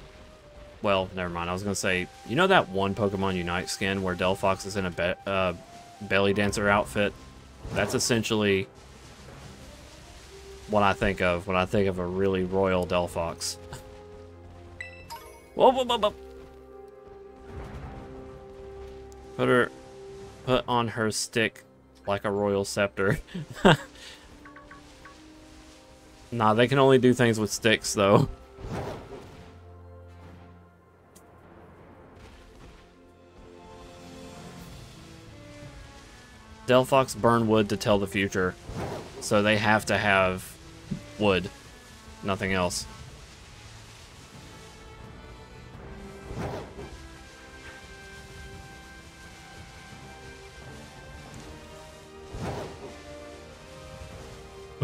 well, never mind. I was going to say, you know that one Pokemon Unite skin where Delphox is in a belly dancer outfit? That's essentially what I think of when I think of a really royal Delphox. Whoa, whoa, whoa, whoa. Put on her stick like a royal scepter. Nah, they can only do things with sticks, though. Delphox burn wood to tell the future, so they have to have wood, nothing else.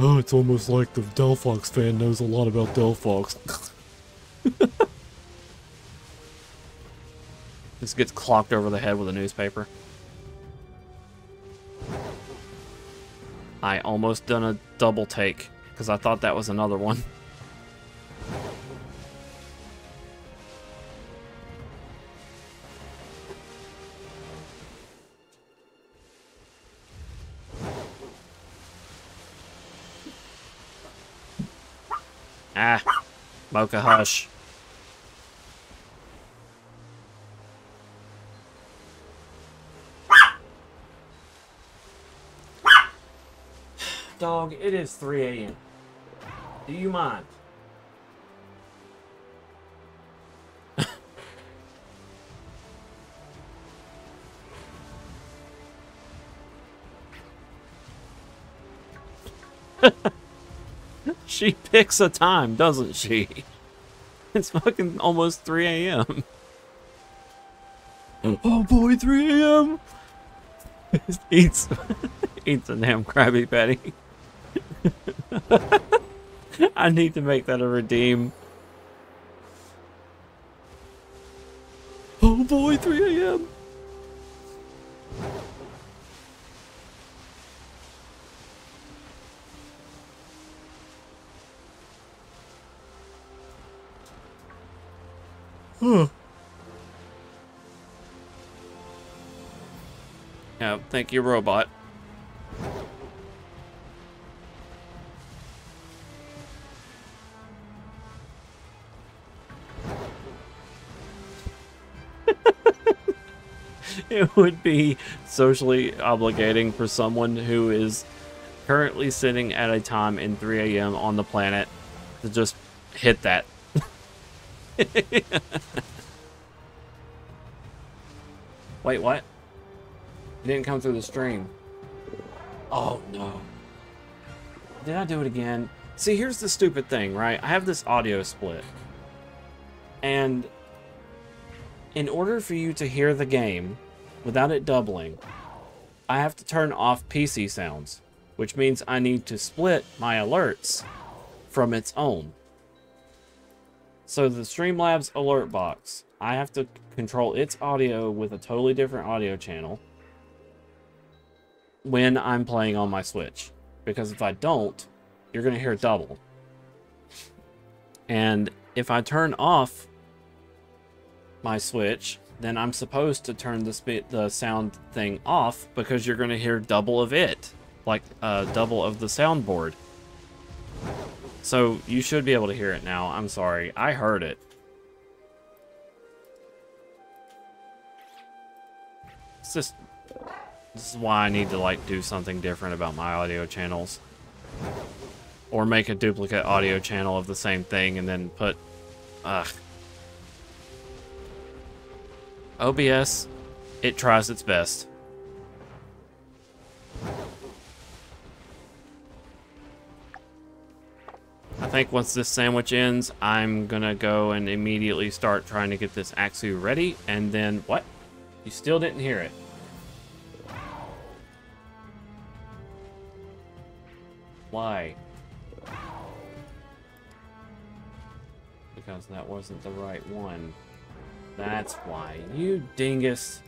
Oh, it's almost like the Delphox fan knows a lot about Delphox. This gets clocked over the head with a newspaper. I almost done a double take, because I thought that was another one. Ah, Mocha Hush. Dog, it is 3 a.m. Do you mind? She picks a time, doesn't she? It's fucking almost 3 a.m. Oh boy, 3 a.m. eats a damn Krabby Patty. I need to make that a redeem. Oh boy, 3 a.m. Huh. Yeah, thank you, robot. It would be socially obligating for someone who is currently sitting at a time in 3 a.m. on the planet to just hit that. Wait, what? It didn't come through the stream. Oh, no. Did I do it again? See, here's the stupid thing, right? I have this audio split. And in order for you to hear the game without it doubling, I have to turn off PC sounds, which means I need to split my alerts from its own. So the Streamlabs alert box, I have to control its audio with a totally different audio channel when I'm playing on my Switch. Because if I don't, you're going to hear double. And if I turn off my Switch, then I'm supposed to turn the sound thing off because you're going to hear double of it. Like double of the soundboard. So you should be able to hear it now. I'm sorry. I heard it. It's just... This is why I need to, like, do something different about my audio channels. Or make a duplicate audio channel of the same thing and then put... OBS, it tries its best. I think once this sandwich ends, I'm gonna go and immediately start trying to get this Axu ready, and then... What? You still didn't hear it. Why? Because that wasn't the right one. That's why. You dingus.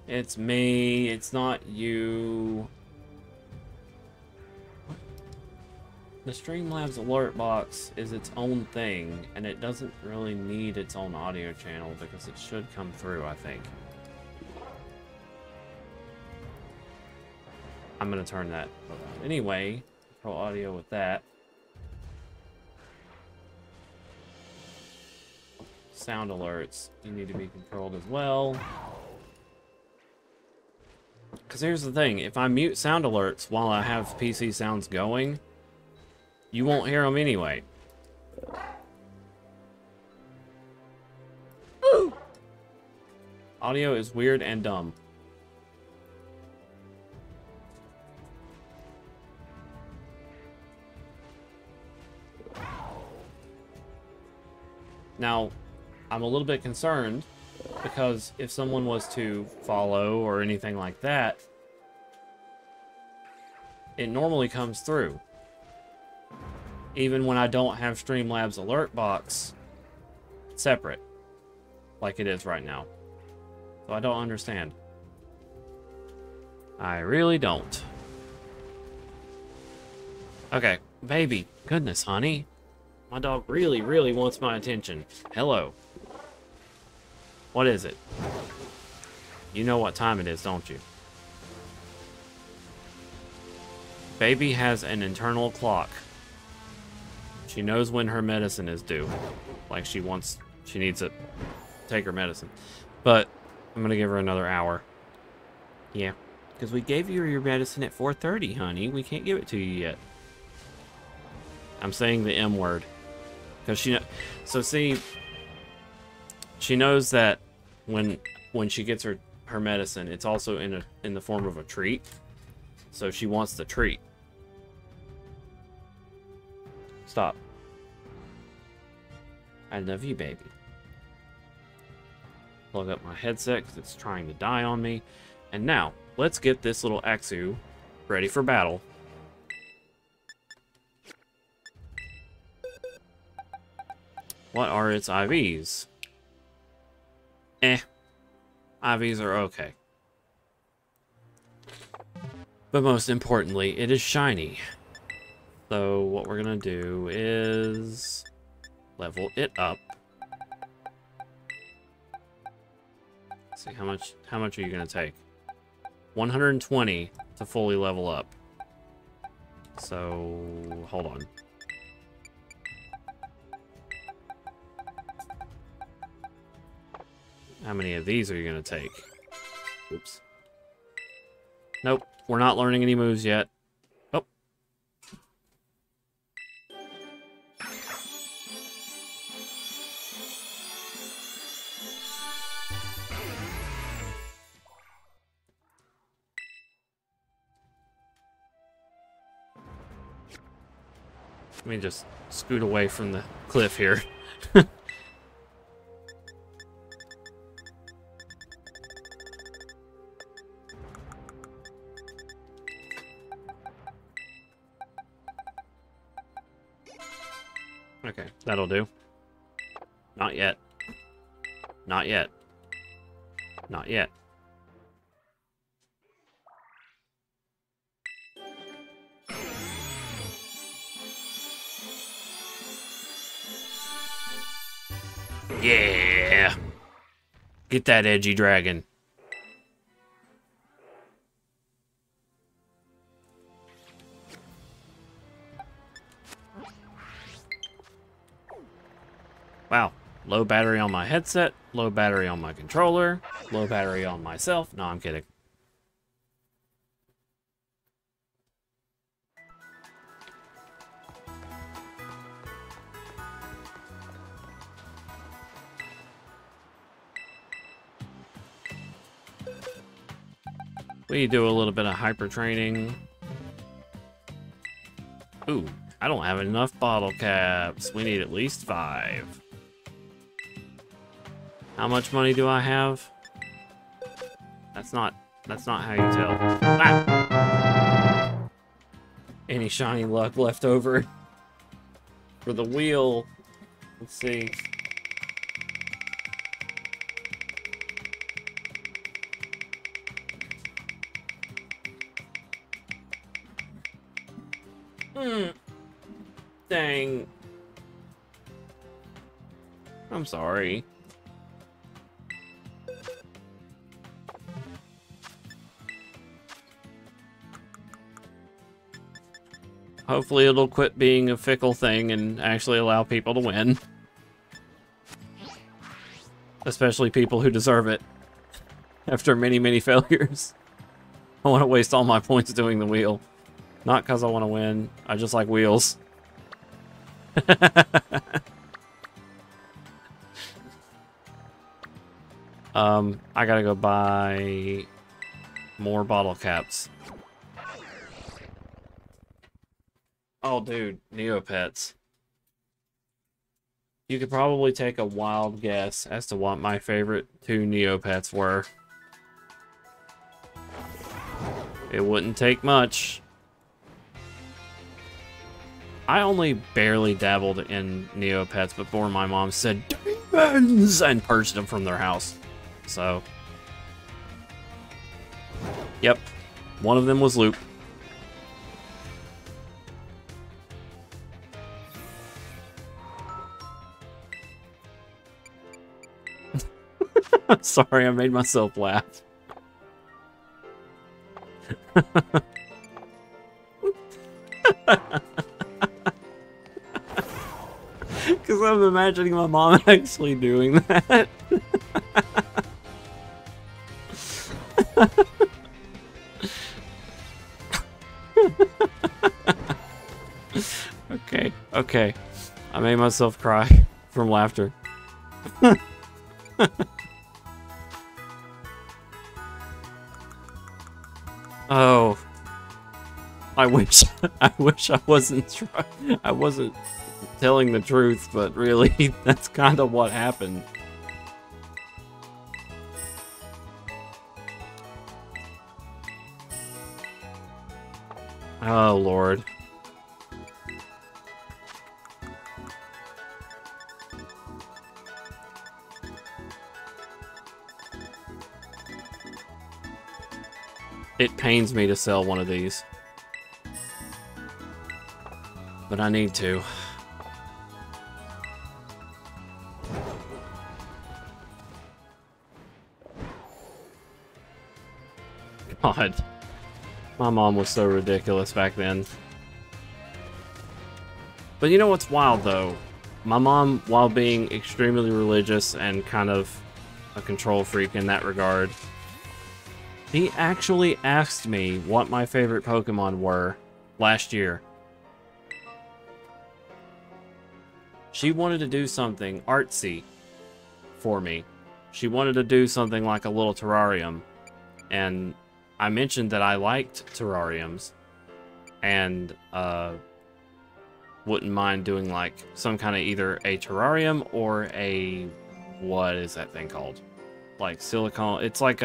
It's me. It's not you. The Streamlabs alert box is its own thing, and it doesn't really need its own audio channel because it should come through, I think. I'm gonna turn that around. Anyway, control audio with that. Sound alerts, you need to be controlled as well. Because here's the thing, if I mute sound alerts while I have PC sounds going, you won't hear them anyway. Ooh. Audio is weird and dumb. Now, I'm a little bit concerned because if someone was to follow or anything like that, it normally comes through. Even when I don't have Streamlabs alert box separate, like it is right now. So I don't understand. I really don't. Okay, baby. Goodness, honey. My dog really, really wants my attention. Hello. What is it? You know what time it is, don't you? Baby has an internal clock. She knows when her medicine is due. Like she needs to take her medicine. But I'm gonna give her another hour. Yeah. Because we gave you your medicine at 4:30, honey. We can't give it to you yet. I'm saying the M word. Because so see, she knows that when she gets her medicine, it's also in the form of a treat. So she wants the treat. Stop. I love you, baby. Plug up my headset because it's trying to die on me. And now, let's get this little Axu ready for battle. What are its IVs? IVs are okay. But most importantly, it is shiny. So what we're gonna do is level it up. Let's see how much are you gonna take? 120 to fully level up. So, hold on. How many of these are you going to take? Oops. Nope, we're not learning any moves yet. Oh. Let me just scoot away from the cliff here. Okay, that'll do. Not yet. Not yet. Not yet. Yeah! Get that edgy dragon. Wow. Low battery on my headset, low battery on my controller, low battery on myself. No, I'm kidding. We do a little bit of hyper training. Ooh, I don't have enough bottle caps. We need at least 5. How much money do I have? That's not how you tell. Ah! Any shiny luck left over for the wheel? Let's see. Dang. I'm sorry. Hopefully it'll quit being a fickle thing and actually allow people to win. Especially people who deserve it. After many, many failures. I want to waste all my points doing the wheel. Not because I want to win. I just like wheels. I gotta go buy more bottle caps. Oh, dude, Neopets. You could probably take a wild guess as to what my favorite 2 Neopets were. It wouldn't take much. I only barely dabbled in Neopets before my mom said demons and purged them from their house. So, yep, one of them was Loop. Sorry, I made myself laugh. Because I'm imagining my mom actually doing that. Okay. I made myself cry from laughter. Oh. I wish I wasn't telling the truth, but really, that's kind of what happened. Oh, Lord. It pains me to sell one of these. But I need to. God. My mom was so ridiculous back then. But you know what's wild, though? My mom, while being extremely religious and kind of a control freak in that regard, she actually asked me what my favorite Pokemon were last year. She wanted to do something artsy for me. She wanted to do something like a little terrarium. And I mentioned that I liked terrariums. And, wouldn't mind doing like some kind of either a terrarium or a, what is that thing called? Like silicone. It's like,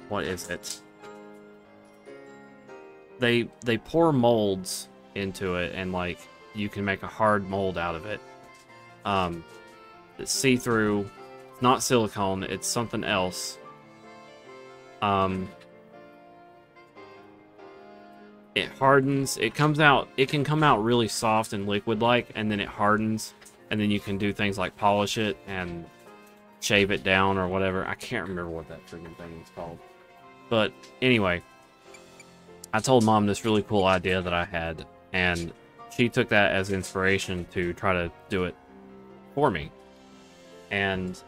what is it? They pour molds into it, and like you can make a hard mold out of it. It's see-through. It's not silicone, it's something else. It hardens, it can come out really soft and liquid-like, and then it hardens, and then you can do things like polish it and shave it down or whatever. I can't remember what that freaking thing is called. But anyway, I told Mom this really cool idea that I had, and she took that as inspiration to try to do it for me. And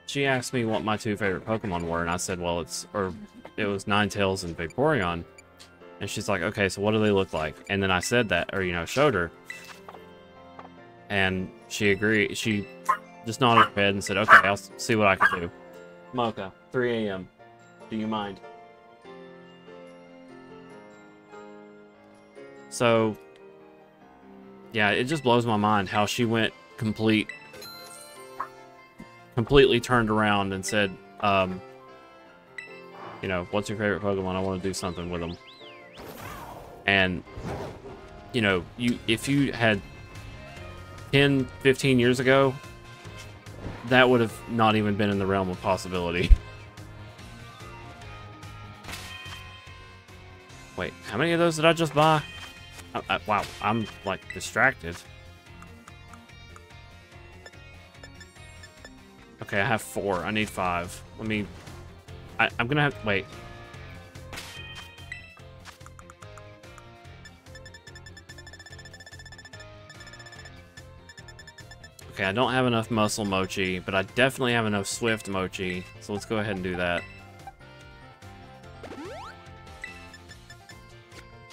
she asked me what my two favorite Pokemon were, and I said, well, it was Ninetales and Vaporeon. And she's like, okay, so what do they look like? And then I said that, or, you know, showed her. And she agreed. She just nodded her head and said, okay, I'll see what I can do. Mocha, 3 a.m. Do you mind? So, yeah, it just blows my mind how she went completely turned around and said, you know, what's your favorite Pokemon? I want to do something with them. And, you know, if you had 10, 15 years ago, that would have not even been in the realm of possibility. Wait, how many of those did I just buy? Wow, I'm, like, distracted. Okay, I have 4. I need 5. Let me... I'm gonna have... Wait. Okay, I don't have enough Muscle Mochi, but I definitely have enough Swift Mochi, so let's go ahead and do that.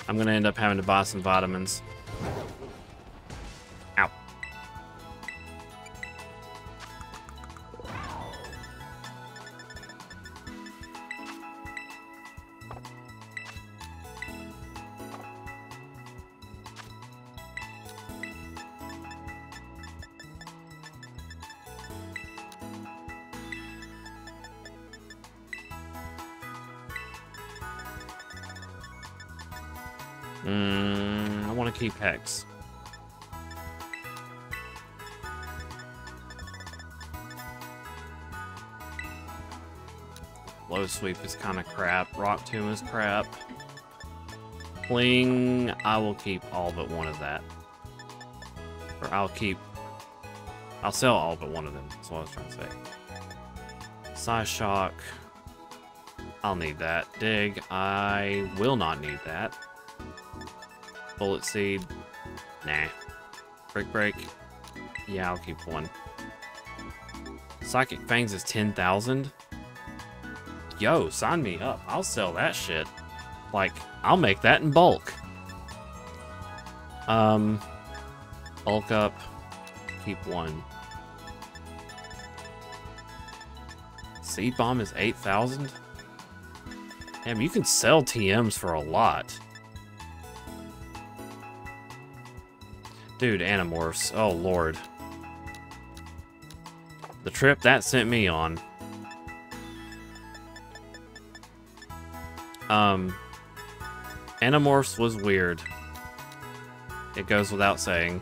I'm gonna end up having to buy some vitamins. Ow. I want to keep Hex. Low Sweep is kind of crap. Rock Tomb is crap. Fling, I will keep all but one of that. Or I'll sell all but one of them. That's what I was trying to say. Psyshock. I'll need that. Dig, I will not need that. Bullet Seed. Nah. Brick Break. Yeah, I'll keep one. Psychic Fangs is 10,000. Yo, sign me up. I'll sell that shit. Like, I'll make that in bulk. Bulk up. Keep one. Seed Bomb is 8,000. Damn, you can sell TMs for a lot. Dude, Animorphs. Oh, Lord. The trip that sent me on. Animorphs was weird. It goes without saying.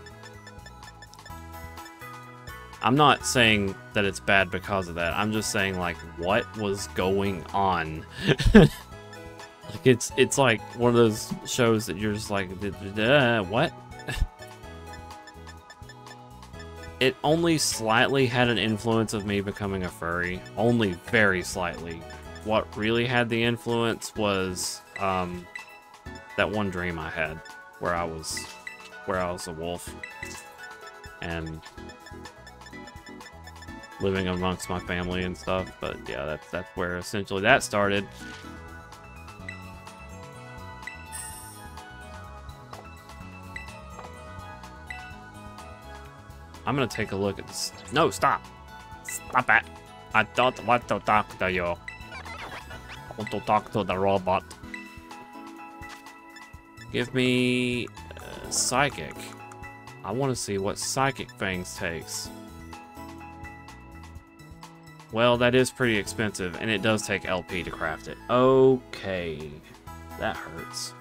I'm not saying that it's bad because of that. I'm just saying, like, what was going on? Like, it's like one of those shows that you're just like, what? It only slightly had an influence of me becoming a furry. Only very slightly. What really had the influence was, that one dream I had where I was a wolf and living amongst my family and stuff. But yeah, that's where essentially that started. I'm gonna take a look at this. No, stop! Stop it! I don't want to talk to you. I want to talk to the robot. Give me psychic. I want to see what psychic fangs takes. Well, that is pretty expensive, and it does take LP to craft it. Okay, that hurts.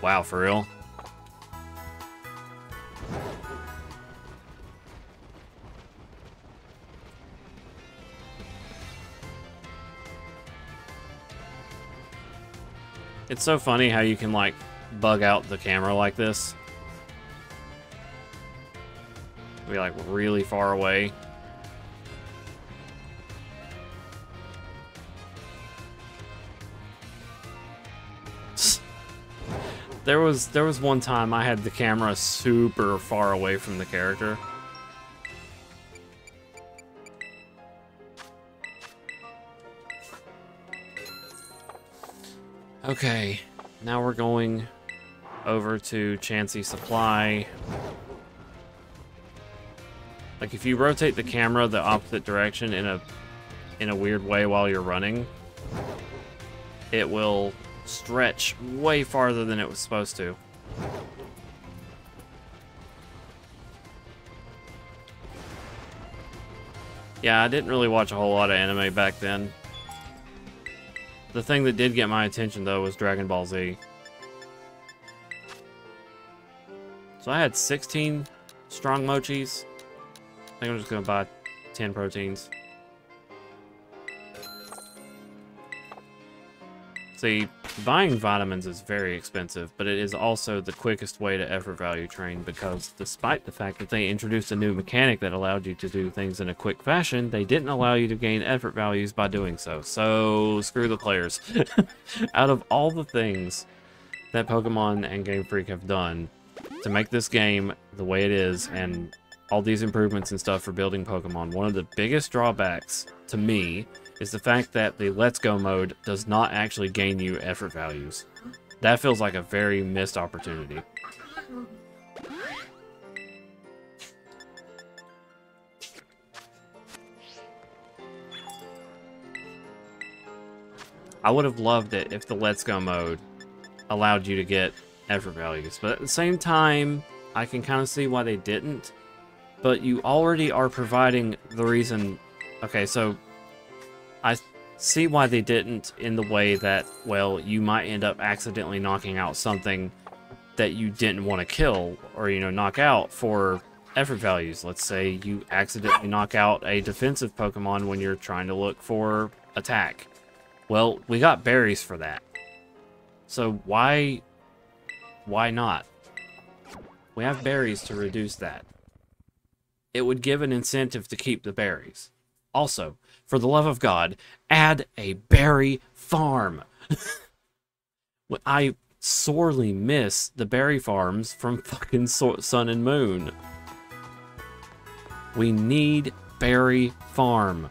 Wow, for real? It's so funny how you can, like, bug out the camera like this. Be, like, really far away. There was one time I had the camera super far away from the character. Okay, now we're going over to Chansey Supply. Like, if you rotate the camera the opposite direction in a weird way while you're running, it will stretch way farther than it was supposed to. Yeah, I didn't really watch a whole lot of anime back then. The thing that did get my attention, though, was Dragon Ball Z. So I had 16 strong mochis. I think I'm just gonna buy 10 proteins. See, buying vitamins is very expensive, but it is also the quickest way to effort value train, because despite the fact that they introduced a new mechanic that allowed you to do things in a quick fashion, they didn't allow you to gain effort values by doing so. So, screw the players. Out of all the things that Pokemon and Game Freak have done to make this game the way it is, and all these improvements and stuff for building Pokemon, one of the biggest drawbacks to me is the fact that the Let's Go mode does not actually gain you effort values. That feels like a very missed opportunity. I would have loved it if the Let's Go mode allowed you to get effort values, but at the same time, I can kind of see why they didn't. But you already are providing the reason. Okay, so I see why they didn't, in the way that, well, you might end up accidentally knocking out something that you didn't want to kill, or, you know, knock out for effort values. Let's say you accidentally knock out a defensive Pokemon when you're trying to look for attack. Well, we got berries for that. So why not? We have berries to reduce that. It would give an incentive to keep the berries. Also, for the love of God, add a berry farm. I sorely miss the berry farms from fucking Sun and Moon. We need berry farm.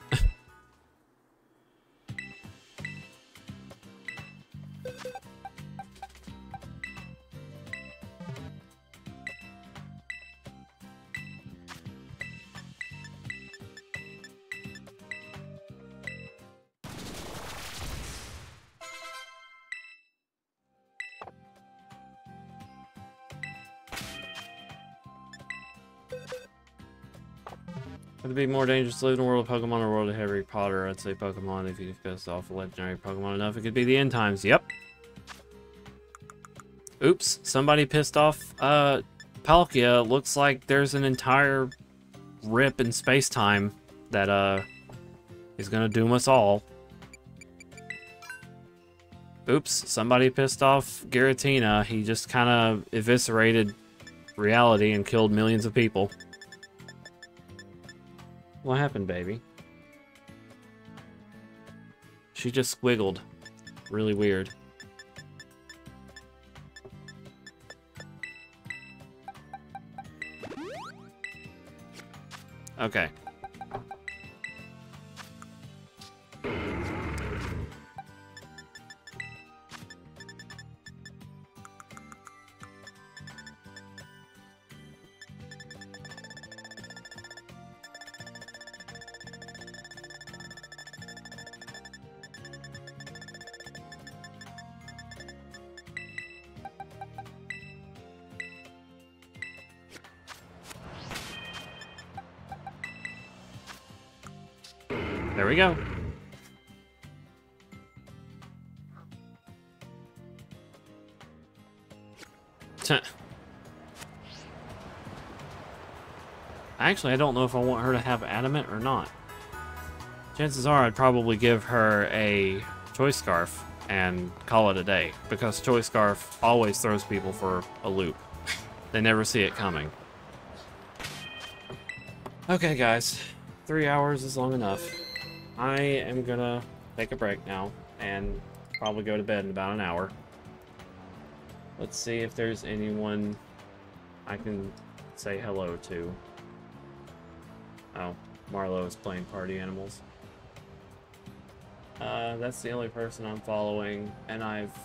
Would it be more dangerous to live in a world of Pokemon or a world of Harry Potter? I'd say Pokemon. If you pissed off a legendary Pokemon enough, it could be the end times. Yep. Oops, somebody pissed off Palkia. Looks like there's an entire rip in space-time that is gonna doom us all. Oops, somebody pissed off Giratina. He just kind of eviscerated reality and killed millions of people. What happened, baby? she just squiggled. Really weird. Okay. There we go. Actually, I don't know if I want her to have adamant or not. Chances are I'd probably give her a choice scarf and call it a day, because choice scarf always throws people for a loop. They never see it coming. Okay, guys. 3 hours is long enough. I am gonna take a break now and probably go to bed in about an hour. Let's see if there's anyone I can say hello to. Oh, Marlo is playing Party Animals. That's the only person I'm following, and I've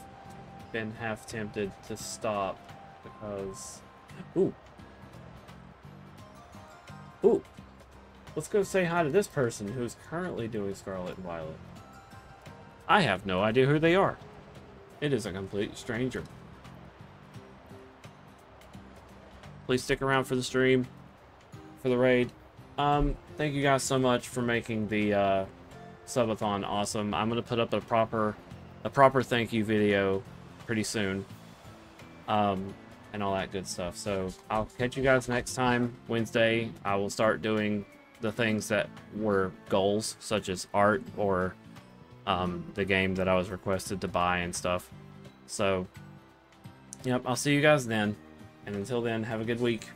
been half tempted to stop because... Ooh. Ooh. Let's go say hi to this person who's currently doing Scarlet and Violet. I have no idea who they are. It is a complete stranger. Please stick around for the stream, for the raid. Thank you guys so much for making the subathon awesome. I'm gonna put up a proper thank you video pretty soon, and all that good stuff. So I'll catch you guys next time. Wednesday, I will start doing the things that were goals, such as art or the game that I was requested to buy and stuff. So, yep, I'll see you guys then. And until then, have a good week.